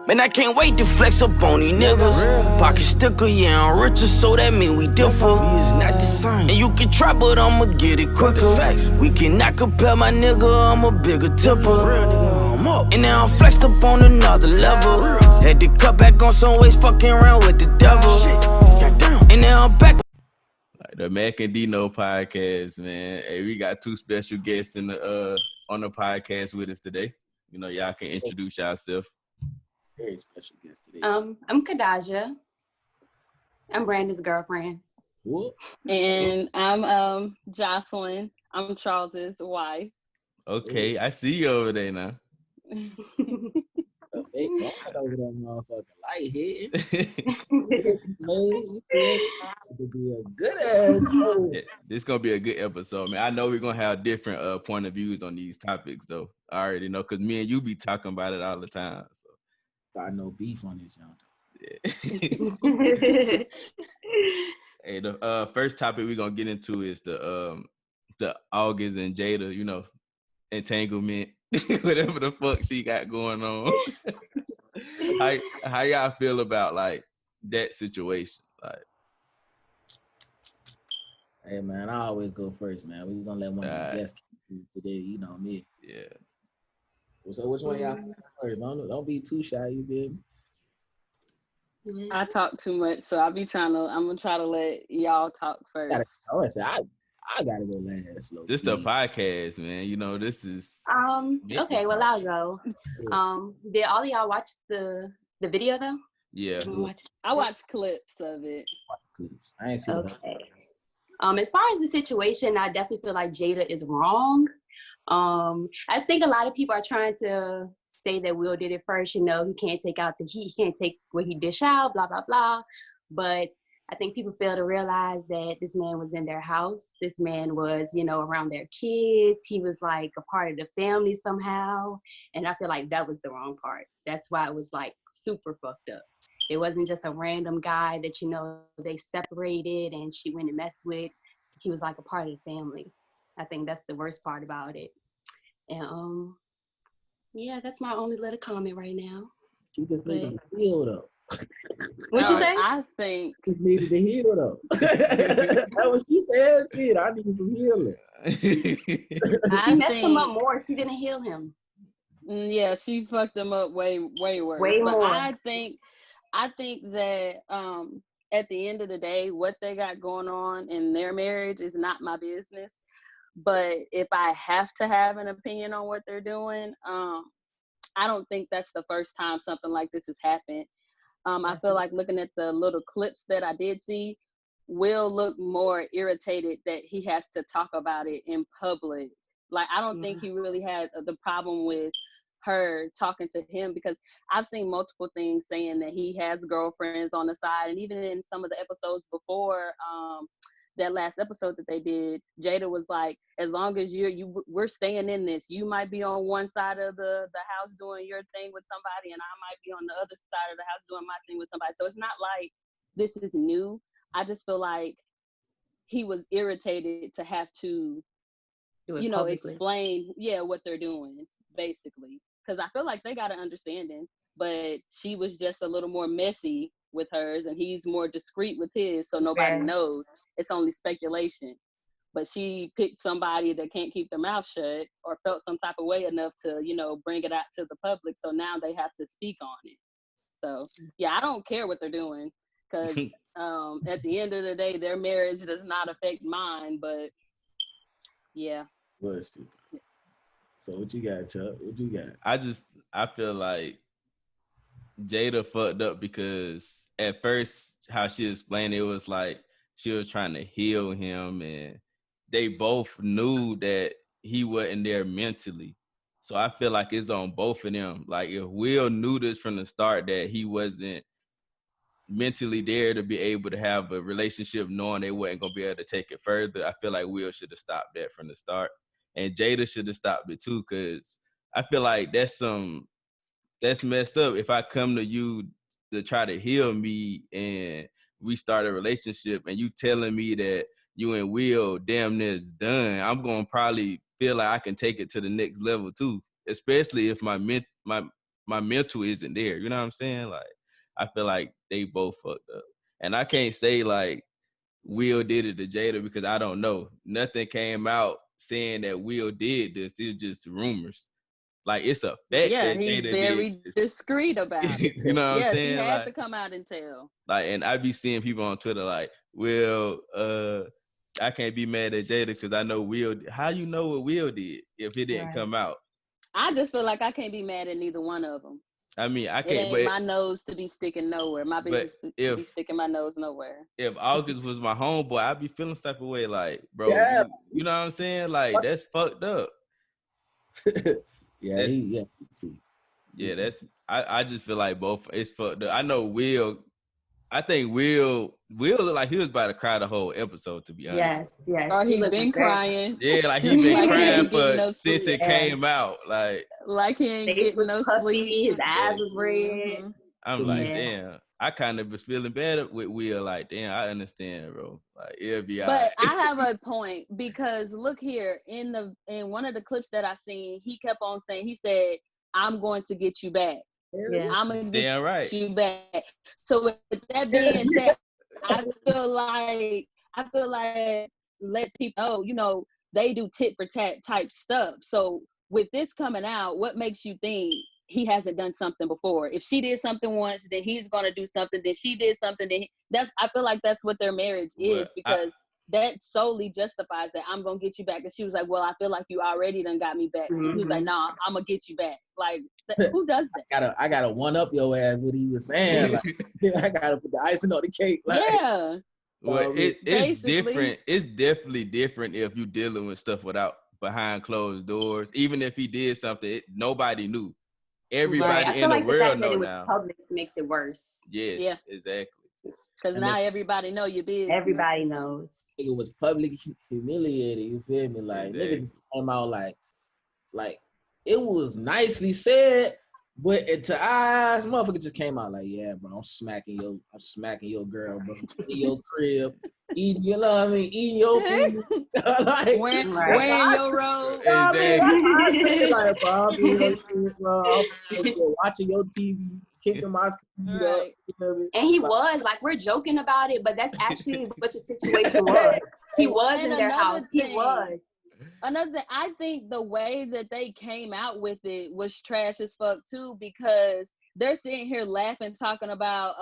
Man, I can't wait to flex up on these niggas. Pocket sticker, yeah, I'm richer, so that mean we differ. We is not the same. And you can try, but I'ma get it quicker. We cannot compare, my nigga, I'm a bigger tipper. And now I'm flexed up on another level. Had to cut back on some ways, fucking around with the devil. And now I'm back. Like the Macc Dino podcast, man. Hey, we got two special guests in the on the podcast with us today. You know, y'all can introduce yourself. Very special guest today. I'm Kadijah. I'm Brandon's girlfriend. Whoop. And I'm Jocelyn. I'm Charles's wife. Okay, I see you over there now. Hey, God over that motherfucking light hitting. To be a good ass. Yeah, this is gonna be a good episode, man. I know we're gonna have different point of views on these topics, though. I already know, cause me and you be talking about it all the time. So got no beef on this, y'all. Yeah. Hey, the first topic we're gonna get into is the August and Jada, you know, entanglement, whatever the fuck she got going on. How y'all feel about like that situation? Like, hey man, I always go first, man. We're gonna let one of the guests today, you know me. Yeah. So which one of y'all first? Don't be too shy, you feel me? I talk too much, so I'm gonna try to let y'all talk first. I gotta go last. This the podcast, man. You know, this is Okay, well I'll go. Did all of y'all watch the video though? Yeah. I watched clips of it. I ain't seen it. Okay. As far as the situation, I definitely feel like Jada is wrong. I think a lot of people are trying to say that Will did it first. You know, he can't take what he dish out, blah blah blah. But I think people fail to realize that this man was in their house. This man was, you know, around their kids. He was like a part of the family somehow. And I feel like that was the wrong part. That's why it was like super fucked up. It wasn't just a random guy that, you know, they separated and she went and messed with. He was like a part of the family. I think that's the worst part about it. And yeah, that's my only little comment right now. She just needed to heal though. What you say? I think just needed to heal though. That was she said. Shit, I need some healing. She messed him up more. She didn't heal him. Yeah, she fucked him up way worse. Way but more. I think that at the end of the day, what they got going on in their marriage is not my business. But if I have to have an opinion on what they're doing, I don't think that's the first time something like this has happened. I feel like looking at the little clips that I did see, Will look more irritated that he has to talk about it in public. Like, I don't think he really had the problem with her talking to him, because I've seen multiple things saying that he has girlfriends on the side. And even in some of the episodes before, that last episode that they did, Jada was like, as long as we're staying in this, you might be on one side of the house doing your thing with somebody, and I might be on the other side of the house doing my thing with somebody. So it's not like this is new. I just feel like he was irritated to have to, you know, explain, what they're doing, basically. Because I feel like they got an understanding, but she was just a little more messy with hers, and he's more discreet with his, so nobody knows. It's only speculation. But she picked somebody that can't keep their mouth shut or felt some type of way enough to, you know, bring it out to the public. So now they have to speak on it. So, yeah, I don't care what they're doing, because at the end of the day, their marriage does not affect mine. But, yeah. So what you got, Chuck? What you got? I feel like Jada fucked up because at first, how she explained it was like she was trying to heal him, and they both knew that he wasn't there mentally. So I feel like it's on both of them. Like, if Will knew this from the start that he wasn't mentally there to be able to have a relationship, knowing they wasn't going to be able to take it further, I feel like Will should have stopped that from the start. And Jada should have stopped it too, because I feel like that's messed up. If I come to you to try to heal me and we start a relationship and you telling me that you and Will damn near is done, I'm going to probably feel like I can take it to the next level too, especially if my my mental isn't there. You know what I'm saying? Like, I feel like they both fucked up. And I can't say like Will did it to Jada because I don't know. Nothing came out saying that Will did this. It's just rumors. Like, it's a fact Yeah, that he's Jada did very this. discreet about it. You know what I'm Yes, saying? he had Like, to come out and tell. like, and I be seeing people on Twitter like, Will, I can't be mad at Jada because I know Will. How you know what Will did if it didn't come out? I just feel like I can't be mad at neither one of them. I mean, I It can't. ain't my nose to be sticking nowhere. My But business to be sticking my nose nowhere. if August was my homeboy, I'd be feeling some type of way. Like, bro, Yeah. you know what I'm saying? Like, that's fucked up. Yeah, he too. Yeah, that's. I just feel like both. It's fucked up. I know Will. I think Will looked like he was about to cry the whole episode. To be honest. Yes. Or he been crying. Yeah, like he been Like he crying ain't getting for no since sleep. it came out. Like he ain't Face getting was no puffy, sleep. his eyes was red. I'm like, damn. I kind of was feeling bad with Will. Like, damn, I understand, bro. Like, it'll be all right. But I have a point because look here, in one of the clips that I seen, he kept on saying, he said, "I'm going to get you back. Yeah. I'm gonna get Damn right. you back." So with that being said, I feel like lets people know, they do tit for tat type stuff. So with this coming out, what makes you think he hasn't done something before? If she did something once, then he's gonna do something. Then she did something. I feel like that's what their marriage is, because that solely justifies that I'm gonna get you back. And she was like, "Well, I feel like you already done got me back." He was like, "Nah, I'm gonna get you back." Like, who does that? I gotta one up your ass what he was saying. Like, I gotta put the icing on the cake. Like, yeah. Well, it's basically different. It's definitely different if you're dealing with stuff without behind closed doors. Even if he did something, nobody knew. Everybody in the world know now. The fact that it was public makes it worse. Yes, yeah, exactly. Because now everybody know your business. Everybody knows. It was public humiliating. You feel me? Like, niggas just came out like it was nicely said, but to eyes, motherfucker just came out like, "Yeah, bro, I'm smacking your girl, bro, in your crib, eating, you know what I mean, eating your food, like wearing your robe." Exactly. Like, bro, I'm in your shit, bro. I'm watching your TV, kicking my feet up. You know what I mean? And he was like, we're joking about it, but that's actually what the situation was. He was in their house. He was. Another thing, I think the way that they came out with it was trash as fuck too, because they're sitting here laughing, talking about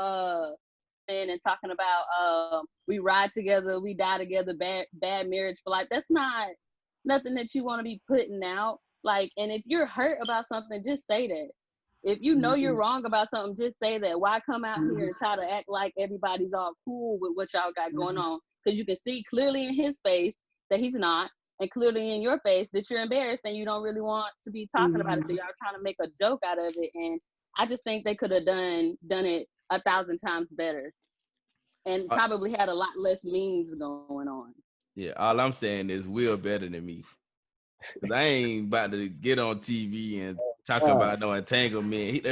we ride together, we die together, bad marriage for life. That's not nothing that you want to be putting out. Like, and if you're hurt about something, just say that. If you know you're wrong about something, just say that. Why come out here and try to act like everybody's all cool with what y'all got going on? Because you can see clearly in his face that he's not, and clearly in your face that you're embarrassed and you don't really want to be talking about it. So y'all trying to make a joke out of it. And I just think they could have done it 1,000 times better, and probably had a lot less memes going on. Yeah, all I'm saying is Will better than me. Cause I ain't about to get on TV and talk about no entanglement.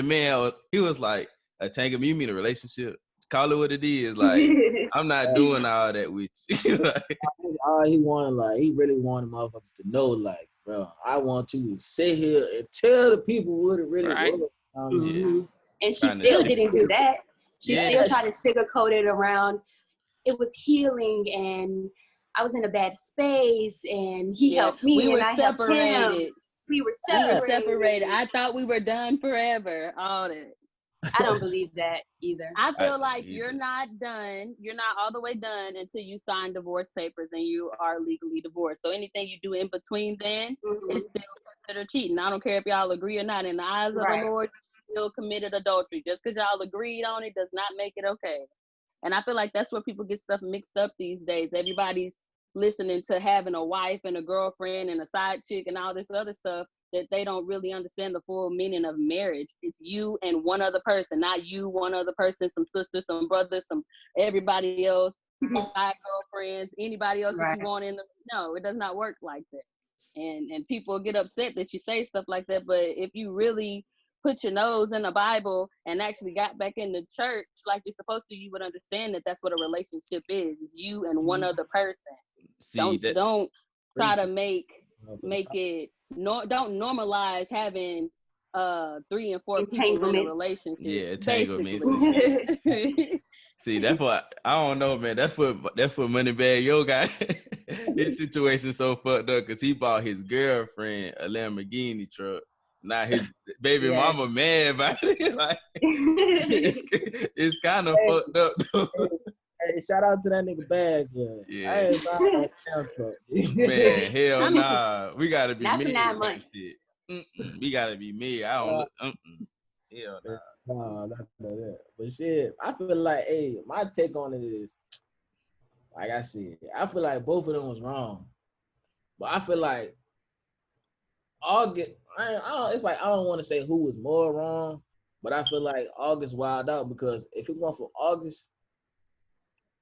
He was like, entanglement, you mean a relationship? Call it what it is. Like, I'm not doing all that with you. Like, all he wanted, like, he really wanted motherfuckers to know, like, bro, I want you to sit here and tell the people what it really was. And she still didn't do that. She still tried to sugarcoat it around. It was healing, and I was in a bad space, and he helped me. We were I separated. helped him. We were separated. I thought we were done forever. All that. I don't believe that either. I feel like you're not done. You're not all the way done until you sign divorce papers and you are legally divorced. So anything you do in between then is still considered cheating. I don't care if y'all agree or not. In the eyes of the Lord, you still committed adultery. Just because y'all agreed on it does not make it okay. And I feel like that's where people get stuff mixed up these days. Everybody's listening to having a wife and a girlfriend and a side chick and all this other stuff, that they don't really understand the full meaning of marriage. It's you and one other person, not you, one other person, some sisters, some brothers, some everybody else, 5 girlfriends, anybody else that you want in the, no, it does not work like that. And people get upset that you say stuff like that, but if you really put your nose in the Bible and actually got back in the church like you're supposed to, you would understand that that's what a relationship is. It's you and one other person. Don't try to make it don't normalize having 3 and 4 people in a relationship. Yeah, entanglements. Basically. See, that's what I don't know, man. That's what Moneybag Yo got. His situation so fucked up because he bought his girlfriend a Lamborghini truck. Now his baby mama mad about it. Like, it's kind of fucked up though. Hey, shout out to that nigga Bag. Yeah. I ain't buying no damn truck. Man, hell nah. We gotta be not for mid 9 with that months. shit. We gotta be mid. I don't look. Hell nah. No, not that. But shit, I feel like, hey, my take on it is, like I said, I feel like both of them was wrong. But I feel like August, it's like I don't want to say who was more wrong, but I feel like August wild out because if it weren't for August,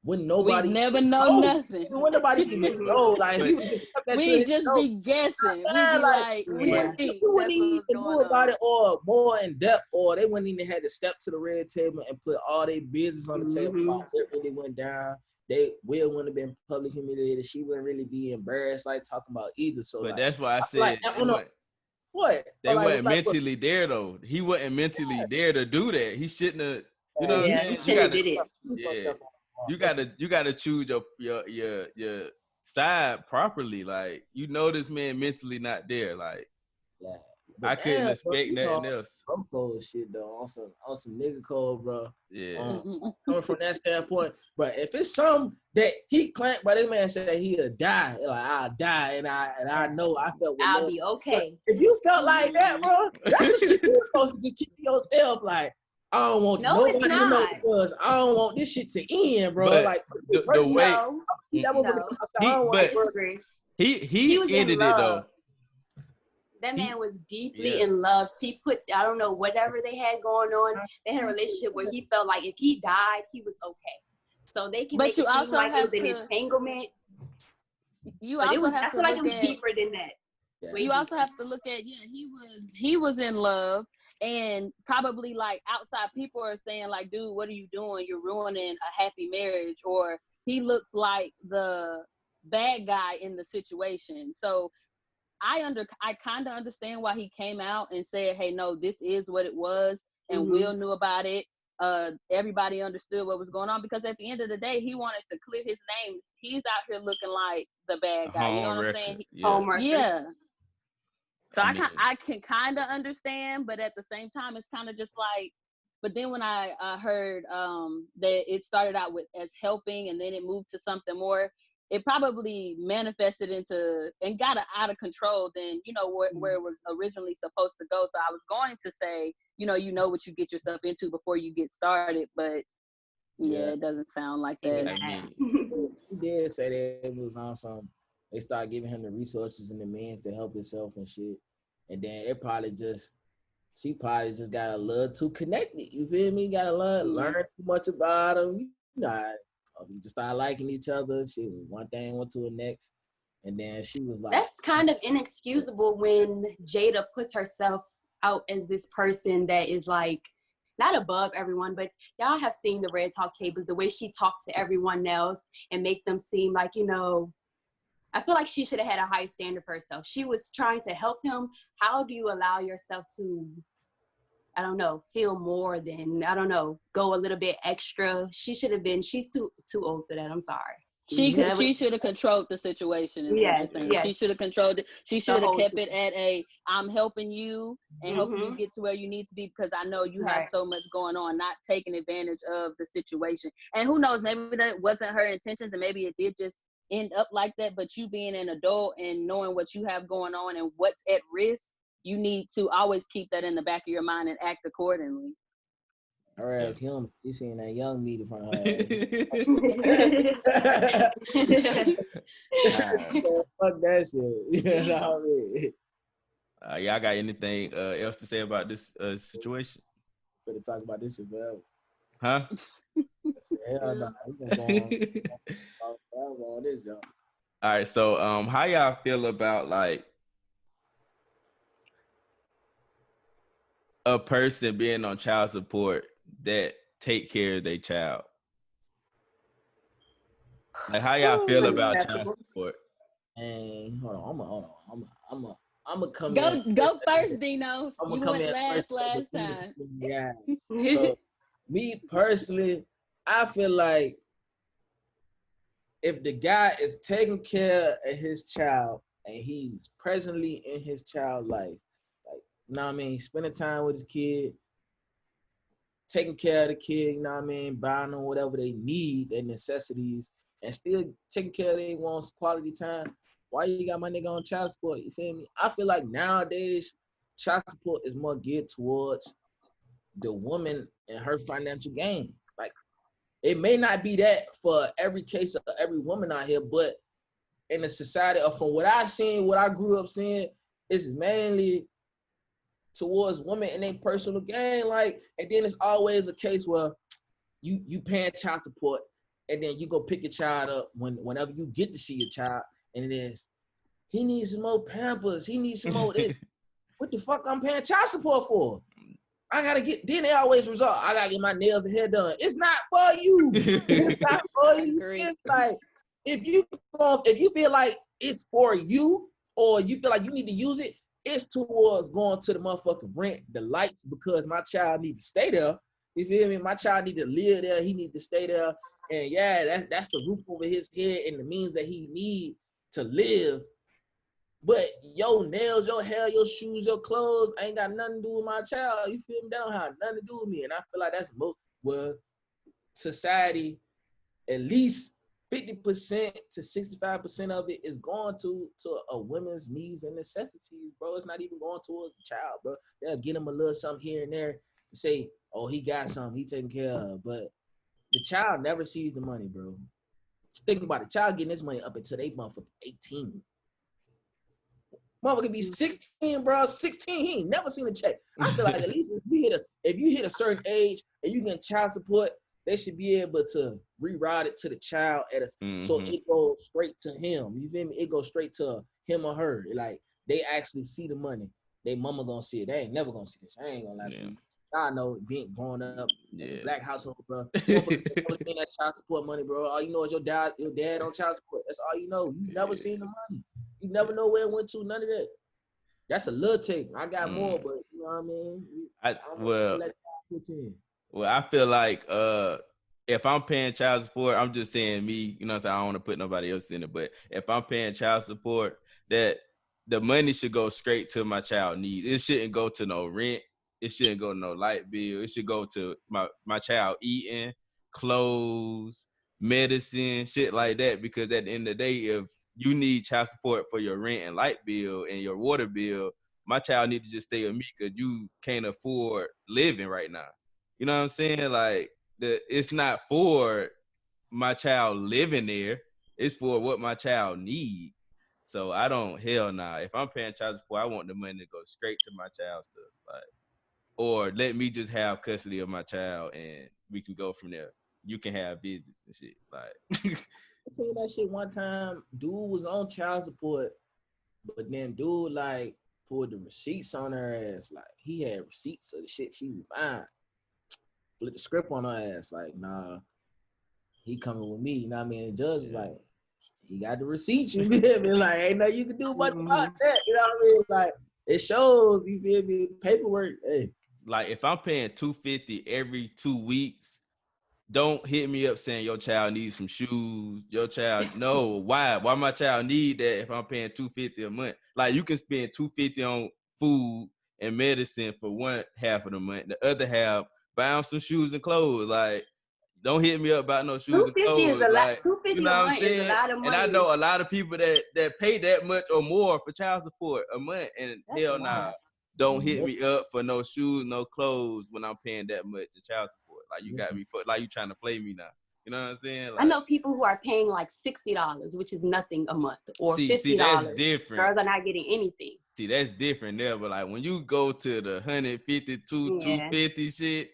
when nobody we never know nothing. When nobody even know, like he was just we just be guessing. Yeah, we be like we think you wouldn't even know about on. it or more in depth, or they wouldn't even had to step to the red table and put all their business on the table about what really went down. Will wouldn't have been public humiliated. She wouldn't really be embarrassed, like talking about either. So, but like, that's why I said what they weren't mentally there though. He wasn't mentally there to do that. He shouldn't have. You know what I'm saying? Shouldn't have did it. Yeah. You gotta choose your side properly. Like, you know, this man mentally not there. Like, I couldn't expect nothing else. I'm cold shit though, on some nigga code, bro. Yeah. Coming from that standpoint, but if it's something that he claimed, but this man said he'll die, like I'll die, and I know I felt. I'll be okay. But if you felt like that, bro, that's the shit you're supposed to just keep to yourself. Like, I don't want nobody to know because I don't want this shit to end, bro. But like the way he ended it though. That man was deeply in love. She put, I don't know, whatever they had going on. They had a relationship where he felt like if he died, he was okay. So they can make it seem like it was an entanglement. You also have to look at, I feel like it was deeper than that. Yeah. You also have to look at, he was in love, and probably like outside people are saying like, dude, what are you doing? You're ruining a happy marriage. Or he looks like the bad guy in the situation. So I kind of understand why he came out and said, hey, no, this is what it was, and Will knew about it. Everybody understood what was going on, because at the end of the day, he wanted to clear his name. He's out here looking like the bad guy. You know what I'm saying? Yeah. So I can kind of understand, but at the same time, it's kind of just like. But then when I heard that it started out as helping, and then it moved to something more, it probably manifested into and got out of control than, where it was originally supposed to go. So I was going to say, you know what you get yourself into before you get started, but it doesn't sound like that. He did say that it was on some, they started giving him the resources and the means to help himself and shit. And then she probably just got a little too connected. You feel me? Got a learn too much about him. We just started liking each other. She one thing went to the next, and then she was like, "That's kind of inexcusable when Jada puts herself out as this person that is like not above everyone, but y'all have seen the Red Talk tables, the way she talked to everyone else and make them seem like, I feel like she should have had a high standard for herself. She was trying to help him. How do you allow yourself to, I don't know, feel more than, I don't know, go a little bit extra? She's too old for that. I'm sorry. She should have controlled the situation. Yes. She should have controlled it. She should have kept it at I'm helping you and helping you get to where you need to be, because I know you have so much going on, not taking advantage of the situation. And who knows, maybe that wasn't her intentions, and maybe it did just end up like that. But you being an adult and knowing what you have going on and what's at risk, you need to always keep that in the back of your mind and act accordingly. Her ass him. She seen that young meat in front of her. Fuck that shit. You know what I mean? Y'all got anything else to say about this situation? For to talk about this shit forever. Huh? Hell no. We can go on this job. All right. So how y'all feel about like a person being on child support that take care of their child? Like, how y'all feel about child support? And hold on. I'm gonna come Go in. go first, Dino. I'm You gonna come went in last time. Yeah. So me personally, I feel like if the guy is taking care of his child and he's presently in his child's life, like, you know what I mean, spending time with his kid, taking care of the kid, you know what I mean, buying them whatever they need, their necessities, and still taking care of their wants, quality time. Why you got my nigga on child support? You feel me? I feel like nowadays, child support is more geared towards the woman and her financial gain. Like, it may not be that for every case of every woman out here, but in the society, or from what I seen, what I grew up seeing, it's mainly towards women and their personal gain. Like, and then it's always a case where you paying child support, and then you go pick your child up whenever you get to see your child, and it is, he needs some more Pampers, he needs some more this. What the fuck I'm paying child support for? I gotta get, then they always result, I gotta get my nails and hair done. It's not for you. It's not for you. It's like, if you feel like it's for you, or you feel like you need to use it, it's towards going to the motherfucking rent, the lights, because my child need to stay there. You feel me? My child need to live there. He need to stay there. And yeah, that's the roof over his head and the means that he need to live. But your nails, your hair, your shoes, your clothes ain't got nothing to do with my child. You feel me? That don't have nothing to do with me. And I feel like that's most, well, society, at least 50% to 65% of it is going to a woman's needs and necessities, bro. It's not even going towards the child, bro. They'll get him a little something here and there and say, oh, he got something, he taken care of. But the child never sees the money, bro. Just think about it. Child getting this money up until they motherfucking 18. Motherfucker be 16, bro. 16, he ain't never seen a check. I feel like at least if you hit a certain age and you get child support, they should be able to reroute it to the child so it goes straight to him. You feel me? It goes straight to him or her. Like, they actually see the money. They mama gonna see it. They ain't never gonna see this. I ain't gonna lie to you. I know, being growing up in a black household, bro. Motherfuckers never seen that child support money, bro. All you know is your dad on child support. That's all you know. You never seen the money. You never know where it went to. None of that. That's a little take. I got more, but you know what I mean. Well, I feel like if I'm paying child support, I'm just saying me, you know what I'm saying? I don't want to put nobody else in it, but if I'm paying child support, that the money should go straight to my child needs. It shouldn't go to no rent. It shouldn't go to no light bill. It should go to my child eating, clothes, medicine, shit like that, because at the end of the day, if you need child support for your rent and light bill and your water bill, my child need to just stay with me because you can't afford living right now. You know what I'm saying? Like, it's not for my child living there. It's for what my child needs. So I don't, hell nah. If I'm paying child support, I want the money to go straight to my child stuff. Like, or let me just have custody of my child and we can go from there. You can have visits and shit. Like, I tell you that shit one time. Dude was on child support, but then dude like pulled the receipts on her ass. Like, he had receipts of the shit she was buying. Flip the script on her ass. Like, nah, he coming with me. You know what I mean? The judge was like, he got the receipts. You feel me? Like, ain't nothing you can do much about that. You know what I mean? Like, it shows. You feel me? Paperwork. Hey. Like, if I'm paying $250 every 2 weeks, don't hit me up saying your child needs some shoes. Your child, no. Why my child need that if I'm paying $250 a month? Like, you can spend $250 on food and medicine for one half of the month. The other half, buy them some shoes and clothes. Like, don't hit me up about no shoes and clothes. $250 is a lot. Like, $250 you know a what I'm month saying? is a lot of money. And I know a lot of people that pay that much or more for child support a month, and That's hell nah. Don't hit me up for no shoes, no clothes when I'm paying that much in child support. Like, you got me, like you trying to play me now. You know what I'm saying? Like, I know people who are paying like $60, which is nothing a month, or $50. See, that's different. Girls are not getting anything. See, that's different there. But like, when you go to the 152, 250 shit,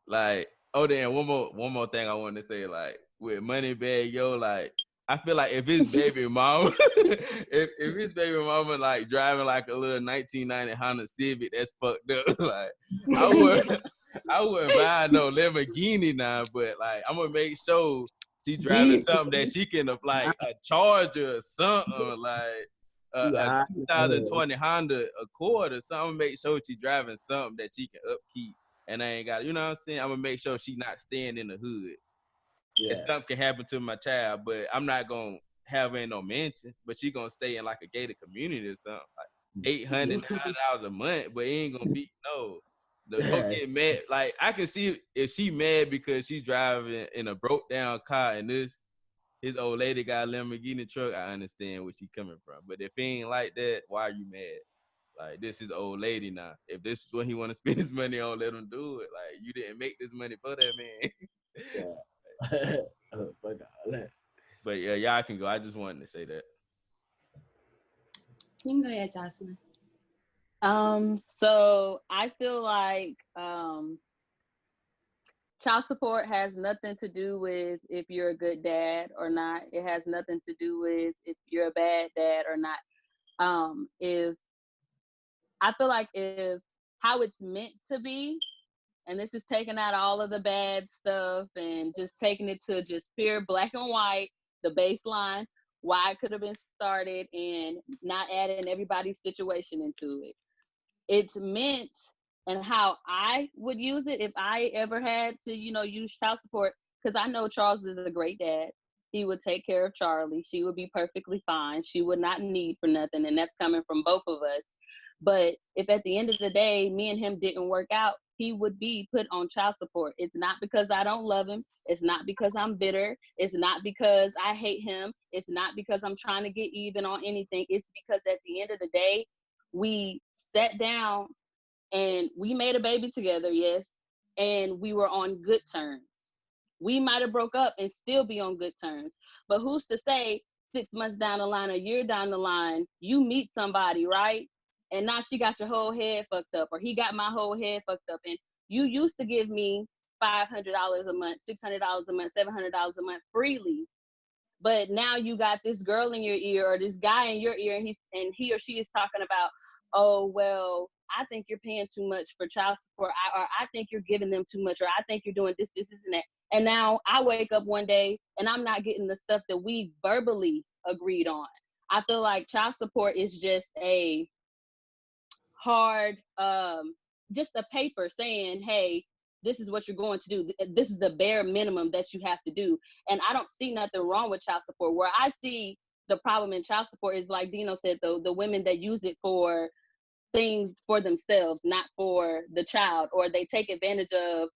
like, oh damn, one more thing I wanted to say, like, with Moneybag Yo, like, I feel like if his baby mama, if his baby mama like driving like a little 1990 Honda Civic, that's fucked up. Like, I wouldn't buy no Lamborghini now, but like, I'm gonna make sure she driving something that she can apply a Charger or something, like a 2020 Honda Accord or something. Make sure she driving something that she can upkeep, and I ain't got, you know what I'm saying. I'm gonna make sure she not staying in the hood. Yeah. And something can happen to my child, but I'm not gonna have her in no mansion. But she gonna stay in like a gated community or something, like $800, $900 a month. But it ain't gonna be don't get mad. Like I can see if she mad because she driving in a broke down car and his old lady got a Lamborghini truck, I understand where she coming from. But if he ain't like that, why are you mad? Like, this is old lady now. If this is what he want to spend his money on, let him do it. Like, you didn't make this money for that man. Yeah. But yeah, y'all can go. I just wanted to say that. You can go ahead, Jocelyn. So I feel like child support has nothing to do with if you're a good dad or not. It has nothing to do with if you're a bad dad or not. If I feel like if how it's meant to be, and this is taking out all of the bad stuff and just taking it to just pure black and white, the baseline, why it could have been started, and not adding everybody's situation into it. It's meant, and how I would use it if I ever had to, use child support, because I know Charles is a great dad. He would take care of Charlie. She would be perfectly fine. She would not need for nothing, and that's coming from both of us. But if at the end of the day, me and him didn't work out, he would be put on child support. It's not because I don't love him. It's not because I'm bitter. It's not because I hate him. It's not because I'm trying to get even on anything. It's because at the end of the day, we sat down and we made a baby together, yes, and we were on good terms. We might have broke up and still be on good terms. But who's to say 6 months down the line, a year down the line, you meet somebody, right? And now she got your whole head fucked up, or he got my whole head fucked up. And you used to give me $500 a month, $600 a month, $700 a month freely. But now you got this girl in your ear or this guy in your ear, and he or she is talking about, oh, well, I think you're paying too much for child support, or I think you're giving them too much, or I think you're doing this, and that. And now I wake up one day and I'm not getting the stuff that we verbally agreed on. I feel like child support is just a hard, just a paper saying, hey, this is what you're going to do. This is the bare minimum that you have to do. And I don't see nothing wrong with child support. Where I see the problem in child support is, like Dino said, the women that use it for things for themselves, not for the child, or they take advantage of,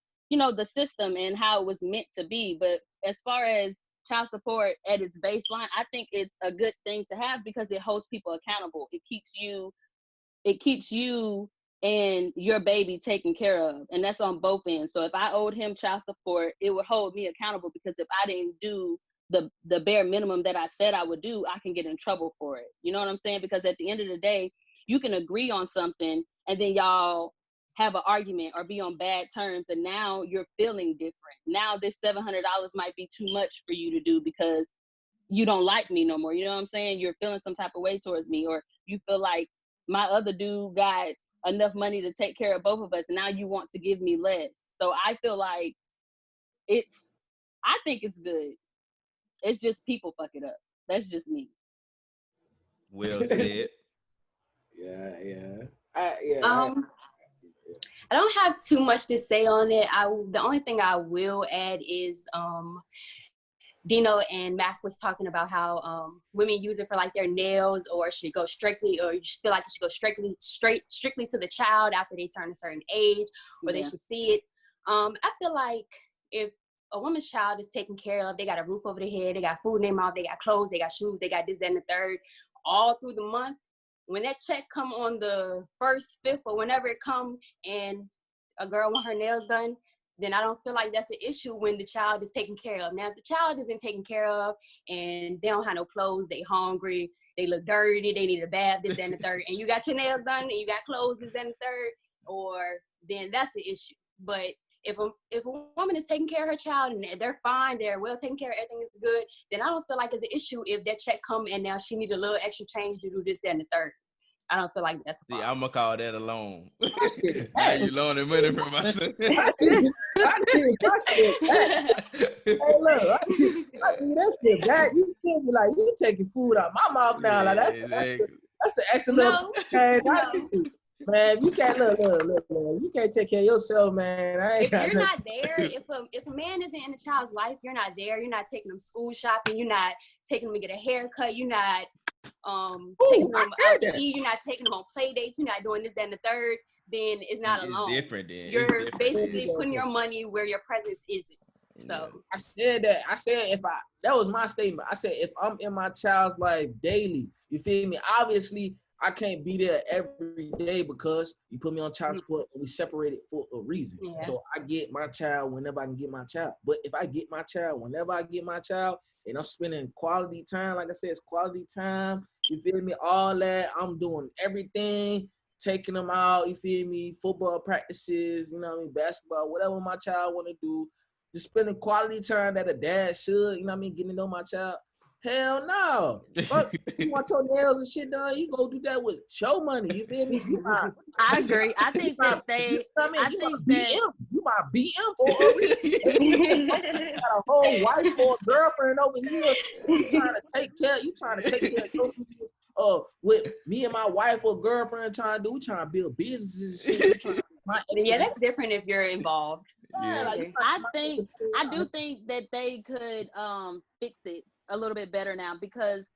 the system and how it was meant to be. But as far as child support at its baseline, I think it's a good thing to have because it holds people accountable. It keeps you and your baby taken care of, and that's on both ends. So if I owed him child support, it would hold me accountable, because if I didn't do the bare minimum that I said I would do, I can get in trouble for it. You know what I'm saying? Because at the end of the day, you can agree on something and then y'all have an argument or be on bad terms, and now you're feeling different. Now this $700 might be too much for you to do because you don't like me no more. You know what I'm saying? You're feeling some type of way towards me, or you feel like my other dude got enough money to take care of both of us. Now you want to give me less. So I feel like I think it's good. It's just people fuck it up. That's just me. Well said. Yeah. I don't have too much to say on it. The only thing I will add is Dino and Macc was talking about how women use it for like their nails, or should go strictly, or you feel like it should go strictly to the child after they turn a certain age, or they should see it. I feel like if a woman's child is taken care of, they got a roof over their head, they got food in their mouth, they got clothes, they got shoes, they got this, that, and the third, all through the month. When that check come on the 1st, 5th, or whenever it come, and a girl want her nails done, then I don't feel like that's an issue when the child is taken care of. Now, if the child isn't taken care of and they don't have no clothes, they hungry, they look dirty, they need a bath, this, that, and the third, and you got your nails done and you got clothes, this, that, and the third, then that's an issue. But if a woman is taking care of her child and they're fine, they're well taken care of, everything is good, then I don't feel like it's an issue if that check come and now she need a little extra change to do this, that, and the third. I don't feel like that's a problem. See, I'm going to call that a loan. Now you loaning money from my son. I did. Hey, look, I mean, that's the bad. You feel me? Like, you taking food out my mouth now. Yeah, like, exactly. That's an excellent. Man, man, you can't look. You can't take care of yourself, man. If you're not there, if a man isn't in a child's life, you're not there. You're not taking them school shopping. You're not taking them to get a haircut. You're not taking them out to eat. You're not taking them on play dates. You're not doing this, that, and the third. Then it's not alone. Different. Then you're basically putting your money where your presence isn't. So I said that. I said that was my statement. I said if I'm in my child's life daily, you feel me? Obviously, I can't be there every day because you put me on child support and we separated for a reason. Yeah. So I get my child whenever I can get my child. But if I get my child whenever I get my child and I'm spending quality time, like I said, it's quality time. You feel me? All that. I'm doing everything, taking them out. You feel me? Football practices, you know what I mean? Basketball, whatever my child want to do. Just spending quality time that a dad should, you know what I mean? Getting to know my child. Hell no. Fuck, you want your nails and shit done, you go do that with your money. You feel me? I agree. I think that they, you know what I mean? You might beat him for a reason. You got a whole wife or a girlfriend over here. You trying to take care of your kids. With me and my wife or girlfriend trying to build businesses and shit. Yeah, that's different if you're involved. Yeah. I do think that they could fix it a little bit better now because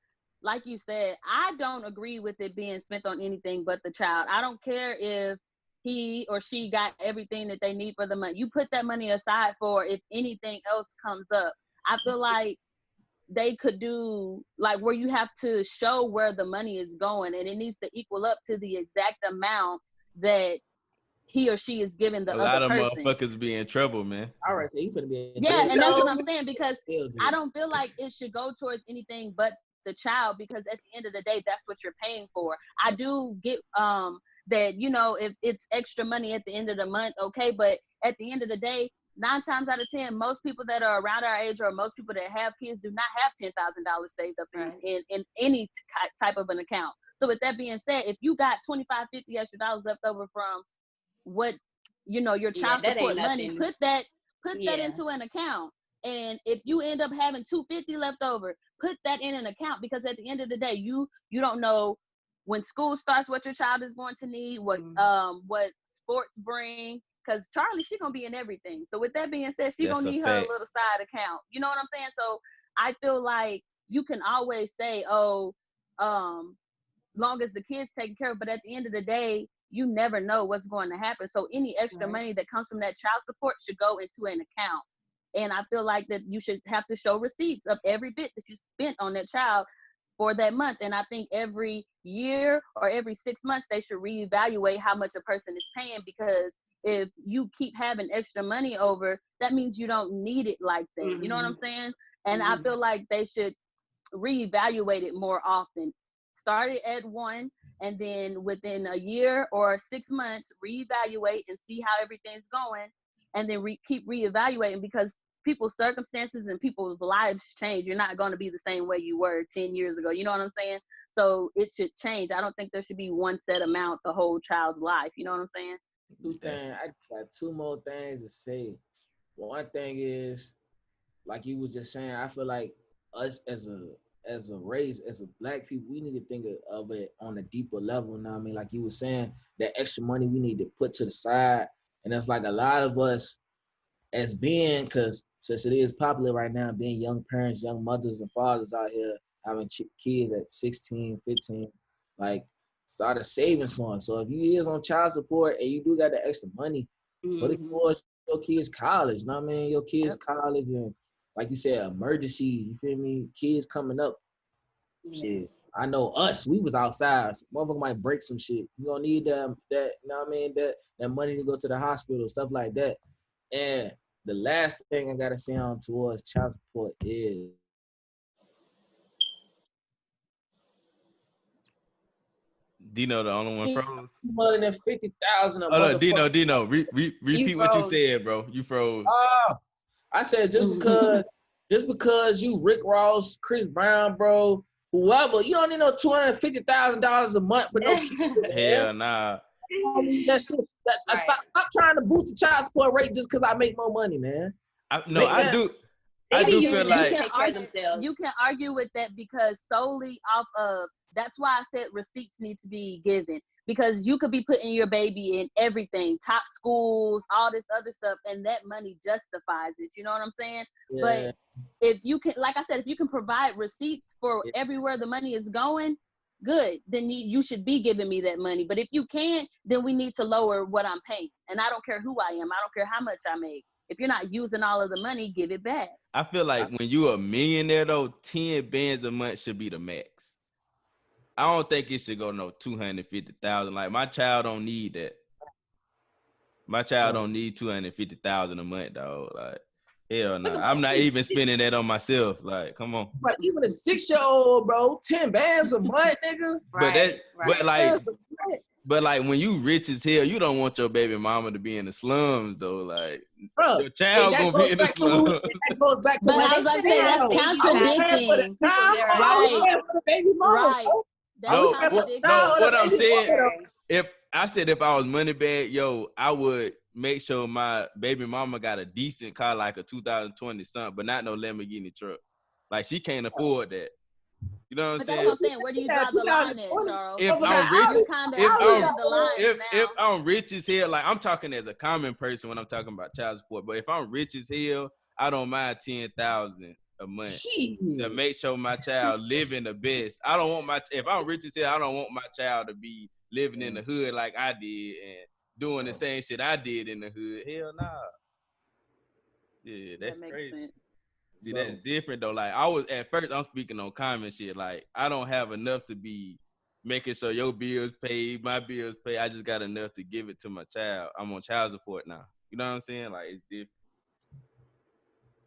like you said, I don't agree with it being spent on anything but the child. I don't care if he or she got everything that they need for the month. You put that money aside for if anything else comes up. I feel like they could do like where you have to show where the money is going and it needs to equal up to the exact amount that he or she is giving the other person. A lot of motherfuckers be in trouble, man. All right, so you finna be in trouble. Yeah, and that's what I'm saying because I don't feel like it should go towards anything but the child because at the end of the day, that's what you're paying for. I do get that, you know, if it's extra money at the end of the month, okay, but at the end of the day, 9 times out of 10, most people that are around our age or most people that have kids do not have $10,000 saved up in any type of an account. So with that being said, if you got $25, $50 extra dollars left over from what, you know, your child support money, put that into an account. And if you end up having $250 left over, put that in an account because at the end of the day, you don't know when school starts what your child is going to need, what sports bring. Because Charlie, she's going to be in everything. So with that being said, she's going to need her little side account. You know what I'm saying? So I feel like you can always say, long as the kid's taken care of. But at the end of the day, you never know what's going to happen. So any extra money that comes from that child support should go into an account. And I feel like that you should have to show receipts of every bit that you spent on that child for that month. And I think every year or every 6 months, they should reevaluate how much a person is paying because if you keep having extra money over, that means you don't need it like that. Mm-hmm. You know what I'm saying? And I feel like they should reevaluate it more often. Start it at 1, and then within a year or 6 months, reevaluate and see how everything's going, and then keep reevaluating because people's circumstances and people's lives change. You're not going to be the same way you were 10 years ago. You know what I'm saying? So it should change. I don't think there should be one set amount the whole child's life. You know what I'm saying? I got 2 more things to say. One thing is, like you was just saying, I feel like us as a race, as a black people, we need to think of it on a deeper level. You know what I mean? Like you were saying, that extra money we need to put to the side. And it's like a lot of us as being, because since it is popular right now, being young parents, young mothers and fathers out here having kids at 16, 15, like start a savings fund. So if you is on child support and you do got the extra money, put it towards your kids' college. You know what I mean? Your kids' college and like you said, emergency, you feel me? Kids coming up. Shit. I know us, we was outside. Motherfucker might break some shit. You gonna need that, you know what I mean? That money to go to the hospital, stuff like that. And the last thing I gotta say on towards child support is Dino, the only one froze. More than 50,000. Oh no, Dino, repeat what you said, bro. You froze. I said just because you Rick Ross, Chris Brown, bro, whoever, you don't need no $250,000 a month for no kid. Hell nah. Stop trying to boost the child support rate just because I make more money, man. I do. I do feel like you can argue with that because solely off of that's why I said receipts need to be given, because you could be putting your baby in everything, top schools, all this other stuff, and that money justifies it. You know what I'm saying? Yeah. But if you can, like I said, if you can provide receipts for everywhere the money is going, good, then you should be giving me that money. But if you can't, then we need to lower what I'm paying. And I don't care who I am. I don't care how much I make. If you're not using all of the money, give it back. I feel like when you a millionaire though, 10 bands a month should be the max. I don't think it should go no 250,000. Like my child don't need that. My child don't need 250,000 a month, dog. Like hell no. I'm not even spending that on myself. Like, come on. But even a 6-year-old, bro, 10 bands a month, nigga. But like when you rich as hell, you don't want your baby mama to be in the slums though. Like, bro, your child gonna be in the slums. That goes back to but I was gonna say that's contradicting. Right. What I'm saying, if I was money bag, yo, I would make sure my baby mama got a decent car, like a 2020 something, but not no Lamborghini truck. Like she can't afford that. You know what I'm saying? That's what I'm saying. Where do you draw the line at, Charles? If I'm rich as hell, like I'm talking as a common person when I'm talking about child support, but if I'm rich as hell, I don't mind 10,000 a month to make sure my child living the best. I don't want if I'm rich as hell, I don't want my child to be living in the hood like I did and doing the same shit I did in the hood. Hell nah. Yeah, that's crazy. Sense. See, that's different though. Like at first I'm speaking on common shit. Like I don't have enough to be making sure your bills paid, my bills paid. I just got enough to give it to my child. I'm on child support now. You know what I'm saying? Like it's different.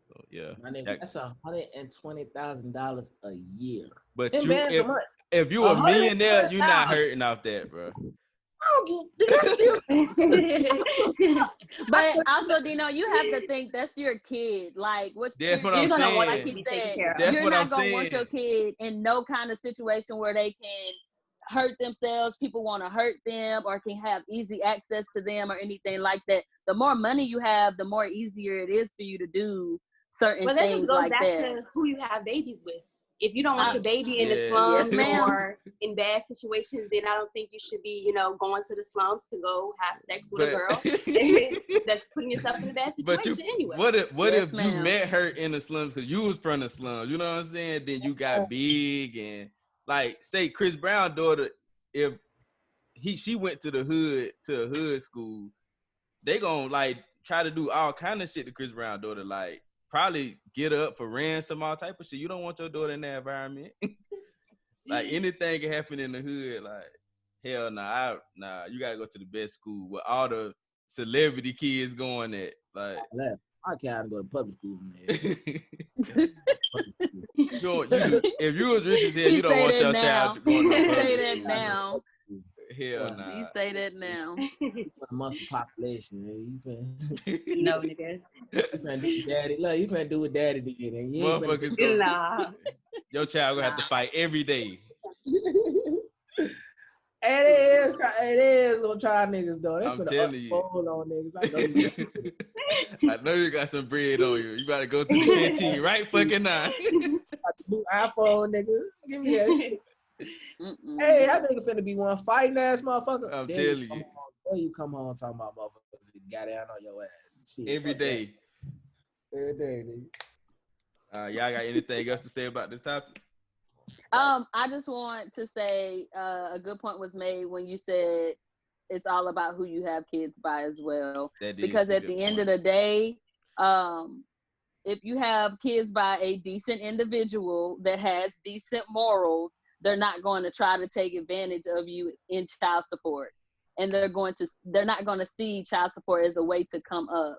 So yeah, my nigga, that's $120,000 a year. But if you a millionaire, you're not hurting off that, bro. But also, Dino, you have to think that's your kid. Like, that's what I'm saying. Like you said, you're not gonna want your kid in no kind of situation where they can hurt themselves. People want to hurt them or can have easy access to them or anything like that. The more money you have, the more easier it is for you to do certain things like that. But that just goes back to who you have babies with. If you don't want your baby in the slums or in bad situations, then I don't think you should be, going to the slums to go have sex with a girl. That's putting yourself in a bad situation anyway. What if you met her in the slums because you was from the slums? You know what I'm saying? Then you got big and like, say Chris Brown's daughter, if she went to a hood school, they gonna like try to do all kind of shit to Chris Brown's daughter, like probably get her up for ransom, all type of shit. You don't want your daughter in that environment. Like anything can happen in the hood. Like hell nah, you gotta go to the best school where all the celebrity kids going at. Like I can't go to public school, man. If you was rich as hell, you don't want your child going to public say that now. Hell nah. You say that now. Amongst the population, man. No, nigga. You finna do what daddy. Look, you finna do what daddy did. And you motherfuckers nah. Your child gonna have to fight every day. It is gonna try niggas though. I'm telling you. On niggas. I know you got some bread on you. You gotta go to the canteen right fucking now. New iPhone, nigga. Give me that. Hey, that nigga finna be one fighting ass motherfucker. I'm telling you. There you come home talking about motherfuckers that got down on your ass. Shit, every day. Every day, nigga. Y'all got anything else to say about this topic? I just want to say a good point was made when you said it's all about who you have kids by as well. Because at the end of the day, if you have kids by a decent individual that has decent morals, they're not going to try to take advantage of you in child support. And they're not going to see child support as a way to come up.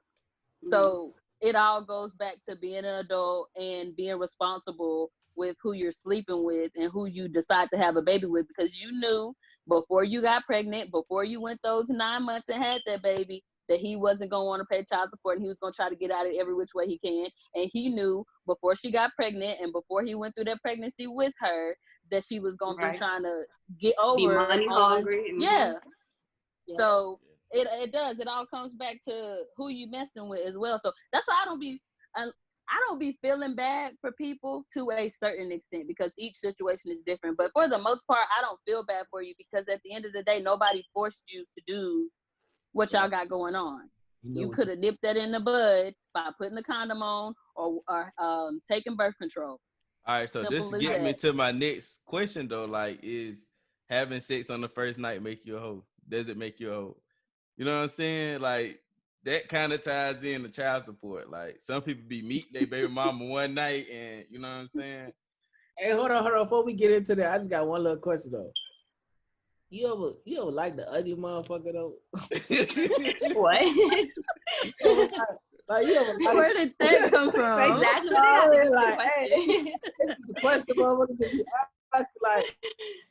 So it all goes back to being an adult and being responsible with who you're sleeping with and who you decide to have a baby with, because you knew before you got pregnant, before you went those 9 months and had that baby, that he wasn't going to want to pay child support and he was going to try to get out of it every which way he can. And he knew before she got pregnant and before he went through that pregnancy with her that she was going to be trying to get over. Be money hungry. Yeah. So it does. It all comes back to who you messing with as well. So that's why I don't be feeling bad for people to a certain extent because each situation is different. But for the most part, I don't feel bad for you because at the end of the day, nobody forced you to do what y'all got going on. You could have nipped that in the bud by putting the condom on or taking birth control. All right, so Simple this get me to my next question though. Like, is having sex on the first night make you a hoe? Does it make you a hoe? You know what I'm saying? Like, that kind of ties in the child support. Like, some people be meeting their baby mama one night, and you know what I'm saying? Hey, hold on. Before we get into that, I just got one little question though. You ever like the ugly motherfucker though? What? Like you ever like, where did that come from? Exactly. Like, hey, it's just a question, motherfucker. To be asked,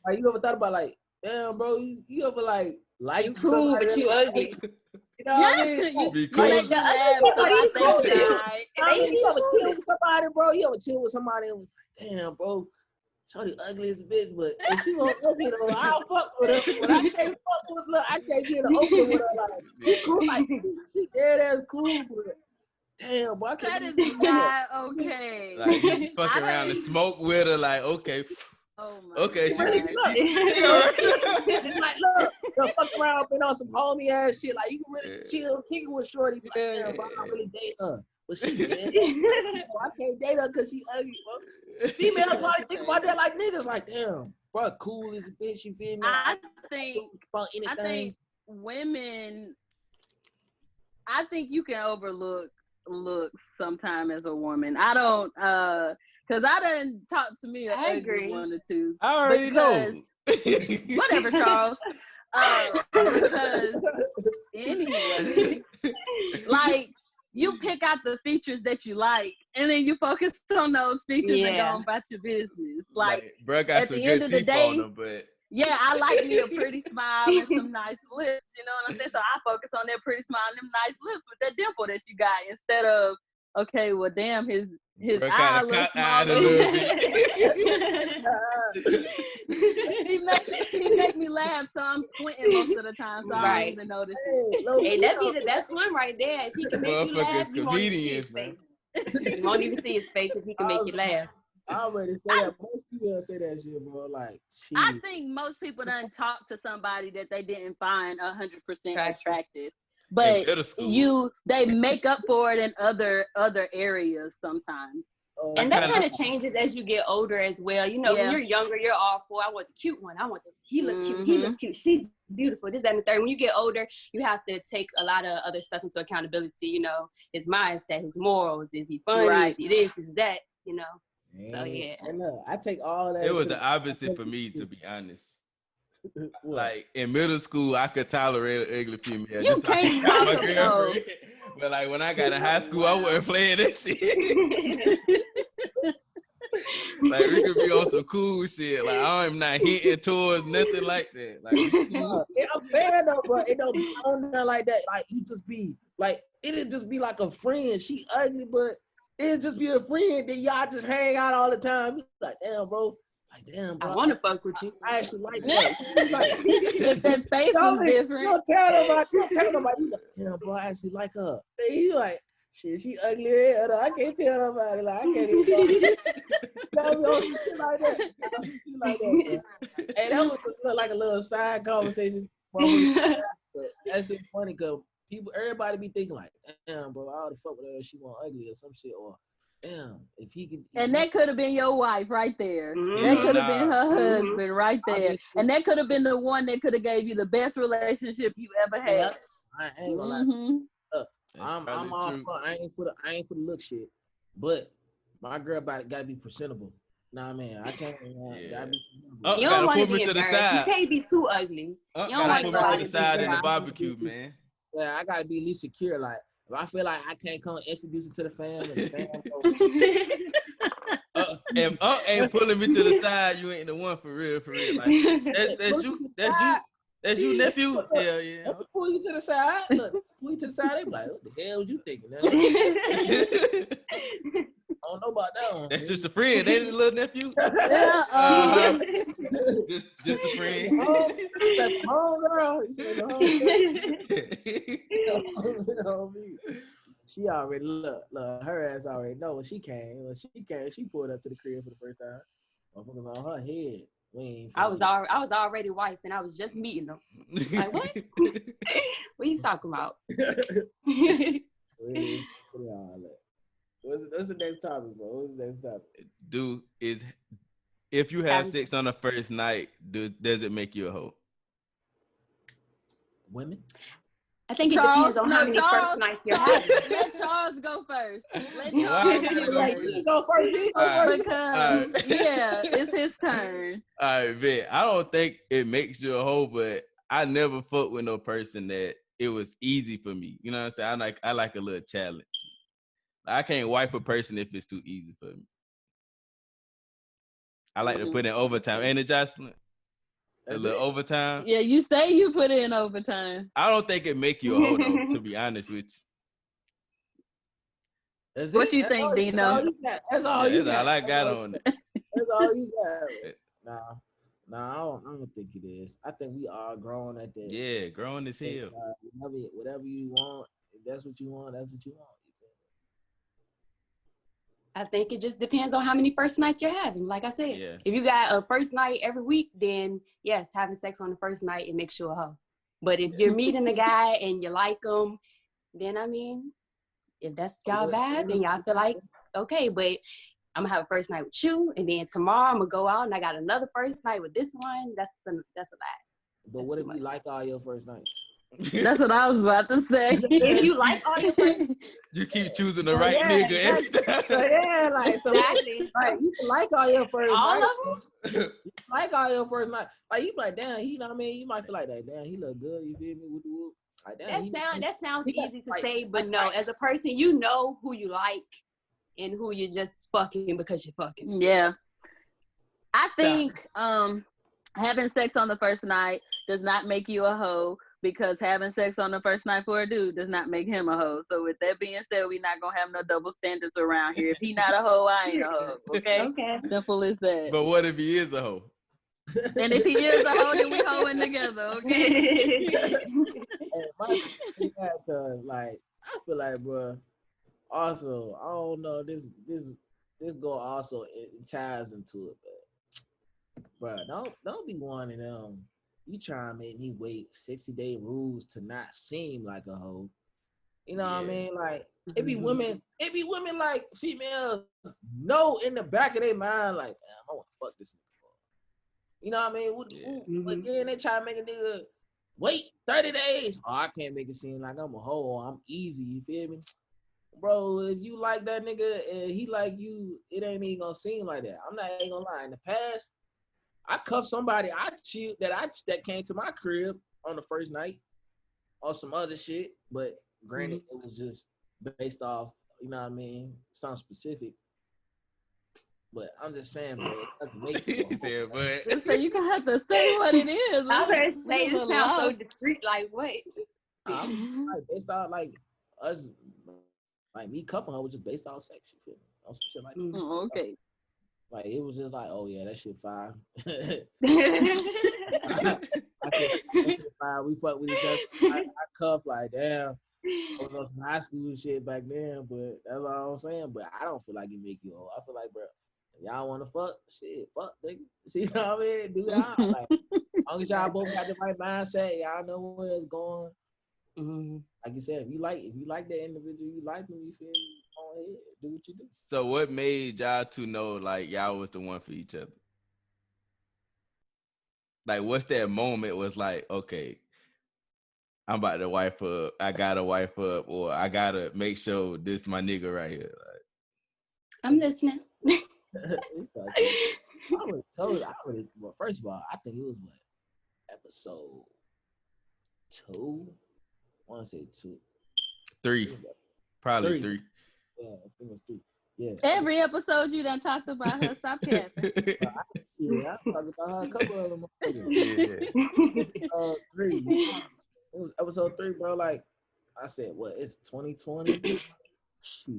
like you ever thought about like, damn, bro, you ever like you cool, but you ugly. You know what I mean? Be cool. You ever chill with somebody, bro? You ever chill with somebody and was like, damn, bro, shorty ugly as a bitch, but if she won't ugly though, I'll fuck with her. But I can't fuck with her. I can't get an open with her. Like, cool, like she dead ass cool, but damn, boy, I can't. That is not okay. Like, you fuck around and smoke with her, like, okay. Oh my okay, God. Like, look, fuck around, been on some homie ass shit. Like, you can really chill, kick it with shorty. Like, damn, bro, I don't really date her. But she dead. I can't date her because she ugly, bro. Females probably think about that like niggas. Like, damn, bro, cool as a bitch. You feel me? I think women. I think you can overlook looks sometime as a woman. I don't, because I done talk to me. I agree. One or two. I already know. Whatever, Charles. Because anyway, like. You pick out the features that you like, and then you focus on those features and go on about your business. Like bro, got at some the good end of the teeth day, on them, but yeah, I like me a pretty smile and some nice lips. You know what I'm saying? So I focus on that pretty smile and them nice lips with that dimple that you got instead of okay, well, damn, his eye looks small. He make me laugh, so I'm squinting most of the time, so I don't even notice it. Hey, that be the best one right there. If he can make you laugh, you won't even see his face. You won't even see his face if he can make you laugh. I already say that. Most people say that shit, bro. Like, I think most people done talk to somebody that they didn't find 100% attractive. But they make up for it in other areas sometimes. And that kind of changes as you get older as well. You know, when you're younger, you're all for, I want the cute one. He look cute. He look cute. She's beautiful. This, that, and the third. When you get older, you have to take a lot of other stuff into accountability. You know, his mindset, his morals. Is he funny? Right. Is he this? Is that? You know. So yeah. And look, I take all that. It was the opposite for me, to be honest. Like in middle school, I could tolerate an ugly female. You can't talk about. But like when I got in high school, I wasn't playing that shit. Like we could be on some cool shit. Like I'm not hinting towards nothing like that. Like I'm saying though, bro, it don't be on there like that. Like you just be like, it'd just be like a friend. She ugly, but it'd just be a friend. Then y'all just hang out all the time. Like damn, bro. Like damn, bro. I want to fuck with you. I actually like that. If that face is different. Don't tell nobody. Like, damn, bro, I actually like her. He like, shit, she ugly as hell. I can't tell nobody. Like, I can't even tell me shit like that. Hey, that was like a little side conversation. That shit funny because everybody be thinking like, damn, bro, I ought to fuck with her if she want ugly or some shit, or damn, if he could. And that could have been your wife right there. That could have been her husband right there. And that could have been the one that could have gave you the best relationship you ever had. I ain't gonna lie. I'm all for. I ain't for the look shit. But my girl gotta be presentable. Nah, man, I can't. Gotta be presentable. You don't want to be embarrassed. You can't be too ugly. You don't want to go to the side in the barbecue, man. Yeah, I gotta be at least secure. Like if I feel like I can't come introduce it to the family, and pulling me to the side, you ain't the one for real. Like that's you, nephew. Hell yeah. Pull you to the side. Look, pull you to the side. They be like, what the hell was you thinking? I don't know about that one. That's just a friend, ain't it, little nephew? Just a friend. That's home girl. He said the home girl. She already look, her ass already know when she came. She pulled up to the crib for the first time. Motherfuckers on her head. We ain't I was already wife and I was just meeting them. Like what? What you talking about? What's the next topic, bro? What's the next topic? Dude, if you have sex on the first night, does it make you a hoe? Women? I think it depends on how many first nights you're having. Let Charles go first. Let Why Charles you go gotta first. He go first. Because yeah, it's his turn. All right, man. I don't think it makes you a hoe, but I never fucked with no person that it was easy for me. You know what I'm saying? I like a little challenge. I can't wipe a person if it's too easy for me. I like to put in overtime. Ain't it, Jocelyn? A little overtime. Yeah, you say you put in overtime. I don't think it make you a hoe though, to be honest with you. What you think, Dino? That's all you got. That's all I got on it. That's all you got. Nah, I don't think it is. I think we are grown at that. Yeah, grown as hell. Whatever you want, if that's what you want, that's what you want. I think it just depends on how many first nights you're having. Like I said, if you got a first night every week, then yes, having sex on the first night, it makes you a hoe. But if you're meeting a guy and you like him, then I mean, if that's y'all vibe and y'all feel like, okay, but I'm gonna have a first night with you, and then tomorrow I'm gonna go out and I got another first night with this one, that's a vibe. But what if you like all your first nights? That's what I was about to say. If you like all your first, you keep choosing the right nigga every time. Yeah, like so. Exactly. Like you can like all your first all night. of them. You like all your first night. Like you be like, damn, he, you know what I mean? You might feel like that. Damn, he look good. You feel me? Whoop. Like, damn, that sounds easy to say, but no, as a person, you know who you like and who you're just fucking because you're fucking. Yeah. I think having sex on the first night does not make you a hoe, because having sex on the first night for a dude does not make him a hoe. So with that being said, we're not gonna have no double standards around here. If he not a hoe, I ain't a hoe. Okay? Simple as that. But what if he is a hoe? And if he is a hoe, then we hoeing together, okay? Like, I feel like, bro. Also, I don't know. This go also it ties into it, but bro, don't be one of them. You try and make me wait 60-day rules to not seem like a hoe. You know what I mean? Like it be women like females know in the back of their mind, like, damn, I want to fuck this nigga. You know what I mean? But then they try to make a nigga wait 30 days. Oh, I can't make it seem like I'm a hoe. I'm easy. You feel me? Bro, if you like that nigga and he like you, it ain't even gonna seem like that. I'm not even gonna lie. In the past, I cuffed somebody that came to my crib on the first night or some other shit. But granted, it was just based off, you know what I mean, something specific. But I'm just saying, bro, it doesn't make you so you can have to say what it is. I was going to say, it sounds so discreet. Like, what? Like, based off, like, us, like, me cuffing her was just based off sex. You feel me? On some shit like that. Oh, okay. Like, it was just like, oh, yeah, that shit fire. We fuck with each other. I cuff, like, damn. I was on some high school shit back then, but that's all I'm saying. But I don't feel like it make you old. I feel like, bro, if y'all want to fuck, shit, fuck, nigga. See what I mean? Do y'all. Like, as long as y'all both got the right mindset, y'all know where it's going. Like you said, if you like that individual, you like them, you feel me? Go ahead, do what you do. So what made y'all two know like y'all was the one for each other? Like, what's that moment was like, okay, I'm about to wife up, I gotta wife up, or I gotta make sure this my nigga right here. Like, I'm listening. I would have told you. Well, first of all, I think it was like episode 2. I want to say 2. 3. Probably 3. Yeah, I think it was 3. Yeah. Every episode you done talked about her. Stop capping. Yeah, I talked about her a couple of them. Yeah. 3. It was episode 3, bro. Like I said, what? It's 2020. Shit.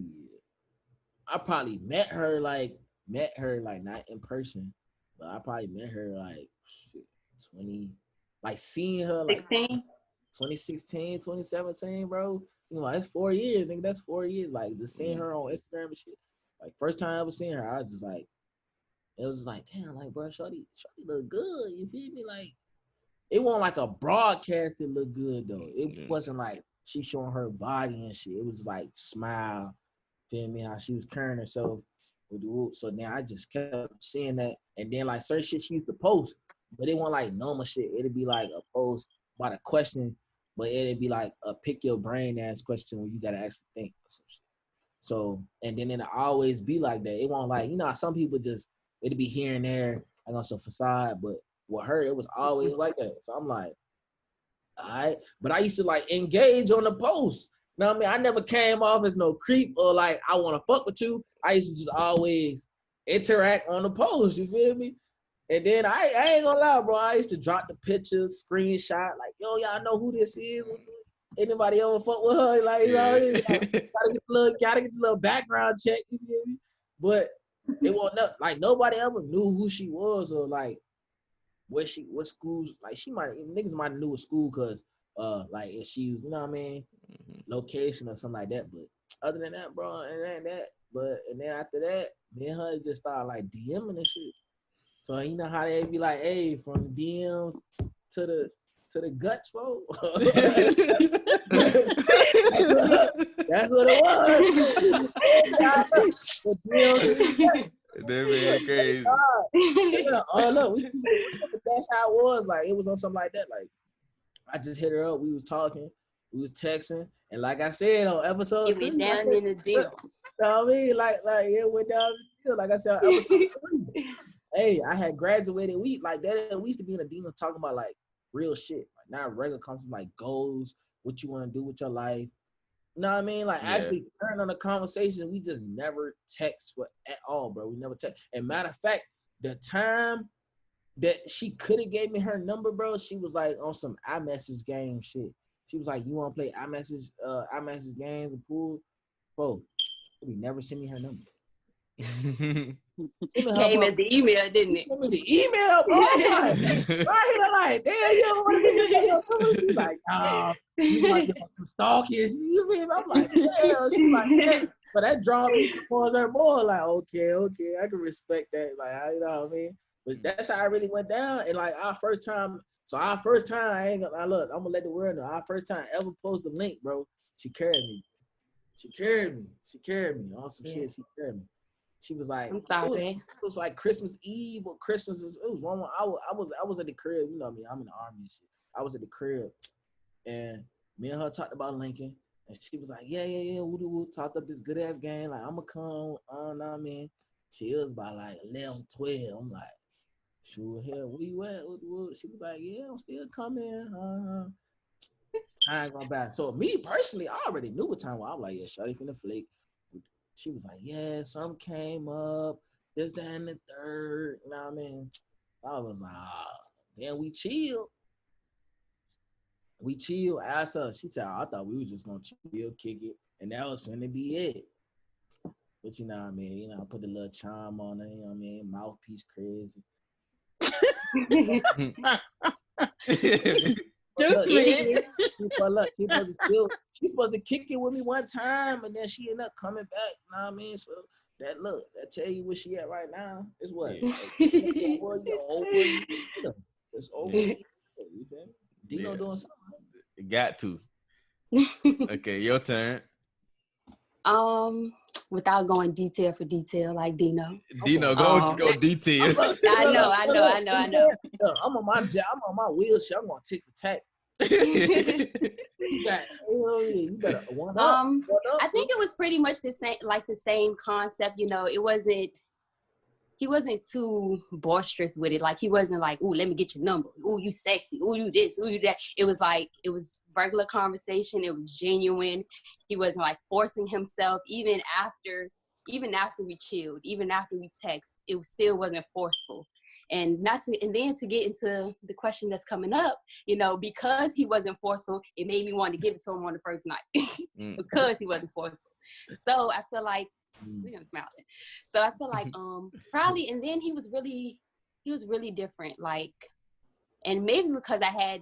I probably met her like not in person, but I probably met her like 20, like seeing her like 16, 2016, 2017, bro. You know, it's 4 years, nigga. That's 4 years. Like, just seeing her on Instagram and shit. Like, first time I ever seen her, I was just like, it was just like, damn, like, bro, shorty look good. You feel me? Like, it wasn't like a broadcast that looked good, though. It wasn't like she showing her body and shit. It was like smile. Feel me? How she was carrying herself with the whoop. So now I just kept seeing that. And then, like, certain shit she used to post, but it wasn't like normal shit. It'd be like a post about a question, but it'd be like a pick your brain ass question where you gotta actually think or some shit. So, and then it'll always be like that. It won't like, you know, some people just, it'll be here and there, like on some facade, but with her, it was always like that. So I'm like, all right. But I used to like engage on the post. You know what I mean? I never came off as no creep or like, I want to fuck with you. I used to just always interact on the post, you feel me? And then I ain't gonna lie, bro. I used to drop the pictures, screenshot, like, yo, y'all know who this is? Anybody ever fuck with her? Like, you know, like, gotta get the little background check, you feel me? But it wasn't like nobody ever knew who she was or like what schools, like niggas might have knew what school cause like if she was, you know what I mean, location or something like that. But other than that, bro, it ain't that. But and then after that, me and her just started like DMing and shit. So you know how they be like, hey, from the DMs to the guts, bro. That's what it was. That man crazy. Oh no, that's how it was. Like it was on something like that. Like I just hit her up. We was talking, we was texting, and like I said on episode 3, it went down in the deal. You know what I mean? Like it went down in the deal. Like I said on episode 3. Hey, I had graduated. We like that. We used to be in the demons talking about like real shit, like not regular conversation, like goals, what you want to do with your life. You know what I mean? Like actually turn on a conversation. We just never text at all, bro. We never text. And matter of fact, the time that she could have gave me her number, bro, she was like on some iMessage game shit. She was like, "You want to play iMessage games and pool?" Bro, she never sent me her number. Came as the email, didn't it? Sent me the email, bro. I'm like, right here, like, damn, you don't want to be your number. She's like, nah, you might be some stalkers. You mean? I'm like, damn. She's like, yeah. But that draw me towards her more. Like, okay, I can respect that. Like, you know what I mean? But that's how I really went down. And like our first time, I ain't gonna look. I'm gonna let the world know. Our first time ever post a link, bro. She carried me. She carried me on some shit. She carried me. She was like, I'm sorry. It was like Christmas Eve or Christmas. It was one. I was at the crib. You know me. I'm in the army and shit. I was at the crib, and me and her talked about Lincoln, and she was like, yeah. Woo talked up this good ass game. Like I'ma come. Know what I mean? She was by like 11, 12. I'm like, sure hell, where you at? She was like, yeah, I'm still coming. Time gone by. So me personally, I already knew what time was. I'm like, yeah, shawty finna flake. She was like, yeah, some came up, this, that, and the third. You know what I mean? I was like, then we chilled. I asked her, she said, I thought we were just gonna chill, kick it, and that was gonna be it. But you know what I mean? You know, I put a little charm on it, you know what I mean? Mouthpiece crazy. She's supposed to kick it with me one time, and then she ended up coming back. You know what I mean? So that tell you where she at right now. It's what? It's over. Dino doing something. Got to. Okay, your turn. Without going detail for detail, like Dino. Dino, go detail. I know. I'm on my wheelchair. I'm gonna tick the tack. You better one up. I think it was pretty much the same concept. You know, he wasn't too boisterous with it. Like he wasn't like, "Ooh, let me get your number. Ooh, you sexy. Ooh, you this. Ooh, you that." It was like it was regular conversation. It was genuine. He wasn't like forcing himself. Even after we chilled, even after we text, it still wasn't forceful. And then to get into the question that's coming up, you know, because he wasn't forceful, it made me want to give it to him on the first night because he wasn't forceful. So I feel like we're gonna smile it. So I feel like probably, and then he was really different. Like, and maybe because I had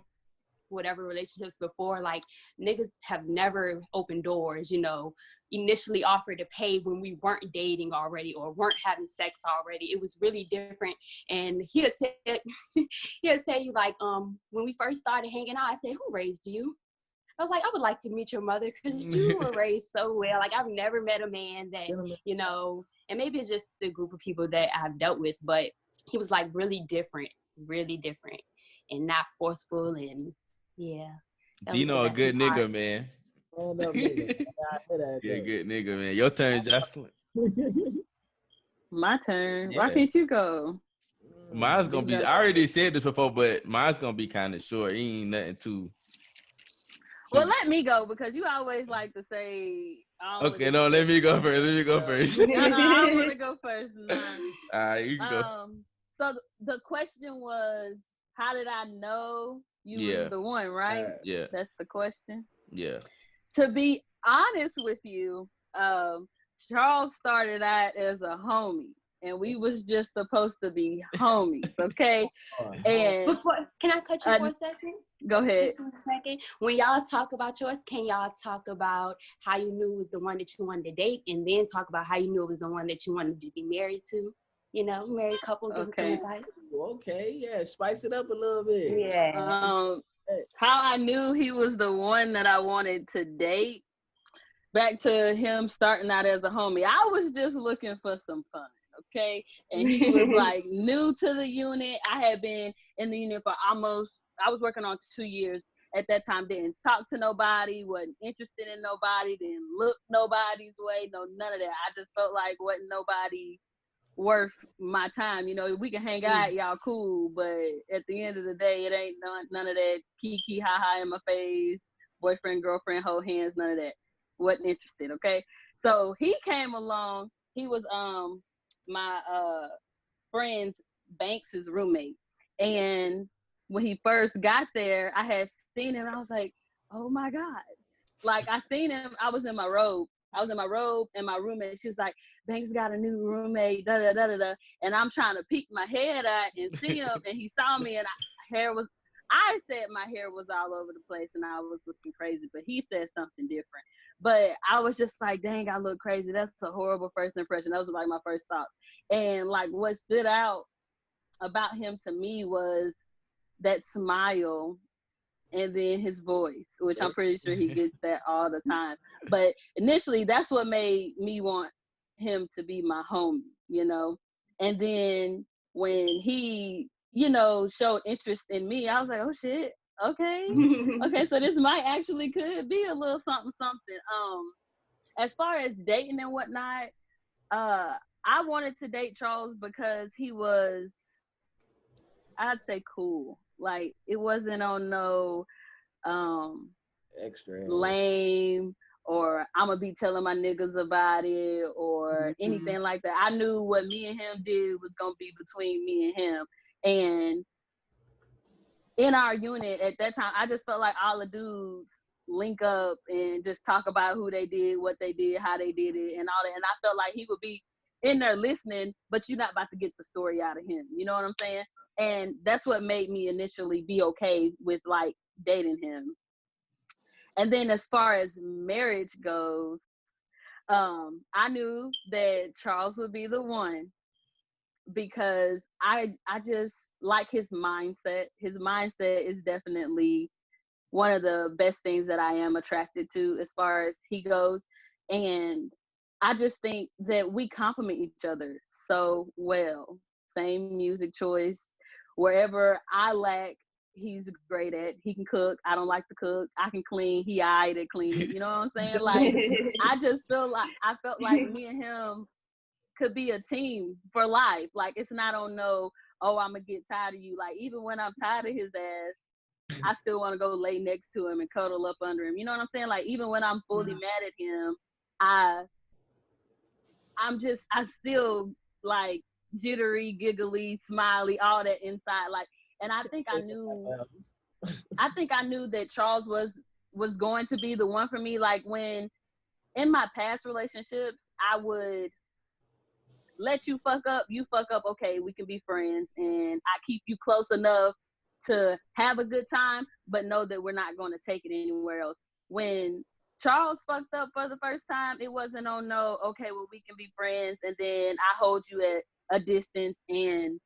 whatever relationships before, like niggas have never opened doors, you know, initially offered to pay when we weren't dating already or weren't having sex already. It was really different. And he'll tell you like, when we first started hanging out, I said, who raised you? I was like, I would like to meet your mother because you were raised so well. Like, I've never met a man that, you know, and maybe it's just the group of people that I've dealt with, but he was like really different and not forceful. And yeah. Dino a good nigga, man. Nigga. Yeah, good nigga, man. Your turn, Jocelyn. My turn. Yeah. Why can't you go? Mine's gonna be, I already said this before, but mine's gonna be kind of short. It ain't nothing too. Well, let me go because you always like to say. Okay, no, let me go first. No, I want to go first. Nah. All right, you can go. So the question was, how did I know you was the one, right? Yeah. That's the question. Yeah. To be honest with you, Charles started out as a homie, and we was just supposed to be homies, okay? And can I cut you for a second? Go ahead. Just 1 second. When y'all talk about yours, can y'all talk about how you knew it was the one that you wanted to date, and then talk about how you knew it was the one that you wanted to be married to? You know, married couple. Okay. Okay, yeah, spice it up a little bit. Yeah. How I knew he was the one that I wanted to date. Back to him starting out as a homie. I was just looking for some fun, okay? And he was like new to the unit. I had been in the unit for I was working on 2 years at that time. Didn't talk to nobody, wasn't interested in nobody, didn't look nobody's way, no, none of that. I just felt like wasn't nobody worth my time. You know, we can hang out, y'all cool, but at the end of the day, it ain't none of that kiki, ha-ha in my face, boyfriend, girlfriend, hold hands, none of that. Wasn't interested, okay? So he came along. He was my friend's Banks's roommate. And when he first got there, I had seen him. I was like, oh my gosh. Like, I seen him. I was in my robe, and my roommate, she was like, Banks got a new roommate, da-da-da-da-da. And I'm trying to peek my head out and see him, and he saw me, and I said my hair was all over the place and I was looking crazy, but he said something different. But I was just like, dang, I look crazy. That's a horrible first impression. That was like my first thought. And like what stood out about him to me was that smile and then his voice, which I'm pretty sure he gets that all the time. But initially, that's what made me want him to be my homie, you know? And then when he, you know, showed interest in me, I was like, oh shit, okay. Okay, so this might actually could be a little something. As far as dating and whatnot, I wanted to date Charles because he was, I'd say, cool. Like, it wasn't on no extra lame or I'm gonna be telling my niggas about it or anything like that. I knew what me and him did was gonna be between me and him. And in our unit at that time, I just felt like all the dudes link up and just talk about who they did, what they did, how they did it, and all that. And I felt like he would be in there listening, but you're not about to get the story out of him. You know what I'm saying? And that's what made me initially be okay with like dating him. And then as far as marriage goes, I knew that Charles would be the one because I just like his mindset. His mindset is definitely one of the best things that I am attracted to as far as he goes. And I just think that we complement each other so well. Same music choice. Wherever I lack, he's great at. He can cook. I don't like to cook. I can clean. He alright at cleaning. You know what I'm saying? Like, I felt like me and him could be a team for life. Like, it's not on no, oh, I'm gonna get tired of you. Like, even when I'm tired of his ass, I still want to go lay next to him and cuddle up under him. You know what I'm saying? Like, even when I'm fully mad at him, I still like jittery, giggly, smiley, all that inside. Like, and I think I knew that Charles was going to be the one for me. Like, when in my past relationships, I would let you fuck up, okay, we can be friends, and I keep you close enough to have a good time, but know that we're not going to take it anywhere else. When Charles fucked up for the first time, it wasn't on no, okay, well, we can be friends, and then I hold you at a distance and,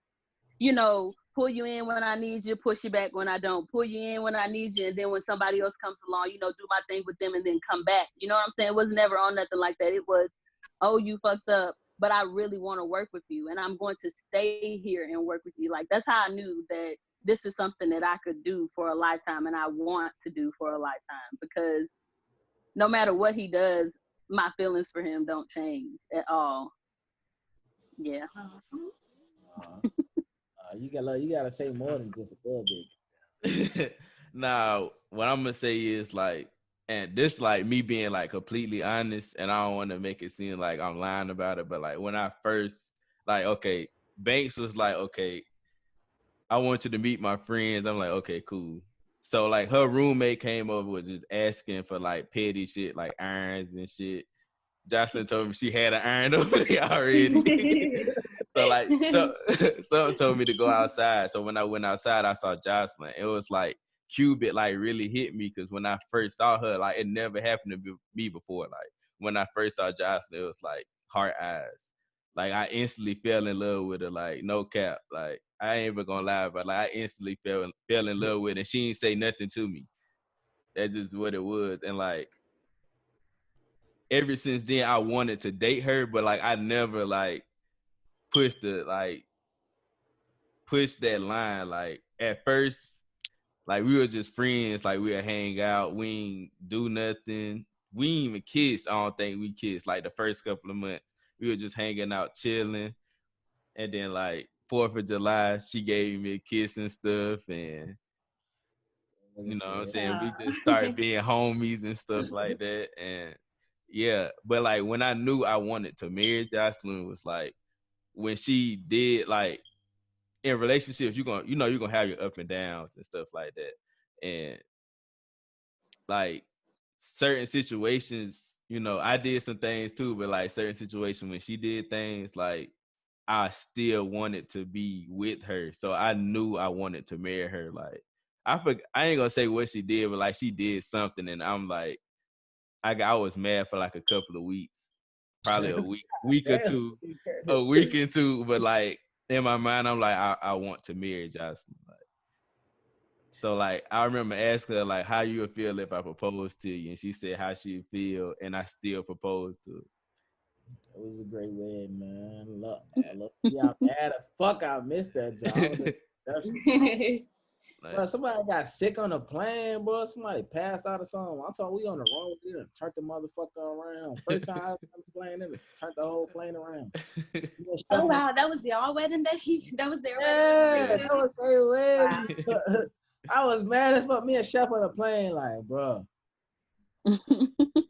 you know, pull you in when I need you, push you back when I don't, pull you in when I need you, and then when somebody else comes along, you know, do my thing with them and then come back. You know what I'm saying? It was never on nothing like that. It was, oh, you fucked up, but I really want to work with you, and I'm going to stay here and work with you. Like, that's how I knew that this is something that I could do for a lifetime, and I want to do for a lifetime, because no matter what he does, my feelings for him don't change at all. Yeah. You gotta say more than just a little bit. Now, what I'm gonna say is like, and this like me being like completely honest, and I don't want to make it seem like I'm lying about it, but like when I first like, okay, Banks was like, okay, I want you to meet my friends. I'm like, okay, cool. So like her roommate came over, was just asking for like petty shit, like irons and shit. Jocelyn told me she had an iron over there already. So like, someone told me to go outside. So when I went outside, I saw Jocelyn. It was like Cubit like really hit me, because when I first saw her, like it never happened to me before. Like when I first saw Jocelyn, it was like heart eyes. Like I instantly fell in love with her. Like no cap. Like I ain't even gonna lie, but like I instantly fell in love with her, and she didn't say nothing to me. That's just what it was. And like ever since then, I wanted to date her, but like I never like pushed that line. Like at first, like we were just friends. Like we would hang out. We ain't do nothing. We ain't even kiss. I don't think we kissed. Like the first couple of months, we were just hanging out, chilling. And then like 4th of July, she gave me a kiss and stuff, and you know what I'm saying? We just started being homies and stuff like that. And yeah, but like when I knew I wanted to marry Jocelyn was like when she did, like in relationships, you're gonna have your up and downs and stuff like that. And like certain situations, I did some things too, but like certain situations when she did things, like I still wanted to be with her. So I knew I wanted to marry her. Like I ain't gonna say what she did, but like she did something, and I'm like, I was mad for like a couple of weeks, probably a week or two, but like in my mind, I'm like, I want to marry Jocelyn. Like, so like I remember asking her like, how you would feel if I proposed to you, and she said how she'd feel, and I still proposed to her. It was a great wedding, man. Look, yeah, I missed that job. Bro, somebody got sick on the plane, bro. Somebody passed out or something. I thought we on the road. We done turned the motherfucker around. First time I was on the plane, they turned the whole plane around. Oh wow, that was y'all wedding day. That was their wedding. Yeah, that was their wedding. Wow. I was mad as fuck. Me and Chef on the plane, like, bro,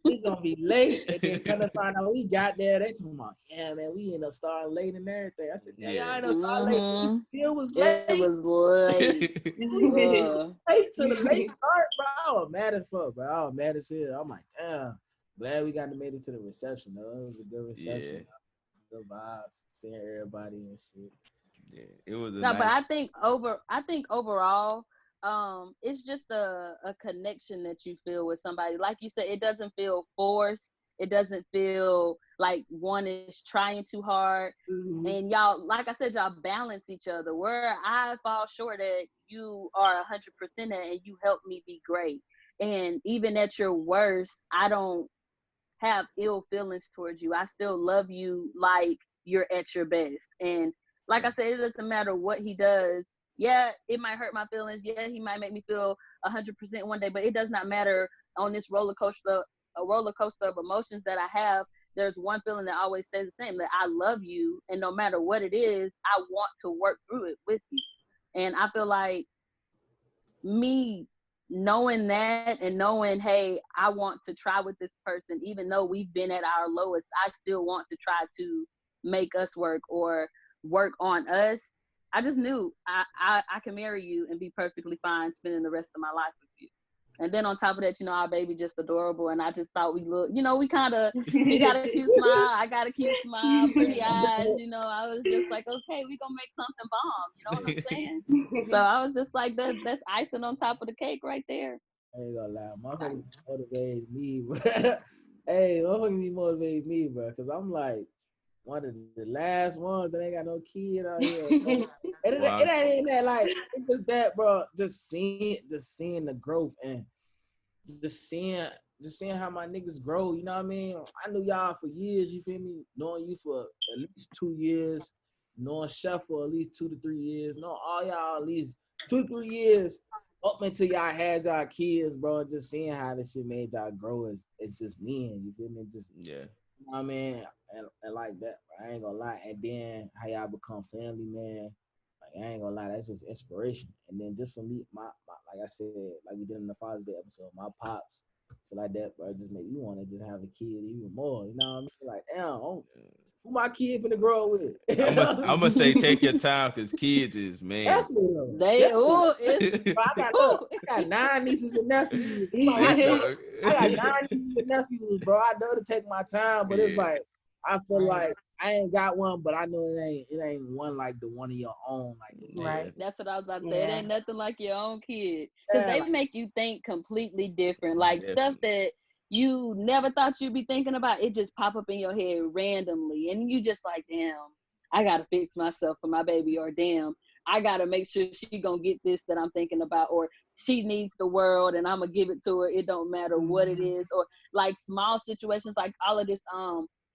we gonna be late, and then kind of find out we got there. They talking about, yeah, man, we ended up starting late and everything. I said, yeah, I ended up starting late. It was late. It was late. Late to the late start, bro. I was mad as fuck, bro. I was mad as hell. I'm like, damn. Glad we got to make it to the reception, though. It was a good reception. Yeah. Good vibes, seeing everybody and shit. Yeah, it was but I think overall, it's just a connection that you feel with somebody. Like you said, it doesn't feel forced. It doesn't feel like one is trying too hard. Mm-hmm. And y'all, like I said, y'all balance each other. Where I fall short at, you are 100% at, and you help me be great. And even at your worst, I don't have ill feelings towards you. I still love you like you're at your best. And like I said, it doesn't matter what he does. Yeah, it might hurt my feelings. Yeah, he might make me feel 100% one day, but it does not matter on this roller coaster of emotions that I have. There's one feeling that always stays the same, that I love you, and no matter what it is, I want to work through it with you. And I feel like me knowing that and knowing, hey, I want to try with this person, even though we've been at our lowest, I still want to try to make us work or work on us. I just knew I can marry you and be perfectly fine spending the rest of my life with you. And then on top of that, you know, our baby just adorable. And I just thought we look, you know, we kind of, he got a cute smile. I got a cute smile, pretty eyes. You know, I was just like, okay, we gonna make something bomb. You know what I'm saying? So I was just like, that's icing on top of the cake right there. I ain't gonna lie, motherfuckers motivated me, bro. Hey, motherfuckers motivated me, bro, because I'm like one of the last ones that ain't got no kid out here. And it ain't that, like, it's just that, bro. Just seeing the growth and just seeing how my niggas grow. You know what I mean? I knew y'all for years. You feel me? Knowing you for at least 2 years, knowing Chef for at least 2 to 3 years, knowing all y'all at least 2 to 3 years. Up until y'all had y'all kids, bro, just seeing how this shit made y'all grow it's just me, you feel me? Just yeah. You know what I mean? And like that, bro. I ain't gonna lie. And then how y'all become family, man. Like, I ain't gonna lie, that's just inspiration. And then just for me, my like I said, like we did in the Father's Day episode, my pops, so like that, bro, just make you want to just have a kid even more. You know what I mean? Like, damn, who my kid finna grow up with? I'm gonna say take your time because kids is, man. I got 9 nieces and nephews. I got 9 nieces and nephews, bro. I know to take my time, but it's like I feel like I ain't got one, but I know it ain't one like the one of your own. Like, right. That's what I was about to say. It ain't nothing like your own kid. Because they make you think completely different. Like stuff that you never thought you'd be thinking about, it just pop up in your head randomly. And you just like, damn, I gotta fix myself for my baby, or damn, I gotta make sure she gonna get this that I'm thinking about, or she needs the world and I'm gonna give it to her. It don't matter what it is. Or like small situations, like all of this,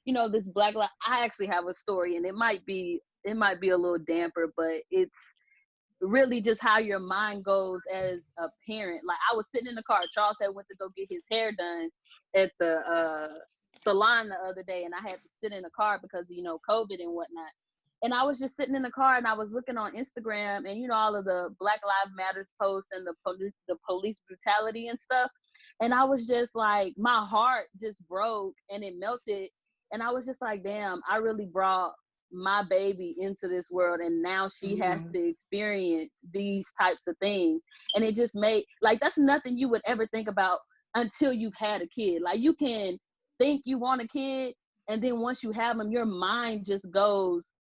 you know, this Black life. I actually have a story, and it might be a little damper, but it's really just how your mind goes as a parent. Like I was sitting in the car. Charles had went to go get his hair done at the salon the other day, and I had to sit in the car because of, you know, COVID and whatnot. And I was just sitting in the car, and I was looking on Instagram, and you know, all of the Black Lives Matters posts and the police brutality and stuff. And I was just like, my heart just broke and it melted. And I was just like, damn, I really brought my baby into this world, and now she has to experience these types of things. And it just made, like, that's nothing you would ever think about until you've had a kid. Like, you can think you want a kid, and then once you have them, your mind just goes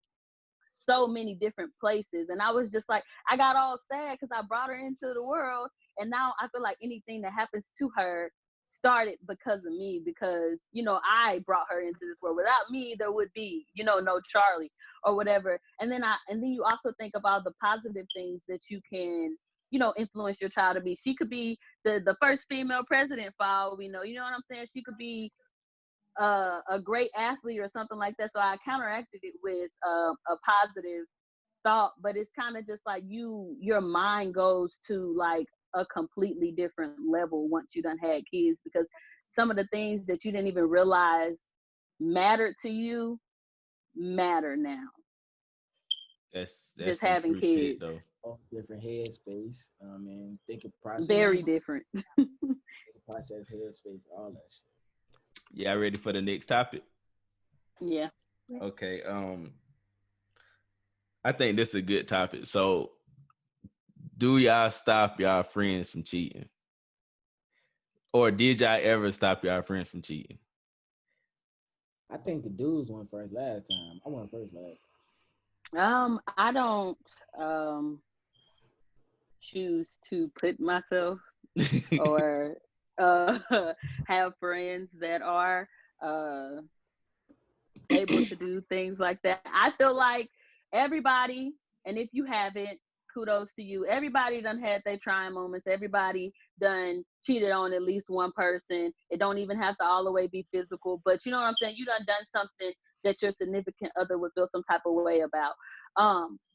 so many different places. And I was just like, I got all sad because I brought her into the world, and now I feel like anything that happens to her started because of me, because, you know, I brought her into this world. Without me, there would be, you know, no Charlie or whatever. And then you also think about the positive things that you can, you know, influence your child to be. She could be the first female president for all we know. You know what I'm saying? She could be a great athlete or something like that. So I counteracted it with a positive thought, but it's kind of just like your mind goes to like a completely different level once you done had kids, because some of the things that you didn't even realize mattered to you matter now. That's just having kids. Shit, though. Different headspace. I mean, thinking process. Very different. Process, headspace, all that shit. Y'all ready for the next topic? Yeah. Okay. I think this is a good topic. So, do y'all stop y'all friends from cheating? Or did y'all ever stop y'all friends from cheating? I think the dudes went first last time. I went first last time. I don't choose to put myself or have friends that are able to do things like that. I feel like everybody, and if you haven't, kudos to you. Everybody done had their trying moments. Everybody done cheated on at least one person. It don't even have to all the way be physical, but you know what I'm saying? You done something that your significant other would feel some type of way about.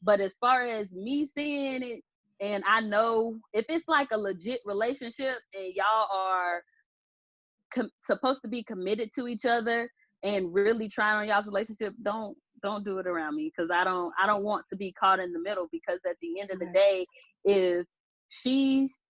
But as far as me seeing it, and I know if it's like a legit relationship and y'all are supposed to be committed to each other and really trying on y'all's relationship, don't do it around me, because I don't want to be caught in the middle. Because at the end of the day, if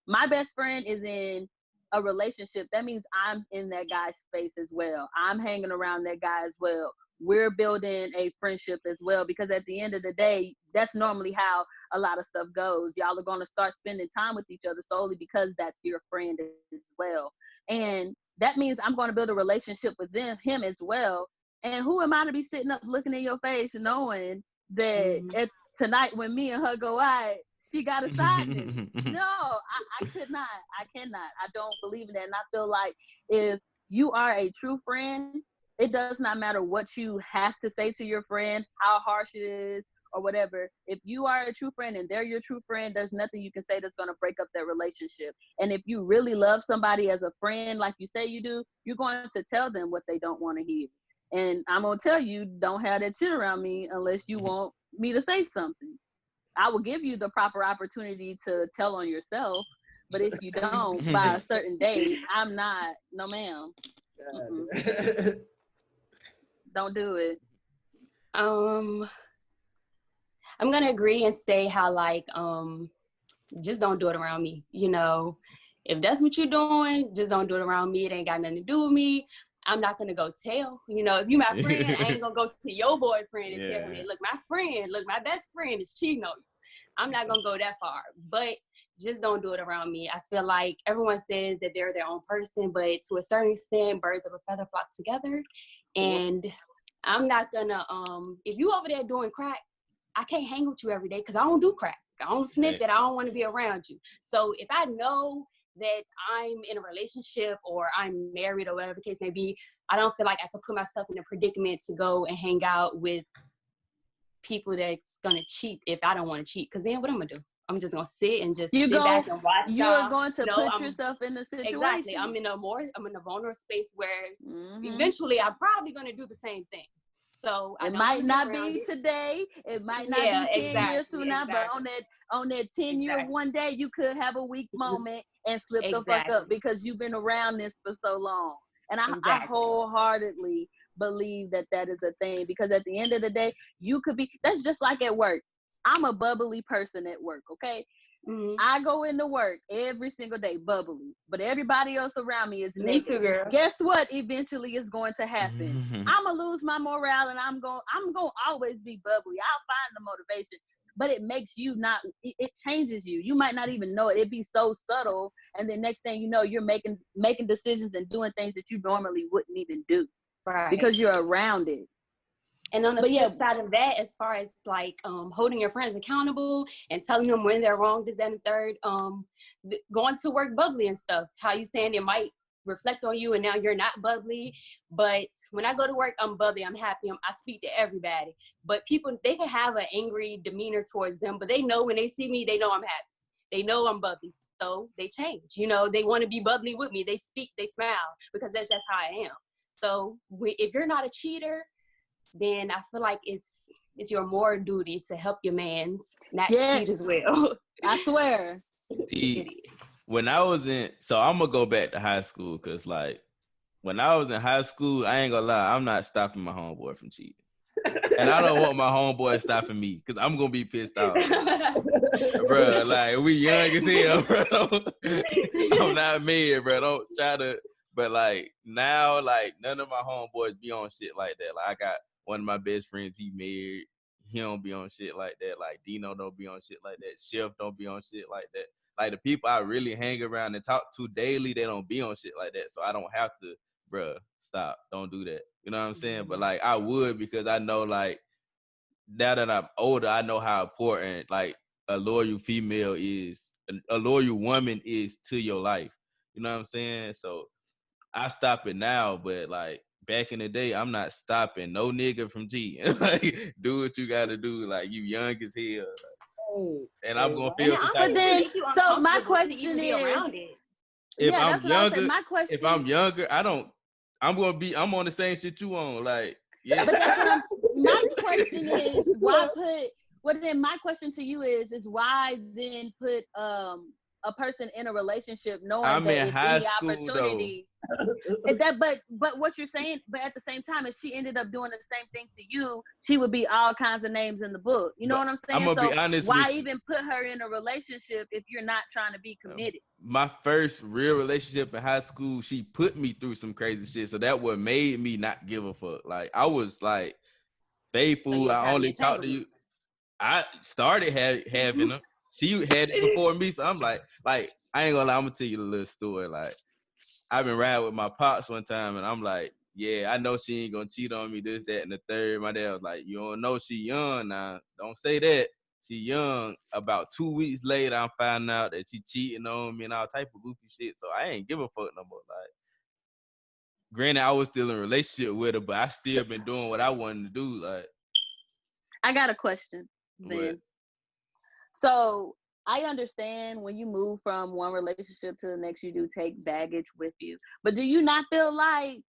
my best friend is in a relationship, that means I'm in that guy's space as well. I'm hanging around that guy as well. We're building a friendship as well, because at the end of the day, that's normally how a lot of stuff goes. Y'all are going to start spending time with each other solely because that's your friend as well. And that means I'm going to build a relationship with him as well. And who am I to be sitting up looking in your face knowing that tonight when me and her go out, she got a side nigga? No, I could not. I cannot. I don't believe in that. And I feel like if you are a true friend, it does not matter what you have to say to your friend, how harsh it is or whatever. If you are a true friend and they're your true friend, there's nothing you can say that's going to break up that relationship. And if you really love somebody as a friend, like you say you do, you're going to tell them what they don't want to hear. And I'm going to tell you, don't have that shit around me unless you want me to say something. I will give you the proper opportunity to tell on yourself. But if you don't, by a certain date, I'm not. No, ma'am. Don't do it. I'm gonna agree and say how like just don't do it around me. You know, if that's what you're doing, just don't do it around me. It ain't got nothing to do with me. I'm not gonna go tell. You know, if you my friend, I ain't gonna go to your boyfriend and tell him, look, my best friend is cheating on you. I'm not gonna go that far, but just don't do it around me. I feel like everyone says that they're their own person, but to a certain extent, birds of a feather flock together. And I'm not gonna, if you over there doing crack, I can't hang with you every day because I don't do crack. I don't sniff it. I don't want to be around you. So if I know that I'm in a relationship or I'm married or whatever the case may be, I don't feel like I could put myself in a predicament to go and hang out with people that's gonna cheat if I don't want to cheat. Because then what I'm gonna do? I'm just gonna sit and just sit back and watch. You're going to put yourself in the situation. Exactly. I'm in a vulnerable space where eventually I'm probably gonna do the same thing. So it might not be today. It might not be 10 years from now. But on that 10-year one day, you could have a weak moment and slip the fuck up because you've been around this for so long. And I wholeheartedly believe that is a thing, because at the end of the day, you could be. That's just like at work. I'm a bubbly person at work, okay? I go into work every single day bubbly, but everybody else around me is negative. Me too, girl. Guess what eventually is going to happen? I'm going to lose my morale, and I'm going to always be bubbly. I'll find the motivation, but it makes you it changes you. You might not even know it. It'd be so subtle, and then next thing you know, you're making decisions and doing things that you normally wouldn't even do, right? Because you're around it. And on the flip side of that, as far as like holding your friends accountable and telling them when they're wrong, this, that, and third, going to work bubbly and stuff. How you saying it might reflect on you and now you're not bubbly. But when I go to work, I'm bubbly, I'm happy, I speak to everybody. But people, they can have an angry demeanor towards them, but they know when they see me, they know I'm happy. They know I'm bubbly, so they change. You know, they want to be bubbly with me. They speak, they smile, because that's just how I am. So if you're not a cheater, then I feel like it's your moral duty to help your mans not cheat as well. I swear. It is. When I was so I'm gonna go back to high school, because like when I was in high school, I ain't gonna lie, I'm not stopping my homeboy from cheating. And I don't want my homeboy stopping me, because I'm gonna be pissed off. Bro, like we young as hell, bro. I'm not mad, bro. Don't try to, but like now, like none of my homeboys be on shit like that. Like I got one of my best friends, he married. He don't be on shit like that. Like Dino don't be on shit like that. Chef don't be on shit like that. Like the people I really hang around and talk to daily, they don't be on shit like that. So I don't have to, bruh, stop. Don't do that. You know what I'm saying? But like I would, because I know like now that I'm older, I know how important like a loyal female is, a loyal woman is to your life. You know what I'm saying? So I stop it now, but like back in the day, I'm not stopping no nigga from cheating. Like, do what you gotta do. Like, you young as hell. Like, and I'm gonna feel some type of way. So my question is, if I'm younger, I'm on the same shit you on. Like, yeah. But that's my question is, why then my question to you is why then put a person in a relationship knowing I'm that in if high any school, opportunity but what you're saying, but at the same time, if she ended up doing the same thing to you, she would be all kinds of names in the book. You know what I'm saying? I'm gonna so be honest why with you. even put her in a relationship if you're not trying to be committed? My first real relationship in high school, she put me through some crazy shit. So that what made me not give a fuck. Like I was like faithful. I only talked to you. I started having them. She had it before me, so I'm like I ain't gonna lie. I'm gonna tell you a little story. Like I've been riding with my pops one time, and I'm like, yeah, I know she ain't gonna cheat on me. This, that, and the third. My dad was like, you don't know she young now. Don't say that. She young. About 2 weeks later, I found out that she cheating on me and all type of goofy shit. So I ain't give a fuck no more. Like, granted, I was still in a relationship with her, but I still been doing what I wanted to do. Like, I got a question, Ben. what? So I understand when you move from one relationship to the next, you do take baggage with you. But do you not feel like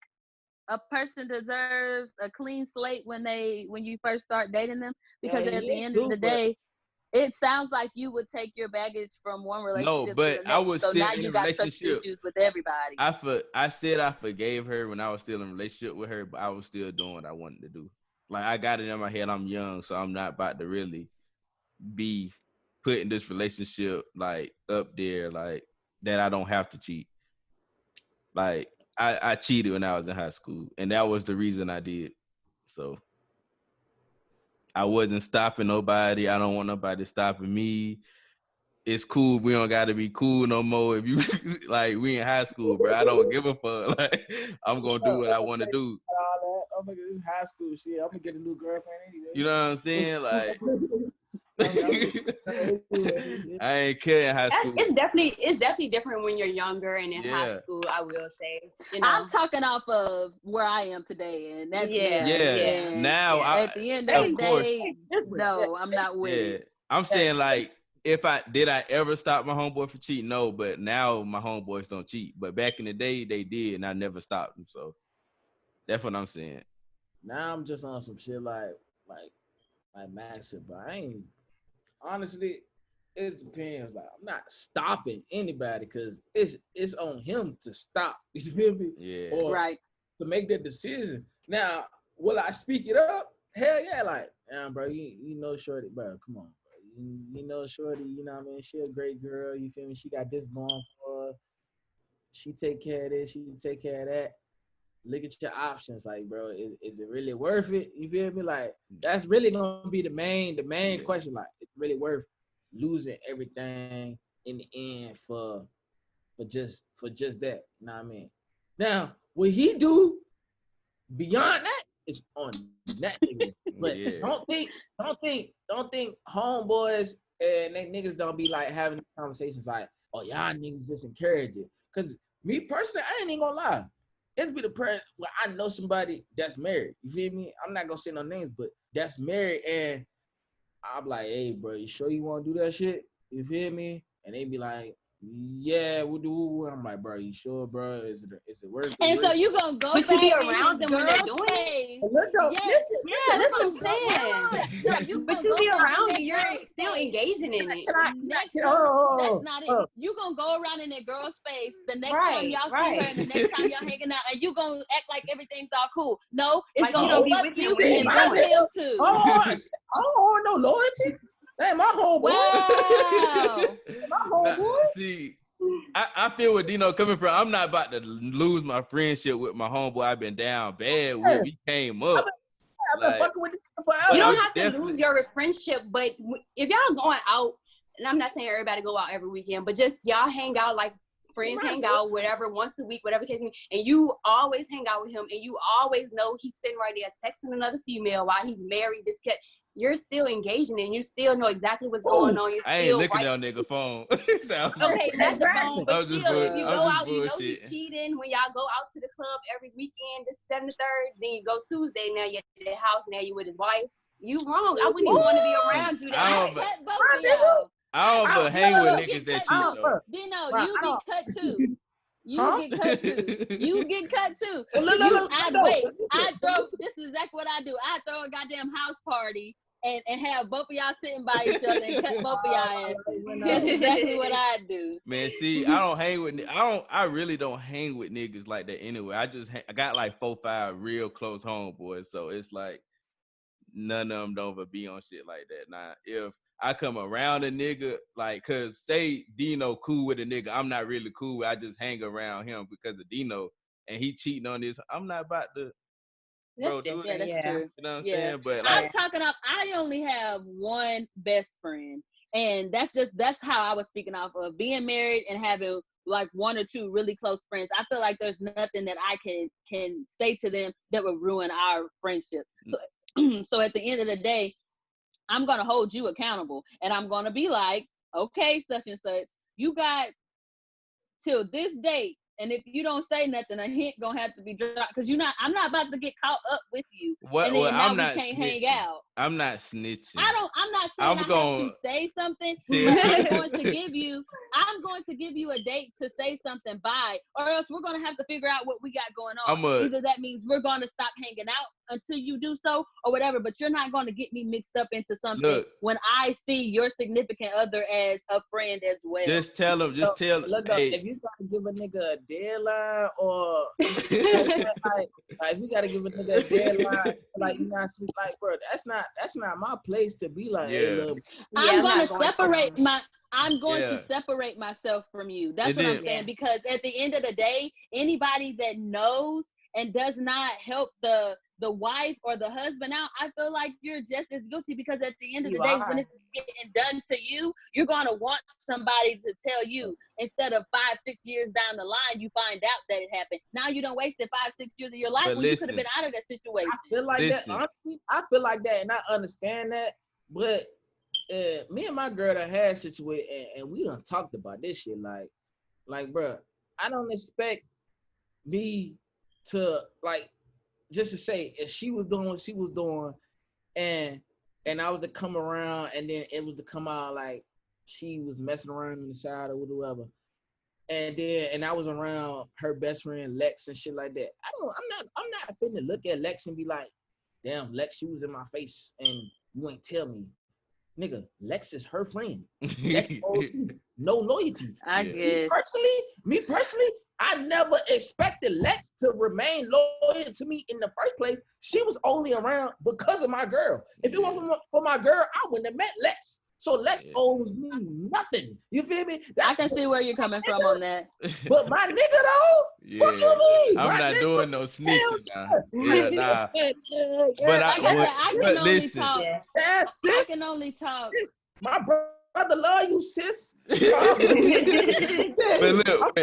a person deserves a clean slate when you first start dating them? Because at the end of the day, it sounds like you would take your baggage from one relationship to the next. I was so still now in you a got trust relationship. issues with everybody. I said I forgave her when I was still in a relationship with her, but I was still doing what I wanted to do. Like I got it in my head, I'm young, so I'm not about to really be putting this relationship like up there, like that I don't have to cheat. Like I cheated when I was in high school, and that was the reason I did. So I wasn't stopping nobody. I don't want nobody stopping me. It's cool. We don't got to be cool no more. If you like, we in high school, bro. I don't give a fuck. Like, I'm gonna do what I want to do. I'm gonna get this high school shit. I'm gonna get a new girlfriend anyway. You know what I'm saying? Like, I ain't care in high school. It's definitely different when you're younger and in high school. I will say, I'm talking off of where I am today, and that's Now, at the end of the day, no, I'm not with it. I'm saying like, if I ever stop my homeboy for cheating? No, but now my homeboys don't cheat. But back in the day, they did, and I never stopped them. So that's what I'm saying. Now I'm just on some shit like Macc said, but I ain't honestly. It depends. Like I'm not stopping anybody because it's on him to stop. You feel me? Yeah. Or right. To make that decision. Now, will I speak it up? Hell yeah! Like, bro, you know, shorty, bro. Come on, bro. You know, shorty. You know what I mean? She a great girl. You feel me? She got this going for her. She take care of this. She take care of that. Look at your options, like, bro. Is it really worth it? You feel me? Like, that's really gonna be the main question. Like, it's really worth losing everything in the end for just that. You know what I mean? Now, what he do beyond that is on that nigga. But don't think homeboys and they niggas don't be like having conversations like, oh, y'all niggas just encourage it. Cause me personally, I ain't even gonna lie. It's be the person where I know somebody that's married. You feel me? I'm not gonna say no names, but that's married, and I'm like, hey, bro, you sure you want to do that shit? You feel me? And they be like, yeah, we'll do. I'm like, bro, you sure, bro? Is it worth it? And so you gonna go but back you be around them when they're girl's doing face? Listen, that's what I'm saying. But you be around and you're still engaging in it. That's not it. You gonna go around in that girl's face the next time y'all see her and the next time y'all hanging out, and you gonna act like everyth's all cool. No, it's like gonna be fuck you and fuck him too. Oh, no loyalty. Hey, my homeboy. Wow. My homeboy. See, I feel where Dino coming from. I'm not about to lose my friendship with my homeboy I've been down bad with. We came up. I've been fucking with you forever. You don't have to lose your friendship, but if y'all going out, and I'm not saying everybody go out every weekend, but just y'all hang out like friends hang out, whatever, once a week, whatever the case may be, and you always hang out with him, and you always know he's sitting right there texting another female while he's married, this kid. You're still engaging and you still know exactly what's going on. You're I ain't looking at nigga phone. Okay, that's the phone, but still, you go out, you know he's bullshitting. cheating. When y'all go out to the club every weekend, this, that, and the third, then you go Tuesday, now you're at the house, now you with his wife. You wrong. I wouldn't even want to be around you that I don't hang with niggas that cheat though. Dino, you be cut too. You get cut too. You get cut too. This is exactly what I do. I throw a goddamn house party and have both of y'all sitting by each other and cut both of y'all ass. That's exactly what I do. Man, see, I really don't hang with niggas like that anyway. I got like 4-5 real close homeboys, so it's like none of them don't ever be on shit like that. Now, if I come around a nigga, like, cause say Dino cool with a nigga, I'm not really cool with, I just hang around him because of Dino and he cheating on this. I'm not about to, bro, That's true. You know what I'm saying? But like, I only have one best friend, and that's how I was speaking off of being married and having like 1 or 2 really close friends. I feel like there's nothing that I can say to them that would ruin our friendship. So at the end of the day, I'm going to hold you accountable, and I'm going to be like, okay, such and such, you got till this date, and if you don't say nothing, a hint gonna have to be dropped, because I'm not about to get caught up with you, and then now we can't hang out. I'm not snitching. I'm not saying have to say something, but I'm going to give you a date to say something by, or else we're going to have to figure out what we got going on. Either that means we're going to stop hanging out until you do so, or whatever, but you're not going to get me mixed up into something when I see your significant other as a friend as well. Just tell them, look, hey. If you gotta give a nigga a deadline, or like if you gotta give a nigga a deadline, like you not sleep, like, bro, that's not my place to be like, hey, look, I'm going to separate myself from you. That's what I'm saying, because at the end of the day, anybody that knows and does not help the wife or the husband out, I feel like you're just as guilty, because at the end of the day, when it's getting done to you, you're going to want somebody to tell you, instead of 5-6 years down the line, you find out that it happened. Now you done wasted 5-6 years of your life when you could have been out of that situation. I feel like that, honestly. I feel like that, and I understand that, but me and my girl that had situation, and we done talked about this shit, like, bro, I don't expect me to, like, just to say, if she was doing what she was doing, and I was to come around, and then it was to come out like she was messing around on the side or whatever, and I was around her best friend Lex and shit like that. I'm not finna look at Lex and be like, damn, Lex, she was in my face and you ain't tell me. Nigga, Lex is her friend. Lex owes me no loyalty. I guess. Me personally, I never expected Lex to remain loyal to me in the first place. She was only around because of my girl. If it wasn't for my girl, I wouldn't have met Lex. So Lex owes me nothing. You feel me? I can see where you're coming from on that. But my nigga though, fuck you mean? I'm not doing no sneaking now. Yeah, nah. But I can only talk. Yeah, sis. I can only talk. Sis. My brother love you, sis. But look,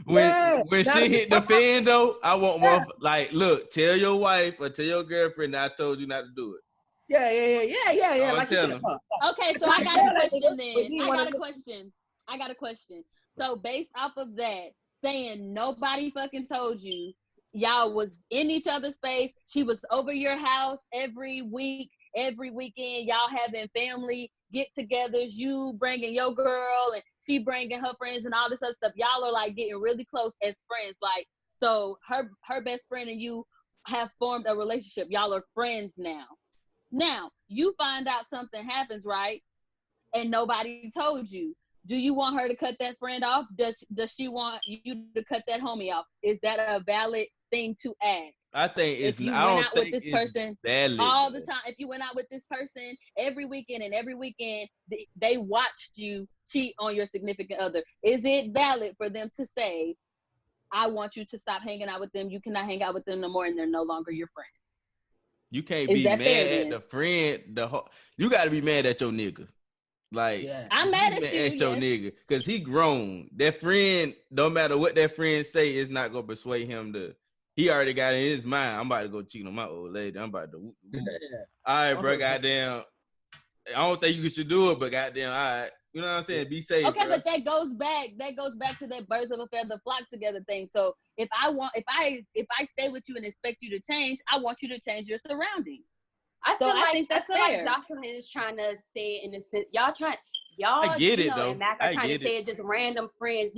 when she hit the fan though, I want more. Like, look, tell your wife or tell your girlfriend that I told you not to do it. Yeah. Like okay, so I got a question then. I got a question. So based off of that, saying nobody fucking told you, y'all was in each other's face, she was over your house every week, every weekend, y'all having family get-togethers, you bringing your girl and she bringing her friends and all this other stuff. Y'all are like getting really close as friends. Like, so her best friend and you have formed a relationship. Y'all are friends now. Now, you find out something happens, right? And nobody told you. Do you want her to cut that friend off? Does she want you to cut that homie off? Is that a valid thing to ask? I think it's. If you I went don't out think with this person valid, all the time, if you went out with this person every weekend and every weekend, they watched you cheat on your significant other. Is it valid for them to say, I want you to stop hanging out with them, you cannot hang out with them no more, and they're no longer your friend? You can't be mad at the friend. You got to be mad at your nigga. Like, I'm mad at your nigga, because he grown. That friend, no matter what that friend say, it's not gonna persuade him to. He already got in his mind, I'm about to go cheat on my old lady. I'm about to. All right, bro. Goddamn. I don't think you should do it, but goddamn, all right. You know what I'm saying? Be safe. Okay, bro. but that goes back to that birds of a feather flock together thing. So if I stay with you and expect you to change, I want you to change your surroundings. I think that's fair. Like Jocelyn is trying to say in a sense, y'all, I get it, though. and Mac are trying to say it just random friends.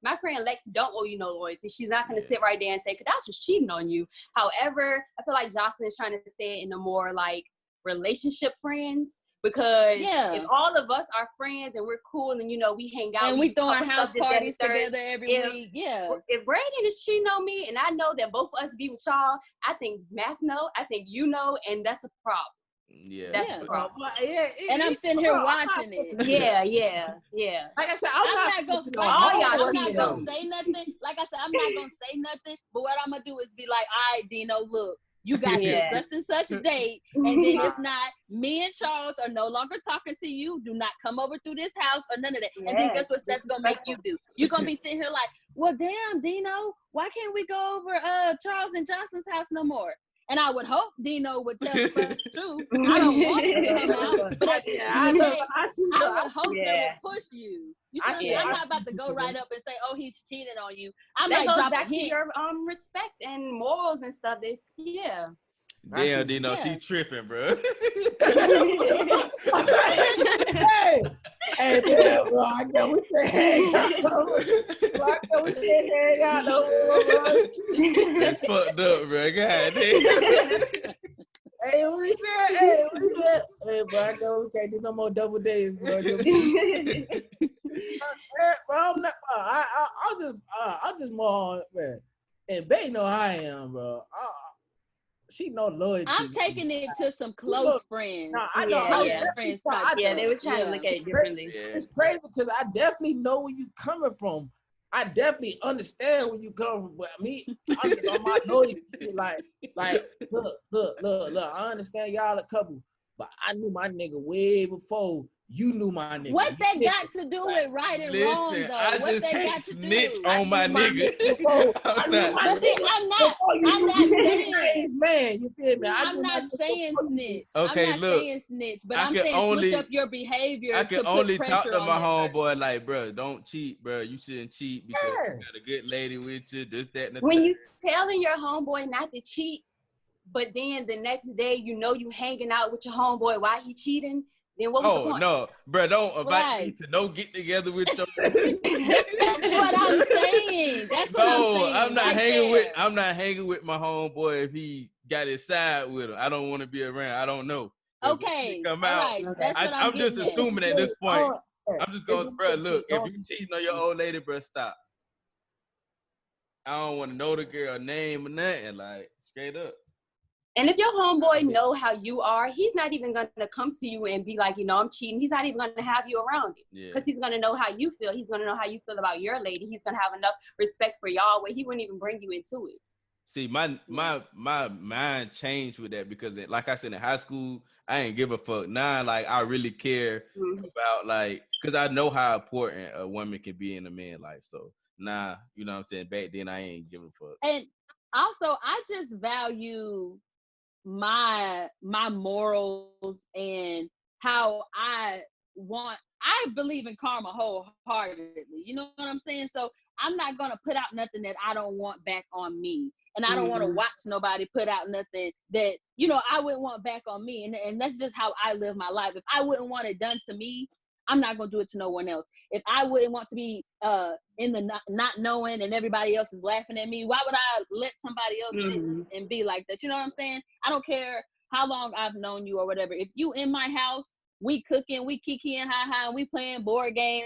My friend Lex don't owe you no loyalty. She's not going to sit right there and say, Kadijah's cheating on you. However, I feel like Jocelyn is trying to say it in a more like relationship friends. Because if all of us are friends and we're cool and we hang out and we throwing house parties together every week, if Brandon is cheating on me and I know that both of us be with y'all, I think Mac know, I think and that's a problem. That's the problem. And I'm sitting here watching it. Yeah. Like I said, I'm not gonna say nothing. Like I said, I'm not gonna say nothing. But what I'm gonna do is be like, all right, Dino, look. You got such and such a date, and then if not, me and Charles are no longer talking to you. Do not come over through this house or none of that. And then guess what that's gonna make you do? You're gonna be sitting here like, well, damn, Dino, why can't we go over Charles and Johnson's house no more? And I would hope Dino would tell the truth. I don't want it to come out, but at the end of the day, I would hope that would push you. You see, I'm not about to go right up and say, "Oh, he's cheating on you." I might drop back to your respect and morals and stuff. Damn, Dino, she tripping, bro. Hey, man, bro, I know we can't hang out no more. That's fucked up, bro. God damn. Hey, what he said? Hey, bro, I know we can't do no more double days, bro. Bro, I'm not. I'll just more on, man. And Bay know how I am, bro. She know loyalty. I'm taking it to some close friends. No, I know friends. They were trying to look at it differently. It's crazy because I definitely know where you coming from. I definitely understand where you come from. But me, I'm just on my loyalty. Like, look. I understand y'all a couple, but I knew my nigga way before you knew my nigga. What they got to do with right and wrong, though? I what just they can't got to snitch do? on my nigga. I'm not saying, man, you feel me? I'm not saying snitch. Okay, I'm not saying snitch, but I'm saying switch up your behavior. I can only talk to my homeboy like, bro, don't cheat, bro. You shouldn't cheat because you got a good lady with you. This, that, and the when you telling your homeboy not to cheat, but then the next day you hanging out with your homeboy while he cheating. Then what was the point? No, bro, don't invite me to no get together with your. That's what I'm saying. That's what I'm saying. I'm not hanging with my homeboy if he got his side with him. I don't want to be around. I don't know. Okay. Come out. Right. That's what I'm just assuming at this point. I'm just going, bro. Look, if you cheating on your old lady, bro, stop. I don't want to know the girl name or nothing. Like straight up. And if your homeboy know how you are, he's not even going to come to you and be like, I'm cheating. He's not even going to have you around him because he's going to know how you feel. He's going to know how you feel about your lady. He's going to have enough respect for y'all where he wouldn't even bring you into it. See, my mind changed with that because, like I said, in high school, I ain't give a fuck. Now, like, I really care about, like, because I know how important a woman can be in a man's life. So, nah, you know what I'm saying? Back then, I ain't give a fuck. And also, I just value my morals and how I believe in karma wholeheartedly. You know what I'm saying? So I'm not gonna put out nothing that I don't want back on me, and I don't want to watch nobody put out nothing that I wouldn't want back on me. And that's just how I live my life. If I wouldn't want it done to me, I'm not gonna do it to no one else. If I wouldn't want to be in the not knowing and everybody else is laughing at me, why would I let somebody else sit and be like that? You know what I'm saying? I don't care how long I've known you or whatever. If you in my house, we cooking, we kikiing, and we playing board games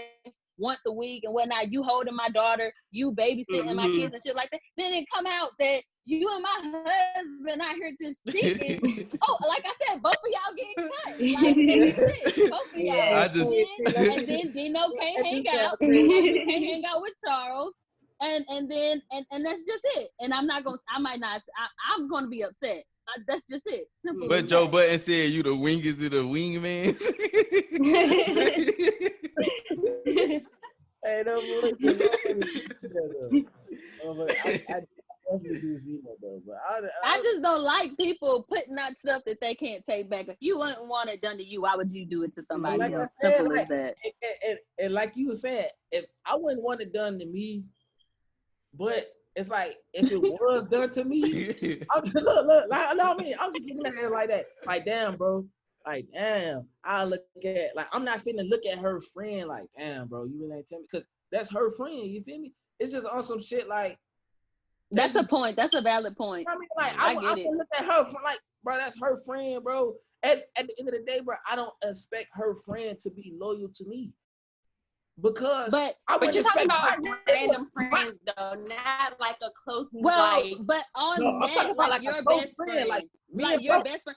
once a week and whatnot, you holding my daughter, you babysitting my kids and shit like that, then it come out that you and my husband out here just cheating. Like I said, both of y'all getting cut. Like, that's it. Both of y'all. And then Dino can't hang out. You can't hang out with Charles. And that's just it. And I'm gonna be upset. That's just it. Simple. But Joe Button said you the wingest of the wingman. Hey, no, I definitely do see that though, but I just don't like people putting out stuff that they can't take back. If you wouldn't want it done to you, why would you do it to somebody else? Simple as that. And like you were saying, if I wouldn't want it done to me, but it's like if it was done to me, I'm just looking at it like that. Like, damn, bro. like, damn, I look at, like, I'm not finna look at her friend like, damn, bro, you really ain't tell me, because that's her friend, you feel me? It's just on some shit like, that's a point. That's a valid point. I mean, like, I I get it. look at her friend, like, bro, that's her friend, bro. At the end of the day, bro, I don't expect her friend to be loyal to me. Because but you're talking about random friends though, not like a close like. But on that, like your best friend, like your best friend,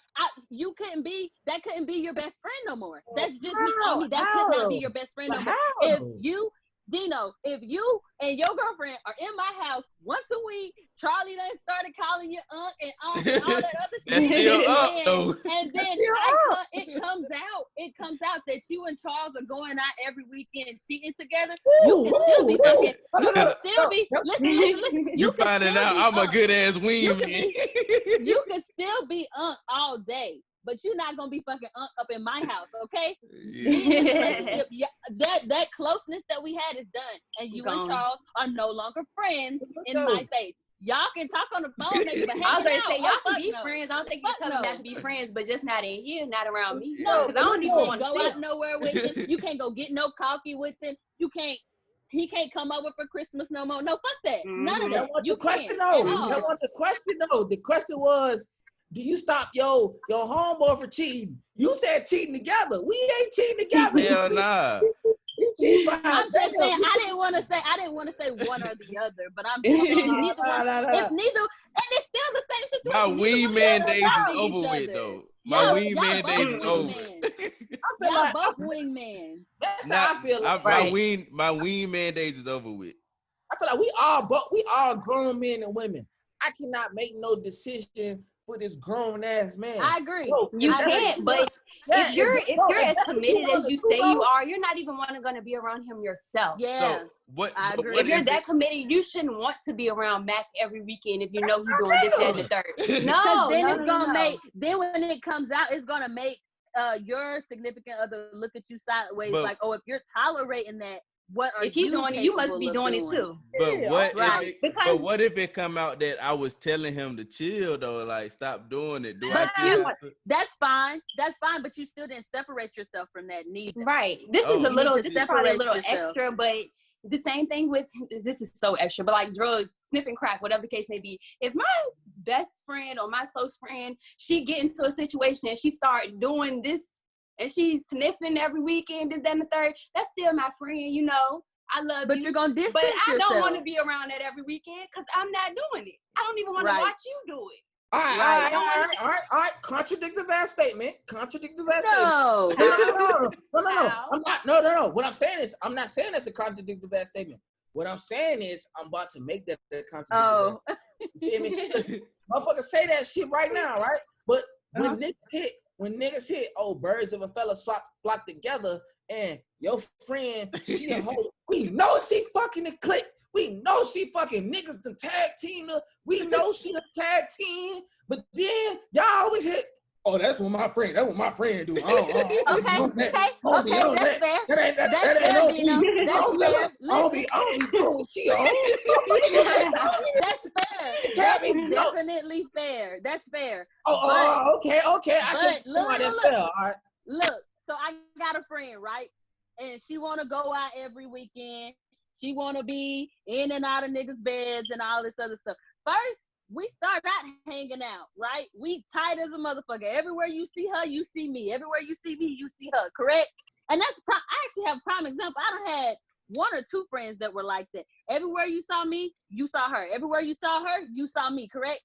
you couldn't be that. Couldn't be your best friend no more. That's just me. I mean, that could not be your best friend no more. If you, Dino, if you and your girlfriend are in my house once a week, Charlie done started calling you and all that other shit. And then it comes out that you and Charles are going out every weekend cheating together. You can still be fucking. You can still be. Listen. You finding out I'm a good ass wing man. You can still be all day. But you're not gonna be fucking up in my house, okay? Yeah. That closeness that we had is done, and you and Charles are no longer friends in my face. Y'all can talk on the phone, maybe, but I was gonna say y'all can be no. friends. I don't think you're telling them not to be friends, but just not in here, not around me. No, because I don't even want to go out nowhere with him. You can't go get no coffee with him. You can't. He can't come over for Christmas no more. No, fuck that. None of that. The question though. The question was, do you stop your homeboy for cheating? You said cheating together. We ain't cheating together. Hell nah. I'm just saying I didn't want to say one or the other, but I'm just saying neither one. If neither, and it's still the same situation. My wing man days is over with though. My wing man days is over. Y'all both wingman. That's how I feel. My wing man days is over with. I feel like we all grown men and women. I cannot make no decision for this grown ass man. I agree. Bro, you can't, but if you're as committed as you say you are, you're not even going to be around him yourself. Yeah. So I agree. If you're that committed, you shouldn't want to be around Macc every weekend if you know he's doing this, that, and the third. No, then it's gonna make. Then when it comes out, it's gonna make your significant other look at you sideways, like, oh, if you're tolerating that. What are if he's doing it, you must be doing it too. But what if it come out that I was telling him to chill though, like stop doing it? That's fine. That's fine. But you still didn't separate yourself from that need. Right. This is probably a little extra, but the same thing with this is so extra. But like drugs, sniffing crack, whatever the case may be. If my best friend or my close friend, she get into a situation and she start doing this. And she's sniffing every weekend, this, that, and the third. That's still my friend, you know. I love you. But you're going to distance yourself. But I don't want to be around that every weekend because I'm not doing it. I don't even want to watch you do it. All right. Contradictive ass statement. No. I'm not. No. What I'm saying is, I'm not saying that's a contradictive ass statement. What I'm saying is, I'm about to make that contradictive. Oh. You feel me? Motherfuckers say that shit right now, right? But when niggas hit, oh, birds of a fella flock together, and your friend, she a hoe. We know she fucking the clique. We know she fucking niggas the tag team. We know she the tag team. But then y'all always hit. Oh, that's what my friend do. Okay, that's fair. That's fair, Dino. That's fair. I'll be doing what she on. That's fair. That is definitely fair. That's fair. Okay. But look. So I got a friend, right? And she want to go out every weekend. She want to be in and out of niggas' beds and all this other stuff. First, we start out hanging out, right? We tight as a motherfucker. Everywhere you see her, you see me. Everywhere you see me, you see her, correct? And that's I actually have a prime example. I done had 1 or 2 friends that were like that. Everywhere you saw me, you saw her. Everywhere you saw her, you saw me, correct?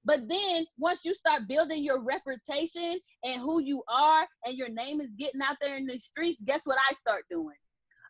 But then once you start building your reputation and who you are and your name is getting out there in the streets, guess what I start doing?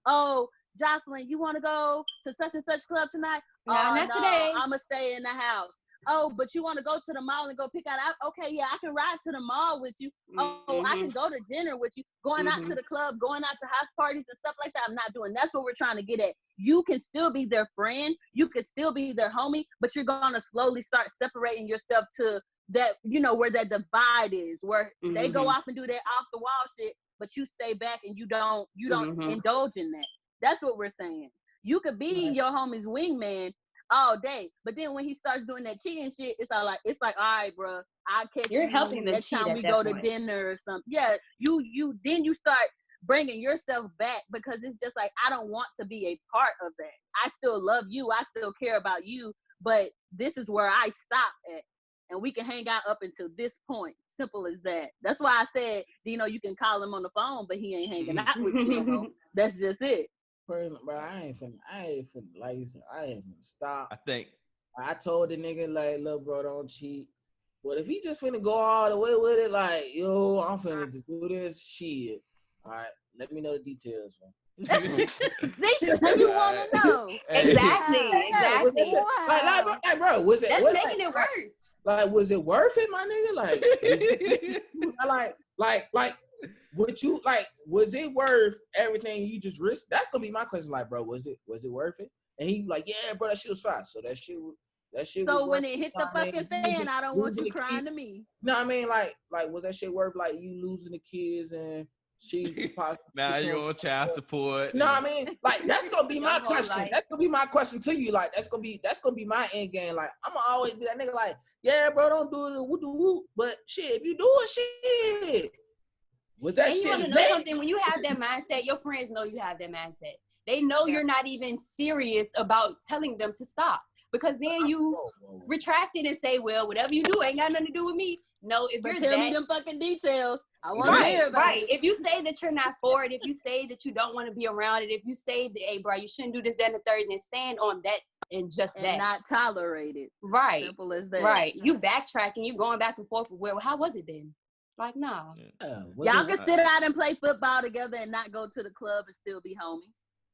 Oh, Jocelyn, you want to go to such and such club tonight? Not today. I'm going to stay in the house. Oh, but you want to go to the mall and go pick out? Okay, yeah, I can ride to the mall with you. Oh, I can go to dinner with you. Going out to the club, going out to house parties and stuff like that. I'm not doing. That's what we're trying to get at. You can still be their friend. You can still be their homie, but you're going to slowly start separating yourself to that, you know, where that divide is, where they go off and do that off the wall shit, but you stay back and you don't indulge in that. That's what we're saying. You could be your homie's wingman, all day. But then when he starts doing that cheating shit, it's like, all right, bro, I'll catch You're you helping them next cheat time at we that go point. to dinner or something. Yeah, you start bringing yourself back, because it's just like, I don't want to be a part of that. I still love you. I still care about you, but this is where I stop at. And we can hang out up until this point. Simple as that. That's why I said, Dino, you can call him on the phone, but he ain't hanging out with you no more. That's just it. Bro, I ain't finna, like you said, I ain't finna stop. I told the nigga, like, look, bro, don't cheat. But if he just finna go all the way with it, like, yo, I'm finna just do this shit. All right, let me know the details, man. See, and you want to know. Exactly. Like, bro, was it? That's making it worse. Like, was it worth it, my nigga? Like, would you, like, was it worth everything you just risked? That's gonna be my question. Like, bro, was it worth it? And he like, yeah, bro, that shit was fine. So that shit. So when it hit the fucking fan, I don't want you crying to me. No, I mean, like, was that shit worth, like, you losing the kids and she possibly now you on child support? No, I mean, like, that's gonna be my question. Life. That's gonna be my question to you. Like, that's gonna be my end game. Like, I'm gonna always be that nigga. Like, yeah, bro, don't do it. Woo. But shit, if you do it, shit. Was that and shit? You want to know something? When you have that mindset, your friends know you have that mindset. They know you're not even serious about telling them to stop. Because then you retract it and say, well, whatever you do ain't got nothing to do with me. No, if you're tell me them fucking details. I want to hear about it. If you say that you're not for it, if you say that you don't want to be around it, if you say that, hey, bro, you shouldn't do this, that, and the third, then stand on that and just and that. not tolerate it. Right. Simple as that. Right. You backtracking, you going back and forth. Well, how was it then? Like, nah. Y'all can sit out and play football together and not go to the club and still be homies.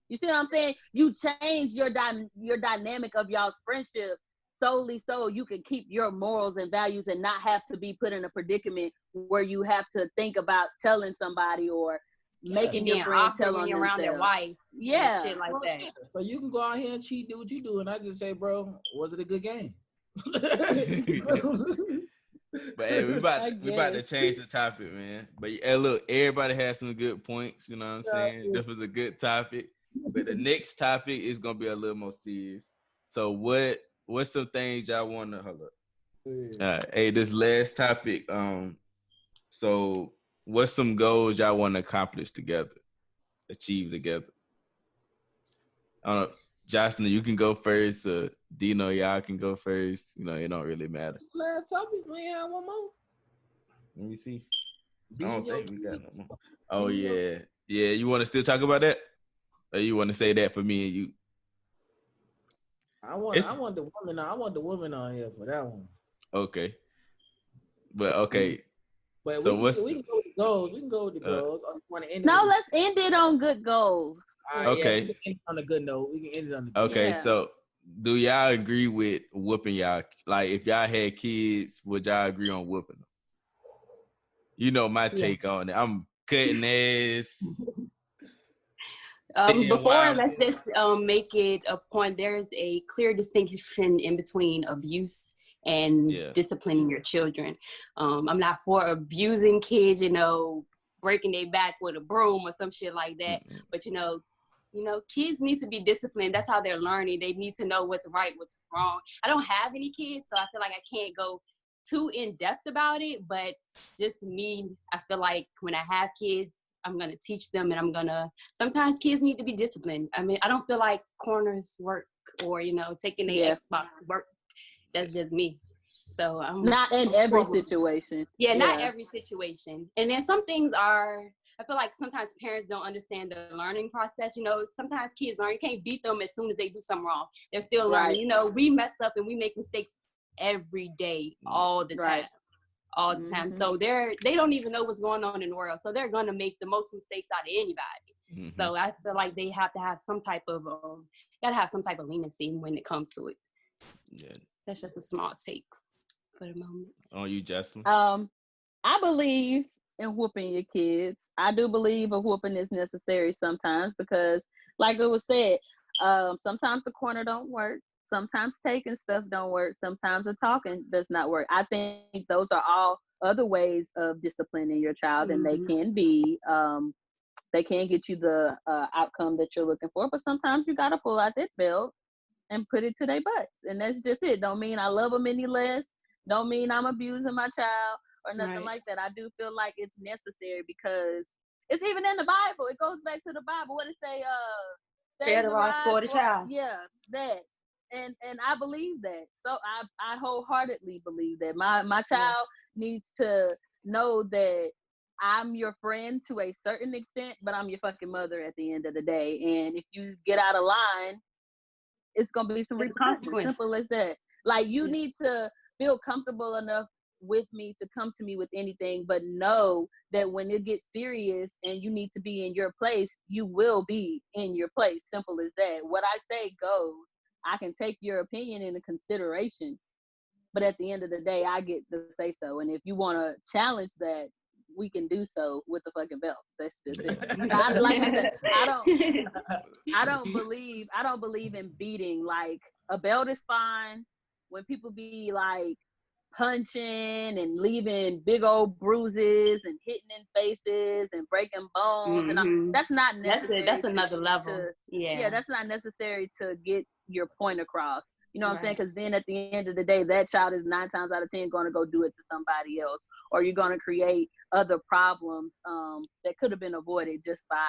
You see what I'm saying? You change your dynamic of y'all's friendship solely so you can keep your morals and values and not have to be put in a predicament where you have to think about telling somebody or making your friend tell on around themselves. their wife. Yeah. Shit like that. So you can go out here and cheat, do what you do, and I just say, bro, was it a good game? But hey, we about to change the topic, man. But hey, look, everybody has some good points. You know what I'm saying? This was a good topic. But the next topic is gonna be a little more serious. So what's some things y'all want to hold up? All right, hey, this last topic. So what's some goals y'all want to accomplish together, achieve together? I don't know, Jocelyn, you can go first. Dino, y'all can go first. You know, it don't really matter. This last topic, we have one more. Let me see. I don't think we got no more. Oh yeah. You want to still talk about that? Or you want to say that for me and you? I want the woman. I want the woman on here for that one. Okay. But okay. But so we can go with the goals. We can go with the goals. Let's end it on good goals. Right, okay. Yeah, we can end it on a good note. We can end it on a good Okay, yeah. So do y'all agree with whooping y'all? Like, if y'all had kids, would y'all agree on whooping them? You know my take on it. I'm cutting ass. Before, let's just make it a point. There's a clear distinction in between abuse and disciplining your children. I'm not for abusing kids, breaking their back with a broom or some shit like that. Mm-hmm. But kids need to be disciplined. That's how they're learning. They need to know what's right, what's wrong. I don't have any kids, so I feel like I can't go too in depth about it. But just me, I feel like when I have kids, I'm going to teach them, and sometimes kids need to be disciplined. I mean, I don't feel like corners work or, taking the Xbox work. That's just me. So not in every situation. Yeah, not every situation. And then some things I feel like sometimes parents don't understand the learning process. Sometimes kids learn. You can't beat them as soon as they do something wrong. They're still learning. Right. We mess up and we make mistakes every day, all the time. Right. All the time. So they don't even know what's going on in the world. So they're gonna make the most mistakes out of anybody. Mm-hmm. So I feel like they have to have some type of leniency when it comes to it. Yeah. That's just a small take for the moment. On you, Jocelyn. I believe in whooping your kids. I do believe a whooping is necessary sometimes because, like it was said, sometimes the corner don't work. Sometimes taking stuff don't work. Sometimes the talking does not work. I think those are all other ways of disciplining your child, and they can be, they can get you the outcome that you're looking for. But sometimes you got to pull out that belt and put it to their butts. And that's just it. Don't mean I love them any less. Don't mean I'm abusing my child or nothing like that. I do feel like it's necessary because it's even in the Bible. It goes back to the Bible. What it say? Spare the rod, spoil the child. Yeah, that. And I believe that. So I wholeheartedly believe that. My child needs to know that I'm your friend to a certain extent, but I'm your fucking mother at the end of the day. And if you get out of line, it's gonna be some repercussions. Simple as that. Like you need to feel comfortable enough with me to come to me with anything, but know that when it gets serious and you need to be in your place, you will be in your place. Simple as that. What I say goes. I can take your opinion into consideration, but at the end of the day, I get to say so. And if you want to challenge that, we can do so with the fucking belt. That's just it. Like I said, I don't believe in beating. Like a belt is fine. When people be like punching and leaving big old bruises and hitting in faces and breaking bones, and that's not necessary. That's another level. That's not necessary to get your point across. You know what I'm saying? Because then at the end of the day, that child is 9 times out of 10 going to go do it to somebody else, or you're going to create other problems that could have been avoided just by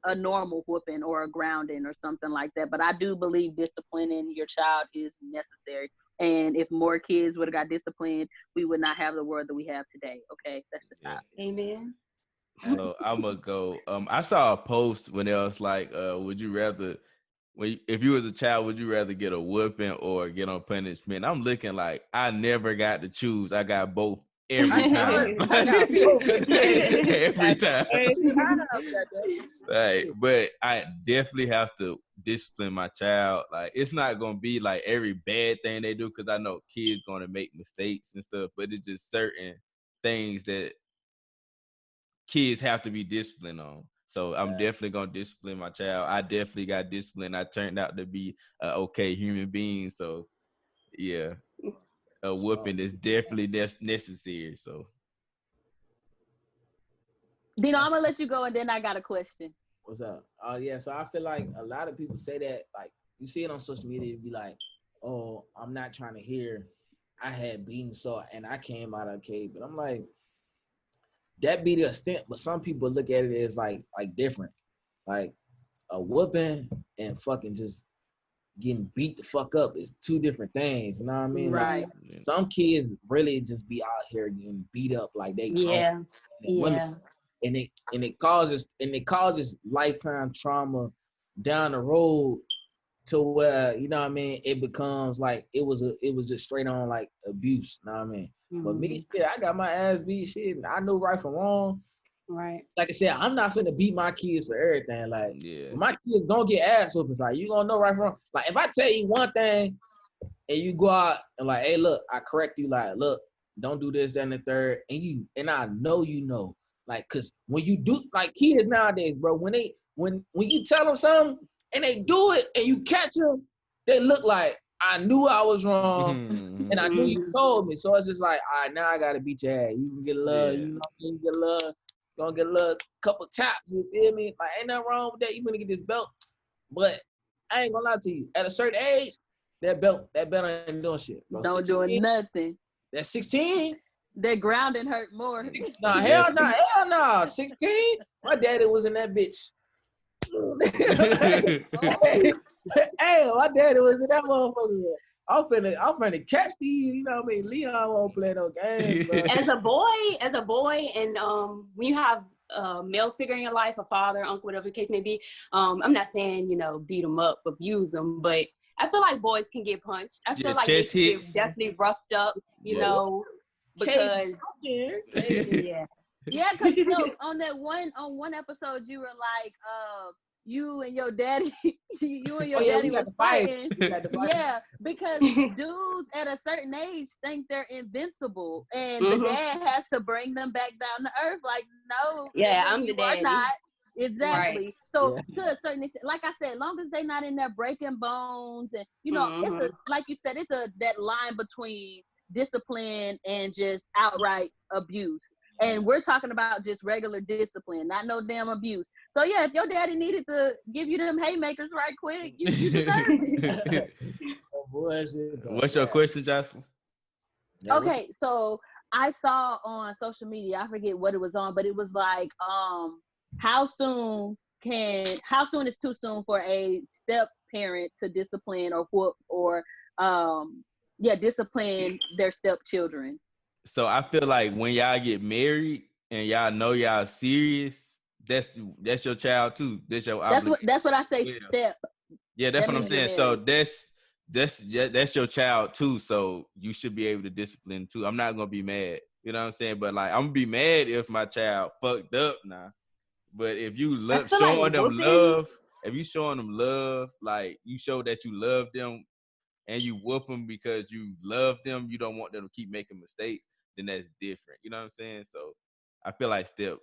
a normal whooping or a grounding or something like that. But I do believe disciplining your child is necessary. And if more kids would have got disciplined, we would not have the world that we have today. Okay, that's the top. Amen. So I'm gonna go. I saw a post when it was like, would you rather, if you was a child, would you rather get a whooping or get on punishment? I'm looking like I never got to choose. I got both every time. Every time. Like, but I definitely have to discipline my child. Like, it's not gonna be like every bad thing they do, because I know kids gonna make mistakes and stuff, but it's just certain things that kids have to be disciplined on. So I'm definitely gonna discipline my child. I definitely got disciplined. I turned out to be an okay human being. So yeah, a whooping is definitely necessary. So Dino, I'm gonna let you go, and then I got a question. What's up? So I feel like a lot of people say that, like, you see it on social media, it'd be like, oh, I'm not trying to hear I had beaten so and I came out okay. But I'm like, that be the extent, but some people look at it as like different. Like a whooping and fucking just getting beat the fuck up is two different things. You know what I mean? Right. Like, some kids really just be out here getting beat up like they women. And it causes lifetime trauma down the road to where, you know what I mean, it becomes like it was just straight on like abuse, you know what I mean? But me, shit, I got my ass beat, shit, and I know right from wrong. Right. Like I said, I'm not finna beat my kids for everything. Like, my kids gonna get ass whoopings. Like, you gonna know right from wrong. Like, if I tell you one thing and you go out and like, hey, look, I correct you, like, look, don't do this, that, and the third, and I know you know. Like, cause when you do, like kids nowadays, bro, when you tell them something and they do it and you catch them, they look like, I knew I was wrong and I knew you told me. So it's just like, all right, now I gotta beat your ass. You can get a little, you know, you get a little, gonna get a little couple taps, you feel me? Like, ain't nothing wrong with that. You gonna get this belt. But I ain't gonna lie to you, at a certain age, that belt ain't doing shit, bro. Don't doing nothing. That 16. That grounding hurt more. Hell no. 16? My daddy was in that bitch. Hey, my daddy was in that motherfucker. I'm finna catch these, you know what I mean? Leon won't play no games, bro. As a boy, and when you have males figure in your life, a father, uncle, whatever the case may be, I'm not saying, you know, beat them up, abuse them, but I feel like boys can get punched. I feel like they can get definitely roughed up, you know, because because you know, on one episode you were like, you and your daddy was fighting. Yeah, because dudes at a certain age think they're invincible, and the dad has to bring them back down to earth. Like, no, I'm the daddy. Not. Exactly. Right. So to a certain extent, like I said, as long as they're not in there breaking bones, and you know, it's like you said, it's that line between discipline and just outright abuse. And we're talking about just regular discipline, not no damn abuse. So yeah, if your daddy needed to give you them haymakers right quick, you deserve it. What's your question, Jocelyn? Okay, so I saw on social media, I forget what it was on, but it was like, how soon is too soon for a step parent to discipline or whoop or discipline their stepchildren? So I feel like when y'all get married and y'all know y'all serious, that's your child too. That's your obligation. That's what I say. Yeah. Step. Yeah, that's what I'm saying. So that's your child too. So you should be able to discipline too. I'm not gonna be mad. You know what I'm saying? But like, I'm gonna be mad if my child fucked up now. But if you showing them love, like you show that you love them and you whoop them because you love them, you don't want them to keep making mistakes, then that's different. You know what I'm saying? So I feel like step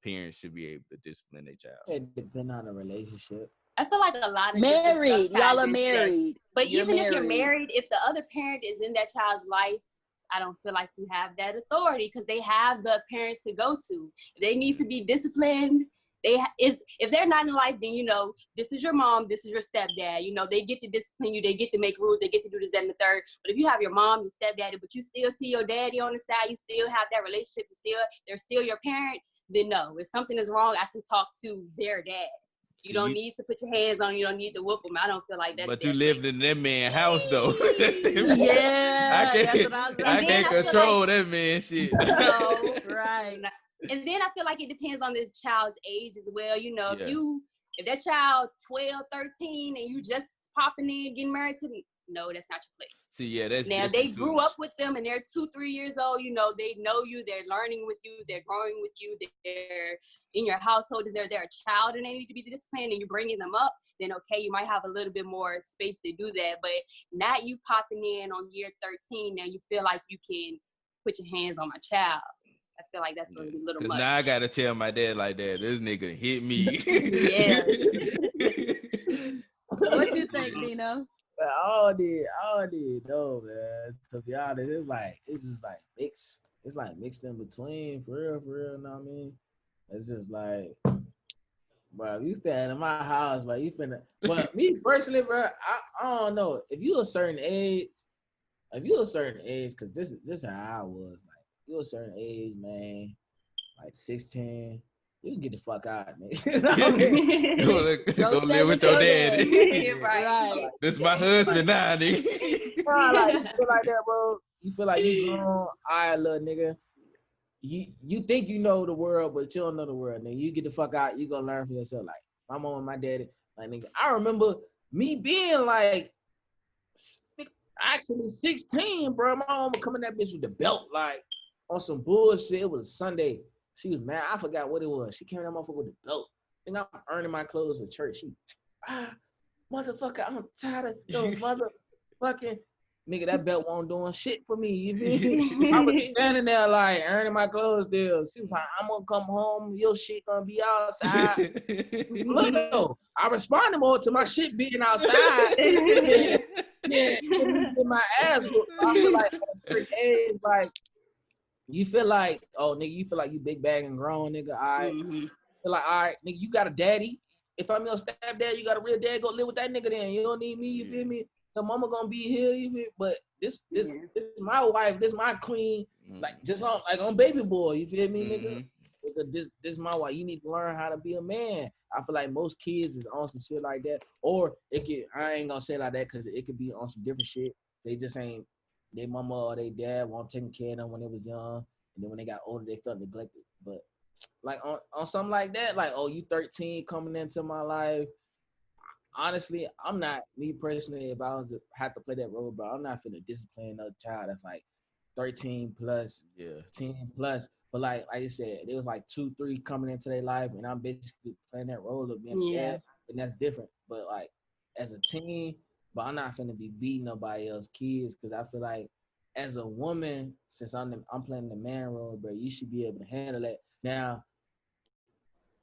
parents should be able to discipline their child. It depends on the relationship. I feel like a lot of married. Y'all are married. But even if you're married, if the other parent is in that child's life, I don't feel like you have that authority because they have the parent to go to. If they need to be disciplined, if they're not in life, then this is your mom, this is your stepdad. They get to discipline you, they get to make rules, they get to do this, that, and the third. But if you have your mom, your stepdaddy, but you still see your daddy on the side, you still have that relationship, they're still your parent, then no. If something is wrong, I can talk to their dad. You don't need to put your hands on. You don't need to whoop them. I don't feel like that. But you lived in that man's house though. Yeah, I can't control that man shit. No, right. And then I feel like it depends on the child's age as well. If that child 12, 13, and you just popping in, getting married to me, no, that's not your place. See, yeah, that's now they grew up with them and they're 2-3 years old. They know you, they're learning with you, they're growing with you, they're in your household, they're a child and they need to be disciplined, and you're bringing them up. Then okay, you might have a little bit more space to do that, but not you popping in on year 13. Now you feel like you can put your hands on my child. I feel like that's a little much. Now I gotta tell my dad like that. This nigga hit me. Yeah. What you think, Dino? All did, no, man. To be honest, it's just like mix. It's like mixed in between, for real, you know what I mean? It's just like, bro, you staying in my house, but you finna. But me personally, bro, I don't know. If you a certain age, because this is how I was. Like, you a certain age, man, like 16. You can get the fuck out, nigga. Go live with your daddy. Right. This is my husband now, nigga. You feel like that, bro. You feel like you grown. All right, little nigga. You think you know the world, but you don't know the world, nigga. You get the fuck out. You gonna learn for yourself. Like, my mom and my daddy, like, nigga. I remember me being like, actually 16, bro. My mom would come in that bitch with the belt, like, on some bullshit. It was a Sunday. She was mad. I forgot what it was. She carried that motherfucker with the belt. I think I'm earning my clothes for church. Motherfucker, I'm tired of your motherfucking nigga. That belt won't doing shit for me. You feel me? I was standing there like earning my clothes still. She was like, I'm gonna come home. Your shit gonna be outside. Look, though, I responded more to my shit being outside. Yeah, in my ass. I feel like at a certain age, like, you feel like, oh, nigga, you feel like you big bag and grown, nigga. All right. Mm-hmm. Feel like, all right, nigga, you got a daddy. If I'm your stepdad, you got a real dad, go live with that nigga then. You don't need me, you feel me? The mama gonna be here, you feel me? But this is my wife, this my queen. Like, just on baby boy, you feel me, nigga? This is my wife. You need to learn how to be a man. I feel like most kids is on some shit like that. Or I ain't gonna say like that because it could be on some different shit. They just ain't, their mama or their dad weren't taking care of them when they was young, and then when they got older, they felt neglected. But like on something like that, like, oh, you 13 coming into my life. Honestly, I'm not, me personally, if I was to have to play that role, bro, I'm not finna discipline another child that's like 13 plus, 10 plus. But like I said, there was like 2, 3 coming into their life, and I'm basically playing that role of being a dad, and that's different. But like as a teen, but I'm not finna be beating nobody else's kids, because I feel like as a woman, since I'm playing the man role, bro, you should be able to handle that. Now,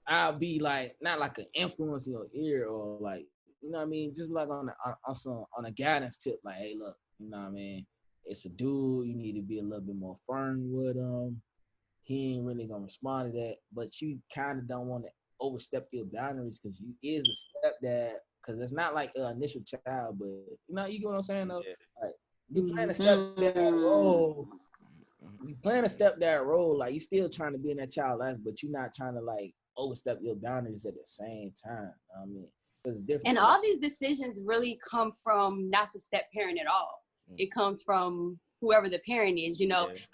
I'll be like, not like an influence in your ear or like, you know what I mean? Just like on a guidance tip, like, hey, look, you know what I mean? It's a dude, you need to be a little bit more firm with him. he ain't really gonna respond to that. But you kind of don't want to overstep your boundaries because you is a stepdad. Because it's not like an initial child, but you get what I'm saying though. Yeah. Like you playing a stepdad role. You playing a stepdad role, like you still trying to be in that child life, but you're not trying to like overstep your boundaries at the same time. I mean, it's different. And all these decisions really come from not the step parent at all. It comes from whoever the parent is.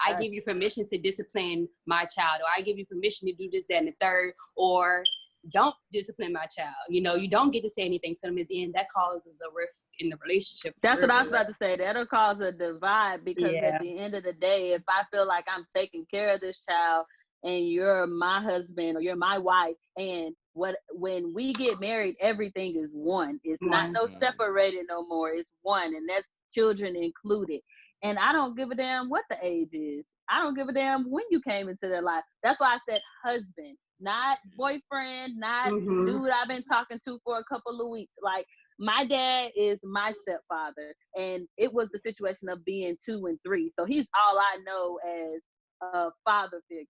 I give you permission to discipline my child, or I give you permission to do this, that, and the third, or don't discipline my child. You don't get to say anything to them at the end. That causes a rift in the relationship. That's what I was about to say. That'll cause a divide because at the end of the day, if I feel like I'm taking care of this child and you're my husband or you're my wife, and when we get married, everything is one. It's not no separated no more. It's one, and that's children included. And I don't give a damn what the age is. I don't give a damn when you came into their life. That's why I said husband, not boyfriend, not dude I've been talking to for a couple of weeks. Like, my dad is my stepfather, and it was the situation of being 2 and 3. So he's all I know as a father figure.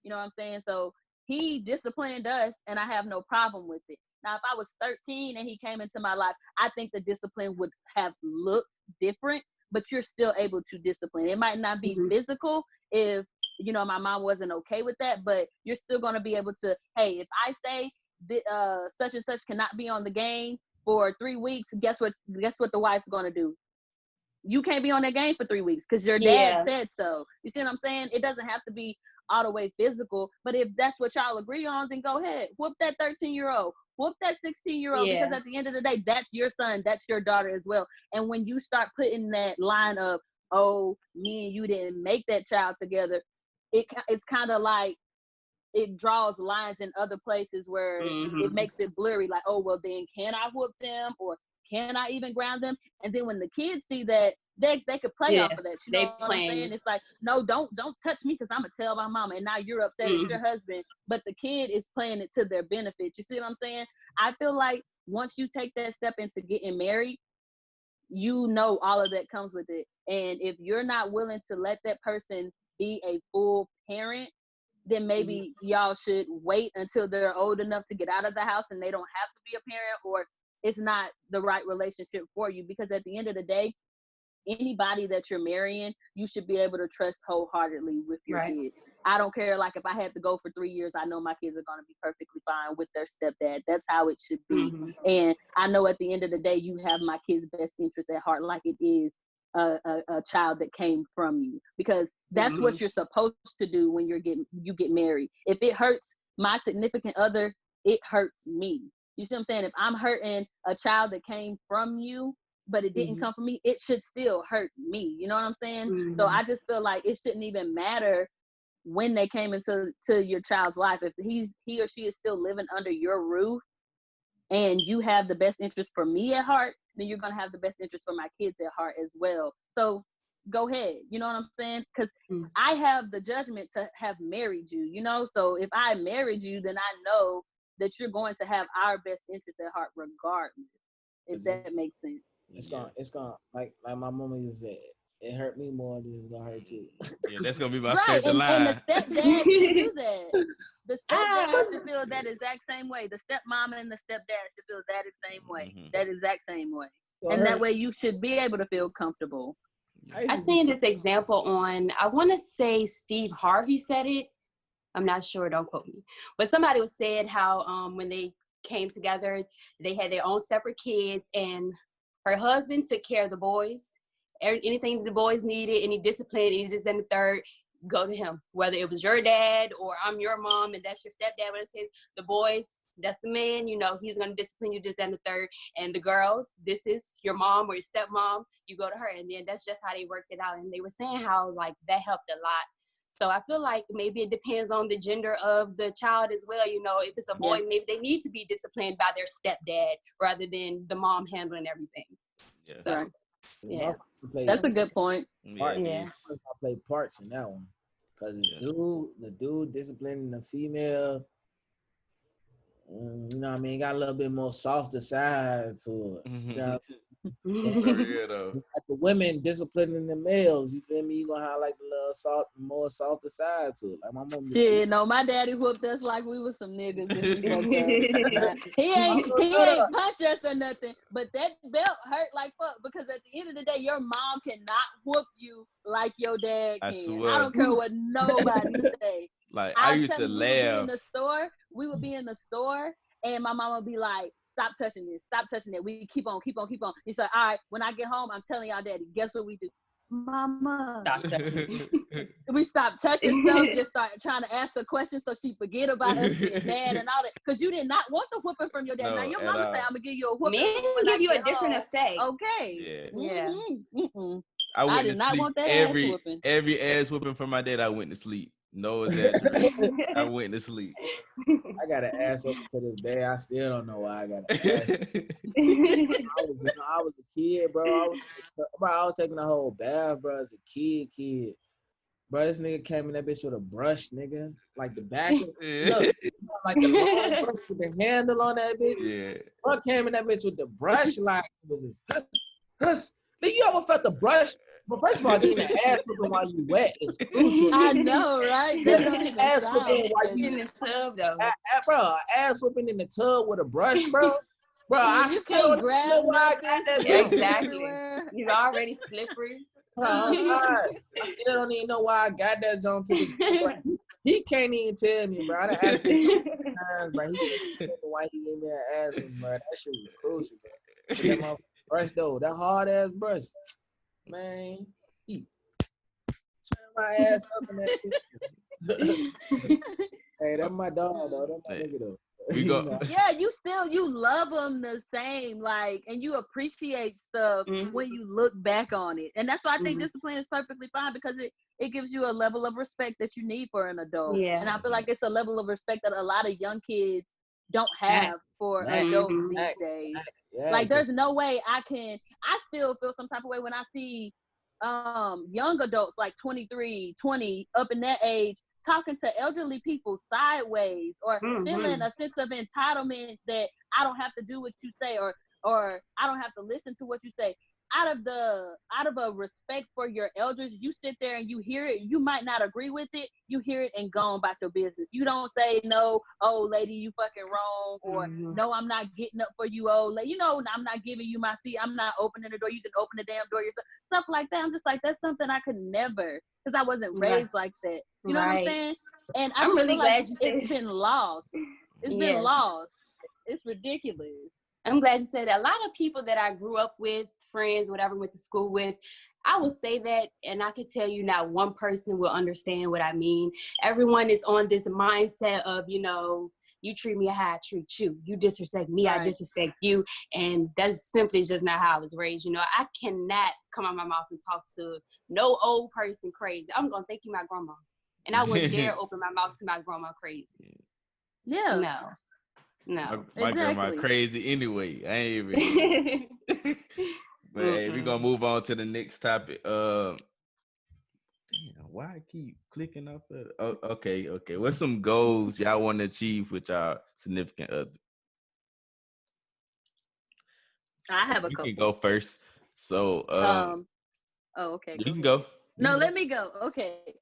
You know what I'm saying? So he disciplined us, and I have no problem with it. Now, if I was 13 and he came into my life, I think the discipline would have looked different, but you're still able to discipline. It might not be physical if, my mom wasn't okay with that, but you're still going to be able to, hey, if I say such and such cannot be on the game for 3 weeks, guess what the wife's going to do? You can't be on that game for 3 weeks because your dad said so. You see what I'm saying? It doesn't have to be all the way physical, but if that's what y'all agree on, then go ahead. Whoop that 13-year-old. Whoop that 16-year-old, because at the end of the day, that's your son, that's your daughter as well. And when you start putting that line of, oh, me and you didn't make that child together, it's kind of like it draws lines in other places where it makes it blurry. Like, oh, well, then can I whoop them, or can I even ground them? And then when the kids see that, they could play off of that. You know what I'm saying? It's like, no, don't touch me because I'm gonna tell my mama. And now you're upset at your husband, but the kid is playing it to their benefit. You see what I'm saying? I feel like once you take that step into getting married, all of that comes with it. And if you're not willing to let that person be a full parent, then maybe y'all should wait until they're old enough to get out of the house and they don't have to be a parent, or it's not the right relationship for you. Because at the end of the day, anybody that you're marrying, you should be able to trust wholeheartedly with your kid. I don't care, like, if I had to go for 3 years, I know my kids are going to be perfectly fine with their stepdad. That's how it should be. And I know at the end of the day, you have my kids' best interest at heart, like it is a child that came from you, because that's what you're supposed to do when you get married. If it hurts my significant other, it hurts me. You see what I'm saying? If I'm hurting a child that came from you, but it didn't come from me, it should still hurt me. You know what I'm saying? So I just feel like it shouldn't even matter when they came into your child's life. If he or she is still living under your roof and you have the best interest for me at heart, then you're going to have the best interest for my kids at heart as well. So go ahead. You know what I'm saying? Because I have the judgment to have married you, So if I married you, then I know that you're going to have our best interest at heart regardless, if that makes sense. It's gonna like my mama used to say, it hurt me more than it's gonna hurt you. Yeah, that's gonna be my right. favorite line. And the stepdad should do that. The stepdad should feel that exact same way. The stepmama and the stepdad should feel that same way. That exact same way. And that way you should be able to feel comfortable. I seen this example on, I want to say Steve Harvey said it. I'm not sure, don't quote me. But somebody was said how when they came together, they had their own separate kids, and her husband took care of the boys. Anything the boys needed, any discipline, any this and the third, go to him. Whether it was your dad or I'm your mom and that's your stepdad, but it's the boys, that's the man, he's going to discipline you, this, that, and the third. And the girls, this is your mom or your stepmom, you go to her. And then that's just how they worked it out. And they were saying how, like, that helped a lot. So I feel like maybe it depends on the gender of the child as well. If it's a boy, maybe they need to be disciplined by their stepdad rather than the mom handling everything. Yeah. So, yeah. That's a good point. I play parts in that one. Because the dude disciplining the female, got a little bit more softer side to it. It's like the women disciplining the males. You feel me? You gonna have like the little more softer side to it. Like my mom. Shit, no, my daddy whooped us like we was some niggas if we fucked up. He ain't punch us or nothing, but that belt hurt like fuck because at the end of the day, your mom cannot whoop you like your dad can. I don't care what nobody say. Like I used to laugh. We would be in the store. And my mama would be like, stop touching this, stop touching that. We keep on. He's like, all right, when I get home, I'm telling y'all daddy, guess what we do? Mama. Stop touching. We stop touching stuff, just start trying to ask a question so she forget about us being mad and all that. Because you did not want the whooping from your dad. No, now your mama say, I'm going to give you a whooping. Men give you a different effect. Okay. Yeah. I did not want that ass whooping. Every ass whooping from my dad, I went to sleep. No exaggeration. I went to sleep. I got an ass up to this day. I still don't know why I got an ass. I was a kid, bro. I was taking a whole bath, bro, as a kid. Bro, this nigga came in that bitch with a brush, nigga. Like the back. Look, like the long brush with the handle on that bitch. Yeah. Bro came in that bitch with the brush like it was this. Nigga, you ever felt the brush? But first of all, getting an ass whooping while you wet is crucial. I know, right? Just an ass whooping while you in the tub, though. Bro, ass whooping in the tub with a brush, bro. Bro, you can't grab nothing. Exactly. He's already slippery. Bro, I still don't even know why I got that zone to the He can't even tell me, bro. I done asked him so many times, bro. He can't tell me why he gave me that ass whooping, bro. That shit was crucial, bro. That motherfucking brush, though. That hard-ass brush. Man, turn my ass up in that. Hey, that's my dog, though. That's my nigga, though. We go. Yeah, you love them the same, like, and you appreciate stuff when you look back on it, and that's why I think discipline is perfectly fine because it gives you a level of respect that you need for an adult. Yeah, and I feel like it's a level of respect that a lot of young kids don't have for adults these days. Yeah, like, there's no way I still feel some type of way when I see young adults like 23, 20, up in that age, talking to elderly people sideways or feeling a sense of entitlement that I don't have to do what you say or I don't have to listen to what you say. Out of a respect for your elders, you sit there and you hear it. You might not agree with it. You hear it and go on about your business. You don't say, no, old lady, you fucking wrong, or no, I'm not getting up for you, old lady. You know, I'm not giving you my seat. I'm not opening the door. You can open the damn door yourself. Stuff like that. I'm just like, that's something I could never, because I wasn't raised like that. You know what I'm saying? And I'm really glad you said it's been lost. It's been lost. It's ridiculous. I'm glad you said that. A lot of people that I grew up with, friends, whatever, went to school with, I will say that, and I can tell you not one person will understand what I mean. Everyone is on this mindset of, you know, you treat me how I treat you. You disrespect me, I disrespect you. And that's simply just not how I was raised. You know, I cannot come out my mouth and talk to no old person crazy. I'm going to think you my grandma. And I wouldn't dare open my mouth to my grandma crazy. Yeah. No. My grandma crazy anyway. I ain't even. But hey, we're gonna move on to the next topic. Damn, why I keep clicking off of it? Oh, okay. What's some goals y'all want to achieve with y'all significant other? I have a couple. You can go first. So okay. You can go. No, let me go. Okay.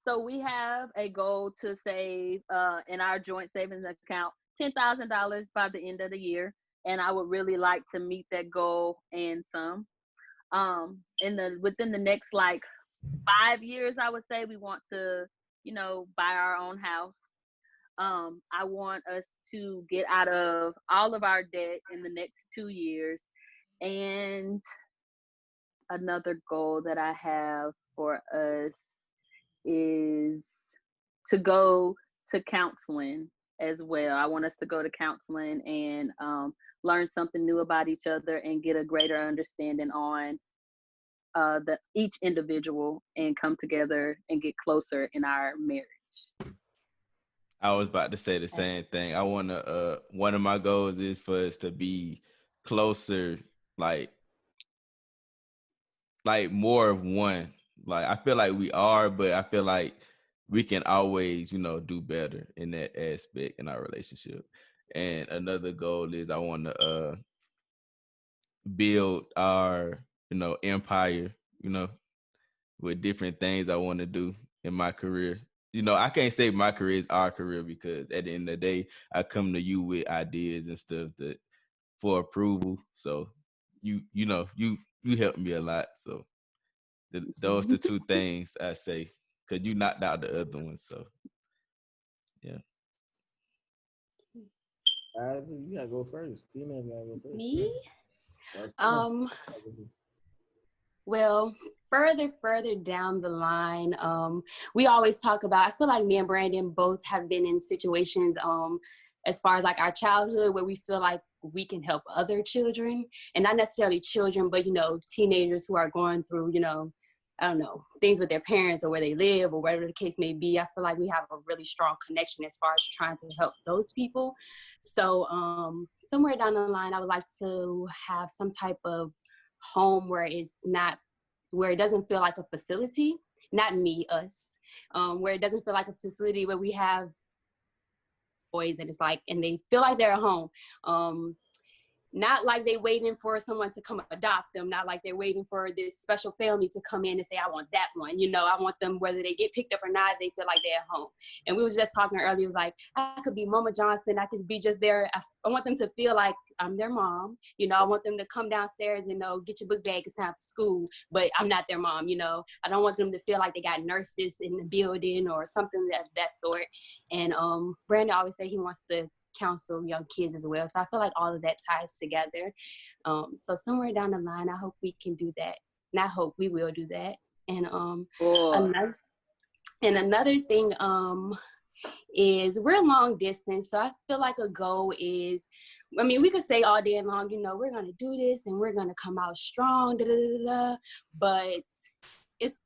So we have a goal to save in our joint savings account $10,000 by the end of the year, and I would really like to meet that goal and some. Within the next like 5 years, I would say we want to, you know, buy our own house. I want us to get out of all of our debt in the next 2 years, and another goal that I have for us is to go to counseling as well. I want us to go to counseling and learn something new about each other and get a greater understanding on each individual and come together and get closer in our marriage. I was about to say the same thing. I want to, one of my goals is for us to be closer, like more of one. Like, I feel like we are, but I feel like we can always, you know, do better in that aspect in our relationship. And another goal is I want to build our, empire, with different things I want to do in my career. I can't say my career is our career because at the end of the day, I come to you with ideas and stuff for approval. So you helped me a lot. So those the two things I say, because you knocked out the other one. So yeah. You gotta go first. Females gotta go first. Me? Well, further down the line, we always talk about, I feel like me and Brandon both have been in situations as far as like our childhood where we feel like we can help other children, and not necessarily children, but, teenagers who are going through, I don't know, things with their parents or where they live or whatever the case may be. I feel like we have a really strong connection as far as trying to help those people. So somewhere down the line, I would like to have some type of home where it doesn't feel like a facility, not me, us, where it doesn't feel like a facility where we have boys and and they feel like they're at home. Not like they waiting for someone to come adopt them, not like they're waiting for this special family to come in and say, I want that one. I want them, whether they get picked up or not, they feel like they're at home. And we was just talking earlier, it was like, I could be Mama Johnson, I could be just there. I want them to feel like I'm their mom. I want them to come downstairs and get your book bag, it's time for school, but I'm not their mom. I don't want them to feel like they got nurses in the building or something of that sort. And Brandon always say he wants to counsel young kids as well. So I feel like all of that ties together. So somewhere down the line, I hope we can do that. And I hope we will do that. And another thing is we're long distance. So I feel like a goal is, we could say all day long, we're going to do this and we're going to come out strong, but it's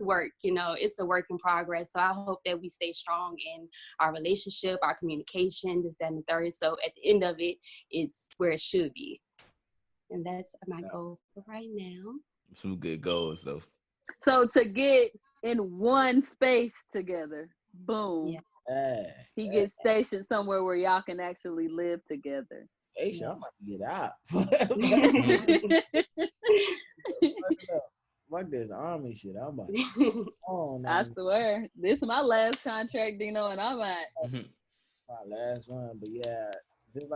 work, it's a work in progress. So I hope that we stay strong in our relationship, our communication, this, that, and the third. So at the end of it, it's where it should be. And that's my goal for right now. Some good goals though. So to get in one space together, boom. Yeah. He gets stationed somewhere where y'all can actually live together. Hey, I'm about to get out. Fuck this army shit. I'm like, I swear, this is my last contract, Dino, and I'm at my last one. But yeah, just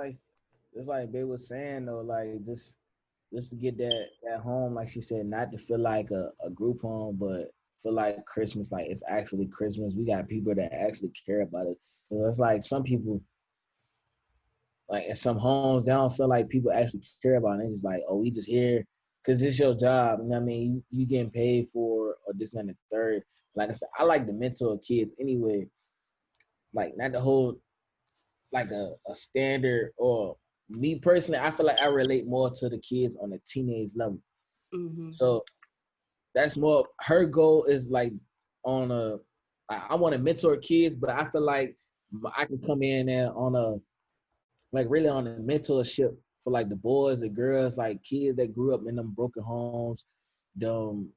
like Babe was saying though, like just to get that home, like she said, not to feel like a group home, but feel like Christmas, like it's actually Christmas. We got people that actually care about it. So it's like some people, like in some homes, they don't feel like people actually care about it. It's just like, oh, we just here because it's your job. You getting paid for or this and the third. Like I said, I like to mentor kids anyway. Like not the whole, like a standard, or me personally, I feel like I relate more to the kids on a teenage level. Mm-hmm. So that's more, her goal is like I want to mentor kids, but I feel like I can come in there really on a mentorship for like the boys, the girls, like kids that grew up in them broken homes, them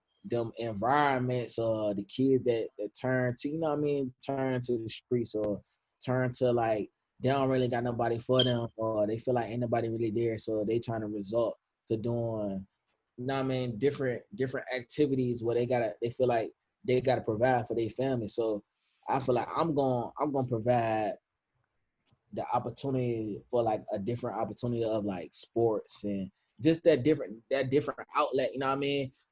environments, the kids that turn to, turn to the streets or turn to like, they don't really got nobody for them, or they feel like ain't nobody really there. So they trying to resort to doing, different activities where they feel like they gotta provide for their family. So I feel like I'm gonna provide the opportunity for like a different opportunity of like sports and just that different outlet. I'm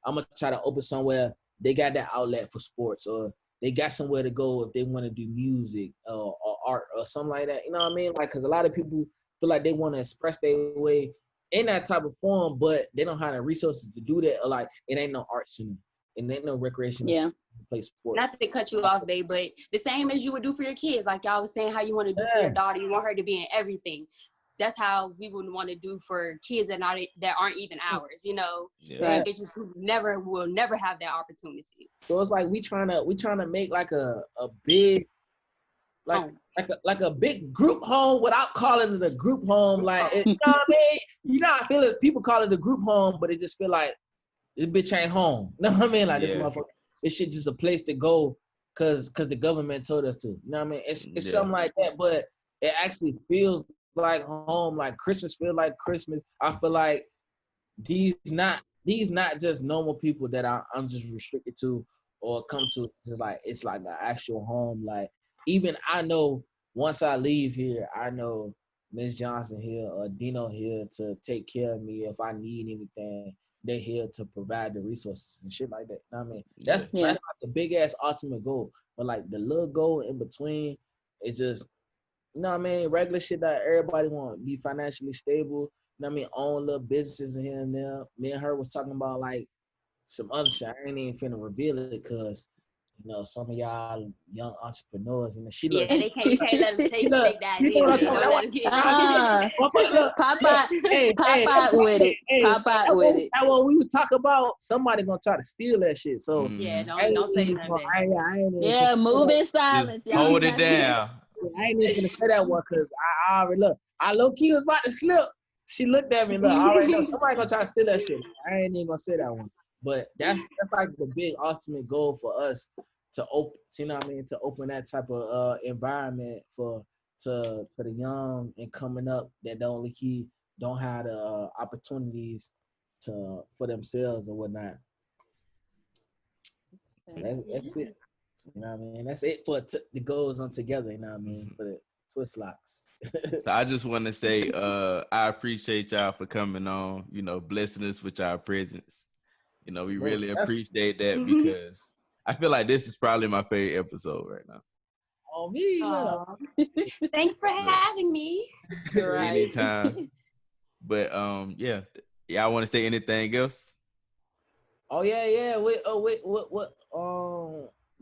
gonna try to open somewhere they got that outlet for sports, or they got somewhere to go if they want to do music or art or something like that. Like, because a lot of people feel like they want to express their way in that type of form, but they don't have the resources to do that. Or like, it ain't no art center and ain't no recreational center to play sports. Not to cut you off, babe, but the same as you would do for your kids. Like y'all was saying how you want to do for your daughter. You want her to be in everything. That's how we would want to do for kids that aren't even ours, Kids who will never have that opportunity. So it's like we trying to make like a big, like a big group home without calling it a group home. Like, I feel it. People call it a group home, but it just feel like this bitch ain't home. This motherfucker. This shit just a place to go because the government told us to. It's something like that, but it actually feels like home. Like Christmas feel like Christmas. I feel like these not just normal people that I'm just restricted to or come to. It's like an actual home. Like even I know once I leave here, I know Miss Johnson here or Dino here to take care of me if I need anything. They're here to provide the resources and shit like that. You know what I mean? That's like the big ass ultimate goal. But like the little goal in between is just, you know what I mean, regular shit that everybody want. Be financially stable. You know what I mean? Own little businesses in here and there. Me and her was talking about like some other shit. I ain't even finna reveal it because, you know, some of y'all young entrepreneurs, and she look. Yeah, you can't let them take that. You know what I'm Don't let them get Pop out with it. Pop out with it. That's what we was talking about. Somebody gonna try to steal that shit. So yeah, don't say nothing. Yeah, move in silence. Just hold it down. I ain't even gonna say that one because I already look. I low key was about to slip. She looked at me. Look, I already know somebody gonna try to steal that shit. I ain't even gonna say that one. But that's like the big ultimate goal for us to open. You know what I mean? To open that type of environment to the young and coming up that don't have the opportunities for themselves or whatnot. So that's it. You know what I mean? That's it for the goals on together. You know what I mean? For the twist locks. So I just want to say, I appreciate y'all for coming on. You know, blessing us with y'all presence. You know, we really appreciate that because I feel like this is probably my favorite episode right now. Oh, me. Thanks for having me. Right. Anytime. But yeah. Y'all want to say anything else? Oh yeah. Wait.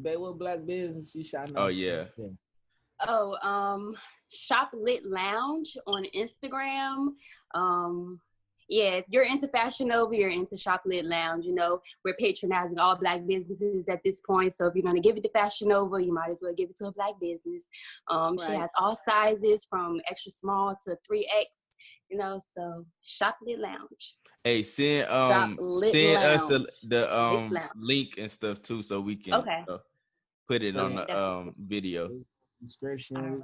Babe, what black business you shot? Oh yeah. Shop Lit Lounge on Instagram. Yeah, if you're into Fashion Nova, you're into Shop Lit Lounge. You know, we're patronizing all black businesses at this point. So if you're gonna give it to Fashion Nova, you might as well give it to a black business. She has all sizes from extra small to 3X. You know, so Shop Lit Lounge. Hey, send us the link and stuff too, so we can put it on the video description,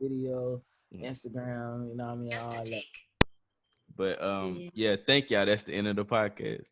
video, Instagram. You know what I mean? All that. But yeah, thank y'all. That's the end of the podcast.